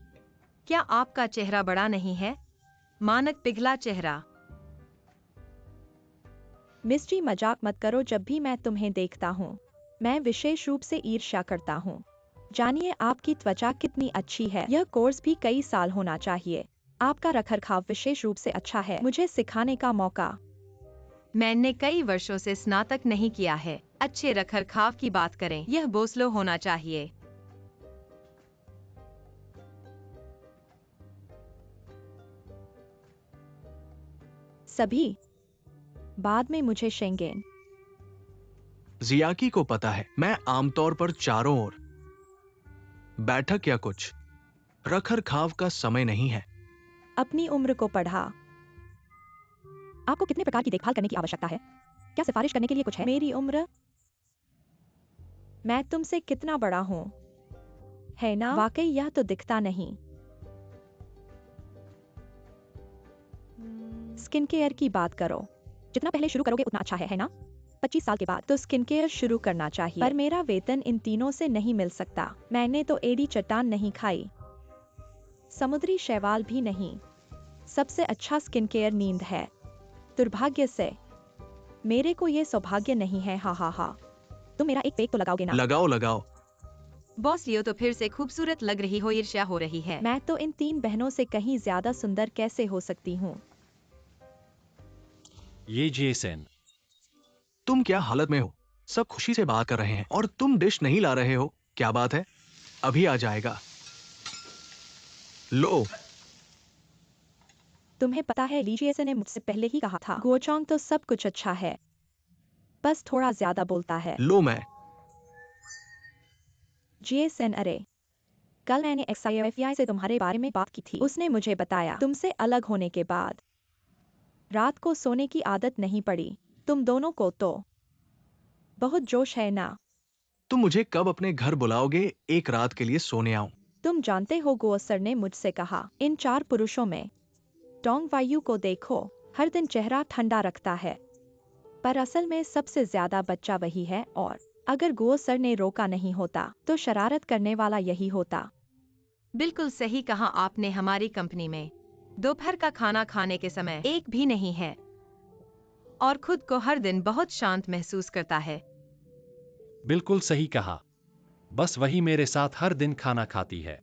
क्या आपका चेहरा बड़ा नहीं है? मानक पिघला चेहरा। मिस्ट्री, मजाक मत करो। जब भी मैं तुम्हें देखता हूँ मैं विशेष रूप से ईर्ष्या करता हूँ। जानिए आपकी त्वचा कितनी अच्छी है। यह कोर्स भी कई साल होना चाहिए। आपका रखरखाव विशेष रूप से अच्छा है। मुझे सिखाने का मौका। मैंने कई वर्षों से स्नातक नहीं किया है। अच्छे रखरखाव की बात करें, यह बोस्लो होना चाहिए। सभी बाद में मुझे शेंगेन। जियाकी को पता है मैं आमतौर पर चारों ओर बैठक या कुछ रखरखाव का समय नहीं है। अपनी उम्र को पढ़ा। आपको कितने प्रकार की देखभाल करने की आवश्यकता है? क्या सिफारिश करने के लिए कुछ है? मेरी उम्र? मैं तुमसे कितना बड़ा हूँ, है ना? वाकई यह तो दिखता नहीं। स्किन केयर की बात करो। जितना पहले शुरू करोगे उतना अच्छा है ना? 25 साल के बाद तो स्किन केयर शुरू करना चाहिए। पर मेरा वेतन इन तीनों से नहीं मिल सकता। मैंने तो एडी चट्टान नहीं खाई, समुद्री शैवाल भी नहीं। सबसे अच्छा स्किन केयर नींद है। दुर्भाग्य से मेरे को ये सौभाग्य नहीं है। हा हा हा। तुम मेरा एक पेक तो लगाओगे ना? लगाओ लगाओ। बॉस लियो तो फिर से खूबसूरत लग रही हो। ईर्ष्या हो रही है। मैं तो इन 3 बहनों से कहीं ज्यादा सुंदर कैसे हो सकती हूँ? ये जेसन। तुम क्या हालत में हो? सब खुशी से बात कर रहे हैं और तुम डिश नहीं ला रहे हो। क्या बात है? अभी आ जाएगा। लो। तुम्हें पता है लीजिए ने मुझसे पहले ही कहा था गोचोंग तो सब कुछ अच्छा है, बस थोड़ा ज्यादा बोलता है। लो मैं। जीएसएन, अरे कल मैंने XIFI से तुम्हारे बारे में बात की थी। उसने मुझे बताया तुमसे अलग होने के बाद रात को सोने की आदत नहीं पड़ी। तुम दोनों को तो बहुत जोश है ना? तुम मुझे कब अपने घर बुलाओगे? एक रात के लिए सोने आऊं। तुम जानते हो गो सर ने मुझसे कहा इन 4 पुरुषों में टोंग वायु को देखो। हर दिन चेहरा ठंडा रखता है, पर असल में सबसे ज्यादा बच्चा वही है। और अगर गो सर ने रोका नहीं होता तो शरारत करने वाला यही होता। बिल्कुल सही कहा आपने। हमारी कंपनी में दोपहर का खाना खाने के समय एक भी नहीं है और खुद को हर दिन बहुत शांत महसूस करता है। बिल्कुल सही कहा। बस वही मेरे साथ हर दिन खाना खाती है।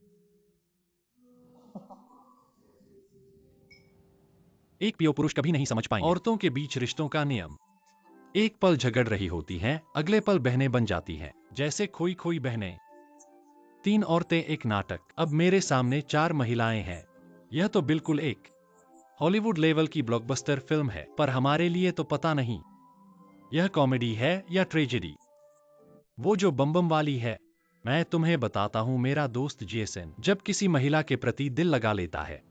एक पियो पुरुष कभी नहीं समझ पाएंगे औरतों के बीच रिश्तों का नियम। एक पल झगड़ रही होती हैं, अगले पल बहनें बन जाती हैं, जैसे खोई खोई बहनें। 3 औरतें एक नाटक। अब मेरे सामने 4 महिलाएं हैं। यह तो बिल्कुल एक हॉलीवुड लेवल की ब्लॉकबस्टर फिल्म है, पर हमारे लिए तो पता नहीं यह कॉमेडी है या ट्रेजेडी। वो जो बम बम वाली है। मैं तुम्हें बताता हूं, मेरा दोस्त जेसन जब किसी महिला के प्रति दिल लगा लेता है,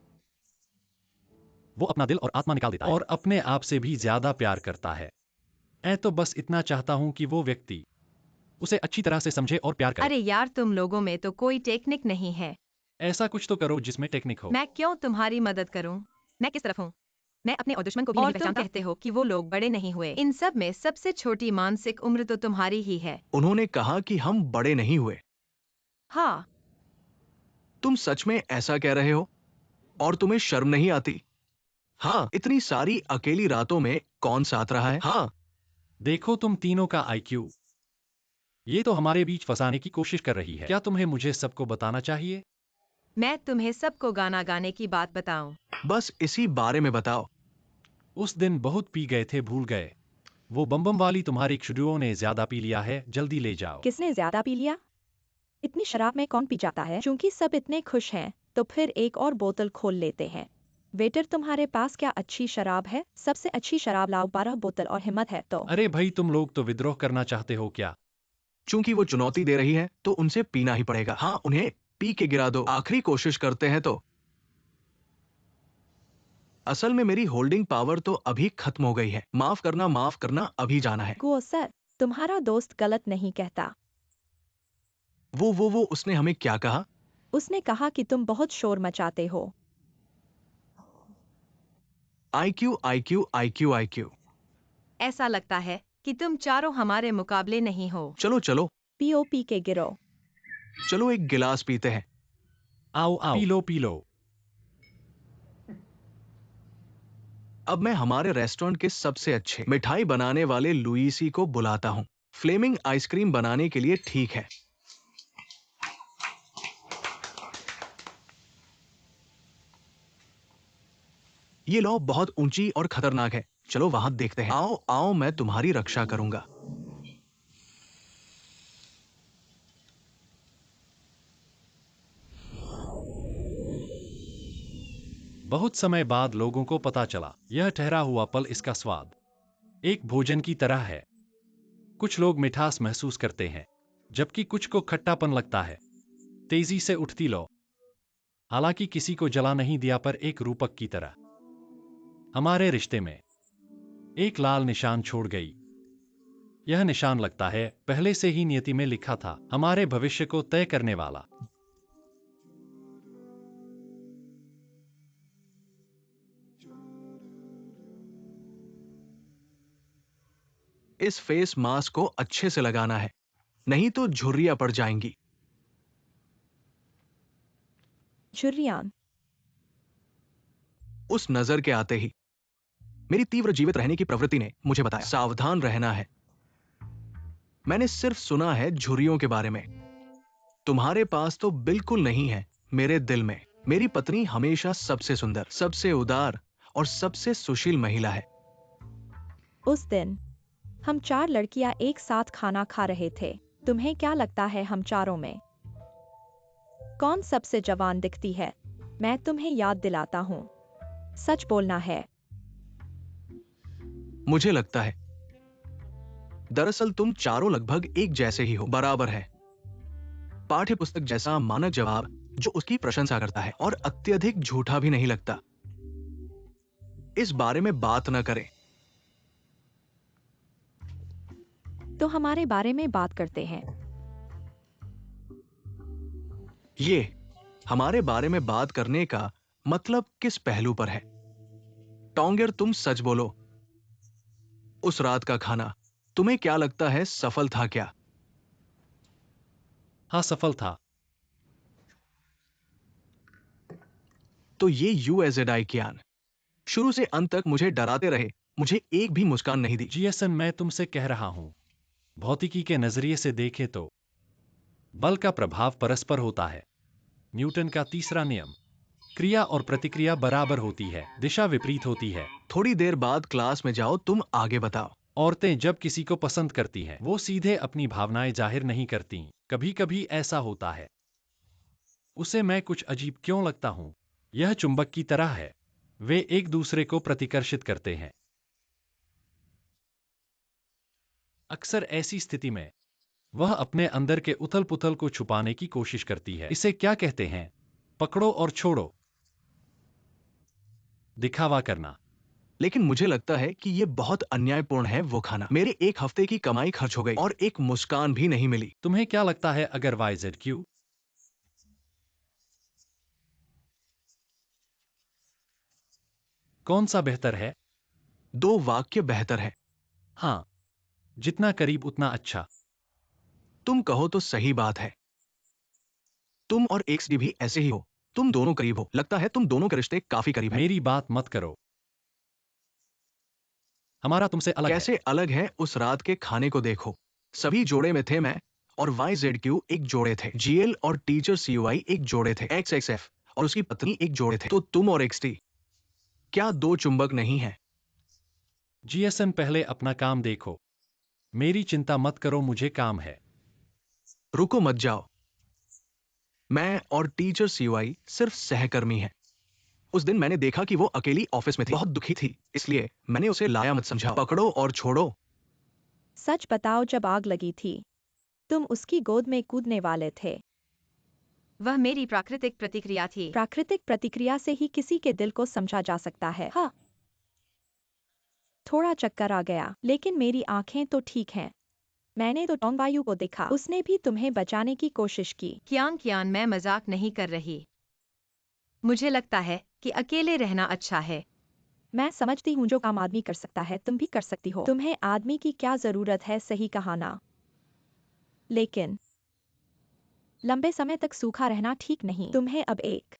वो अपना दिल और आत्मा निकाल देता है और अपने आप से भी ज्यादा प्यार करता है। मैं तो बस इतना चाहता हूं कि वो व्यक्ति उसे अच्छी तरह से समझे और प्यार करे। अरे यार, तुम लोगों में तो कोई टेक्निक नहीं है। ऐसा कुछ तो करो जिसमें टेक्निक हो। मैं क्यों तुम्हारी मदद करूं? मैं किस तरफ हूं? मैं अपने और दुश्मन को भी नहीं और तुम पहचानता। कहते हो कि वो लोग बड़े नहीं हुए। इन सब में सबसे छोटी मानसिक उम्र तो तुम्हारी ही है। उन्होंने कहा कि हम बड़े नहीं हुए। हाँ, तुम सच में ऐसा कह रहे हो? और तुम्हें शर्म नहीं आती? हाँ, इतनी सारी अकेली रातों में कौन साथ रहा है? हाँ। देखो तुम तीनों का IQ। ये तो हमारे बीच फंसाने की कोशिश कर रही है। क्या तुम्हें मुझे सबको बताना चाहिए? मैं तुम्हें सबको गाना गाने की बात बताऊं? बस इसी बारे में बताओ। उस दिन बहुत पी गए थे, भूल गए। वो बम बम वाली तुम्हारी क्षुद्रों ने ज्यादा पी लिया है, जल्दी ले जाओ। किसने ज्यादा पी लिया? इतनी शराब में कौन पी जाता है? चूंकि सब इतने खुश हैं तो फिर एक और बोतल खोल लेते हैं। वेटर, तुम्हारे पास क्या अच्छी शराब है? सबसे अच्छी शराब लाओ। 12 बोतल और हिम्मत है तो। अरे भाई, तुम लोग तो विद्रोह करना चाहते हो क्या? चूंकि वो चुनौती दे रही है तो उनसे पीना ही पड़ेगा। हाँ, उन्हें पी के गिरा दो। आखिरी कोशिश करते हैं तो। असल में मेरी होल्डिंग पावर तो अभी खत्म हो गई है। माफ करना, अभी जाना है। गो सर, तुम्हारा दोस्त गलत नहीं कहता। वो उसने हमें क्या कहा? उसने कहा कि तुम बहुत शोर मचाते हो। IQ, IQ, IQ, IQ। ऐसा लगता है कि तुम चारों हमारे मुकाबले नहीं हो। चलो चलो पीओ पी के गिरो। चलो एक गिलास पीते हैं। आओ आओ, पी लो पी लो। अब मैं हमारे रेस्टोरेंट के सबसे अच्छे मिठाई बनाने वाले लुईसी को बुलाता हूँ। फ्लेमिंग आइसक्रीम बनाने के लिए ठीक है। ये लौ बहुत ऊंची और खतरनाक है। चलो वहां देखते हैं। आओ आओ, मैं तुम्हारी रक्षा करूंगा। बहुत समय बाद लोगों को पता चला यह ठहरा हुआ पल, इसका स्वाद एक भोजन की तरह है। कुछ लोग मिठास महसूस करते हैं जबकि कुछ को खट्टापन लगता है। तेजी से उठती लौ, हालांकि किसी को जला नहीं दिया, पर एक रूपक की तरह हमारे रिश्ते में एक लाल निशान छोड़ गई। यह निशान लगता है पहले से ही नियति में लिखा था, हमारे भविष्य को तय करने वाला। इस फेस मास्क को अच्छे से लगाना है, नहीं तो झुर्रियां पड़ जाएंगी। झुर्रियां। उस नजर के आते ही मेरी तीव्र जीवित रहने की प्रवृत्ति ने मुझे बताया, सावधान रहना है। मैंने सिर्फ सुना है झुर्रियों के बारे में, तुम्हारे पास तो बिल्कुल नहीं है। मेरे दिल में मेरी पत्नी हमेशा सबसे सुंदर, सबसे उदार और सबसे सुशील महिला है। उस दिन हम 4 लड़कियां एक साथ खाना खा रहे थे। तुम्हें क्या लगता है हम चारों में कौन सबसे जवान दिखती है? मैं तुम्हें याद दिलाता हूँ, सच बोलना है। मुझे लगता है दरअसल तुम चारों लगभग एक जैसे ही हो, बराबर है। पाठ्य पुस्तक जैसा मानक जवाब जो उसकी प्रशंसा करता है और अत्यधिक झूठा भी नहीं लगता। इस बारे में बात न करें। तो हमारे बारे में बात करते हैं। ये हमारे बारे में बात करने का मतलब किस पहलू पर है? टोंगर, तुम सच बोलो। उस रात का खाना तुम्हें क्या लगता है सफल था क्या? हाँ, सफल था। तो ये USAID ज्ञान शुरू से अंत तक मुझे डराते रहे, मुझे एक भी मुस्कान नहीं दी। जीएसएन, मैं तुमसे कह रहा हूं, भौतिकी के नजरिए से देखें तो बल का प्रभाव परस्पर होता है। न्यूटन का तीसरा नियम, क्रिया और प्रतिक्रिया बराबर होती है, दिशा विपरीत होती है। थोड़ी देर बाद क्लास में जाओ, तुम आगे बताओ। औरतें जब किसी को पसंद करती हैं, वो सीधे अपनी भावनाएं जाहिर नहीं करती। कभी कभी ऐसा होता है। उसे मैं कुछ अजीब क्यों लगता हूं? यह चुंबक की तरह है, वे एक दूसरे को प्रतिकर्षित करते हैं। अक्सर ऐसी स्थिति में वह अपने अंदर के उथल पुथल को छुपाने की कोशिश करती है। इसे क्या कहते हैं? पकड़ो और छोड़ो, दिखावा करना। लेकिन मुझे लगता है कि ये बहुत अन्यायपूर्ण है। वो खाना, मेरे एक हफ्ते की कमाई खर्च हो गई और एक मुस्कान भी नहीं मिली। तुम्हें क्या लगता है अगर YZQ कौन सा बेहतर है? 2 वाक्य बेहतर है। हाँ, जितना करीब उतना अच्छा। तुम कहो तो सही बात है। तुम और XD भी ऐसे ही हो, तुम दोनों करीब हो। लगता है तुम दोनों के रिश्ते काफी करीब हैं। मेरी बात मत करो, हमारा तुमसे अलग है। कैसे अलग है? उस रात के खाने को देखो। सभी जोड़े में थे, मैं और YZQ एक जोड़े थे, GL और टीचर CUI एक जोड़े थे, XXF और उसकी पत्नी एक जोड़े थे। तो तुम और XD क्या 2 चुंबक नहीं है? GSN, पहले अपना काम देखो। मेरी चिंता मत करो, मुझे काम है। रुको मत जाओ। मैं और टीचर CUI सिर्फ सहकर्मी हैं। उस दिन मैंने देखा कि वो अकेली ऑफिस में थी, बहुत दुखी थी, इसलिए मैंने उसे लाया मत समझा। पकड़ो और छोड़ो। सच बताओ, जब आग लगी थी तुम उसकी गोद में कूदने वाले थे। वह मेरी प्राकृतिक प्रतिक्रिया थी। प्राकृतिक प्रतिक्रिया से ही किसी के दिल को समझा जा सकता है। हाँ, थोड़ा चक्कर आ गया, लेकिन मेरी आंखें तो ठीक हैं। मैंने तो टोंगबायू को देखा, उसने भी तुम्हें बचाने की कोशिश की। कियान कियान, मैं मजाक नहीं कर रही। मुझे लगता है कि अकेले रहना अच्छा है। मैं समझती हूँ जो काम आदमी कर सकता है तुम भी कर सकती हो। तुम्हें आदमी की क्या जरूरत है, सही कहा ना? लेकिन लंबे समय तक सूखा रहना ठीक नहीं। तुम्हें अब एक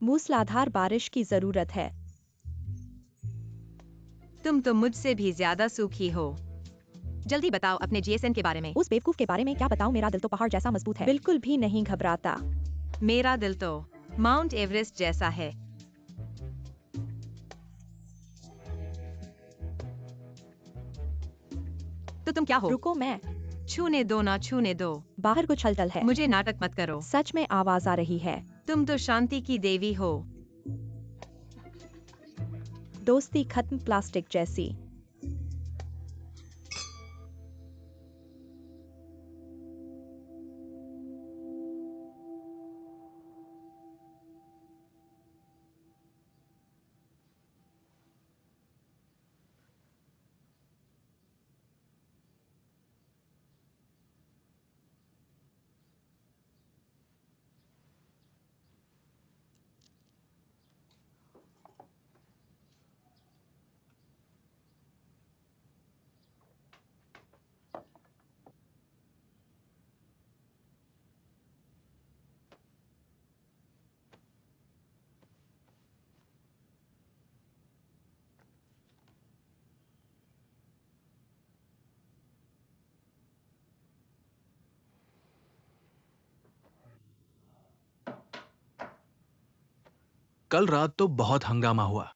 मूसलाधार बारिश की जरूरत है। तुम तो मुझसे भी ज्यादा सूखी हो। जल्दी बताओ अपने जीएसएन के बारे में। उस बेवकूफ के बारे में क्या बताऊं, मेरा दिल तो पहाड़ जैसा मजबूत है, बिल्कुल भी नहीं घबराता। मेरा दिल तो माउंट एवरेस्ट जैसा है। तो तुम क्या हो? रुको, मैं छूने दो ना, छूने दो। बाहर कुछ हलचल है। मुझे नाटक मत करो। सच में आवाज आ रही है। तुम तो शांति की देवी हो। दोस्ती खत्म, प्लास्टिक जैसी। कल रात तो बहुत हंगामा हुआ।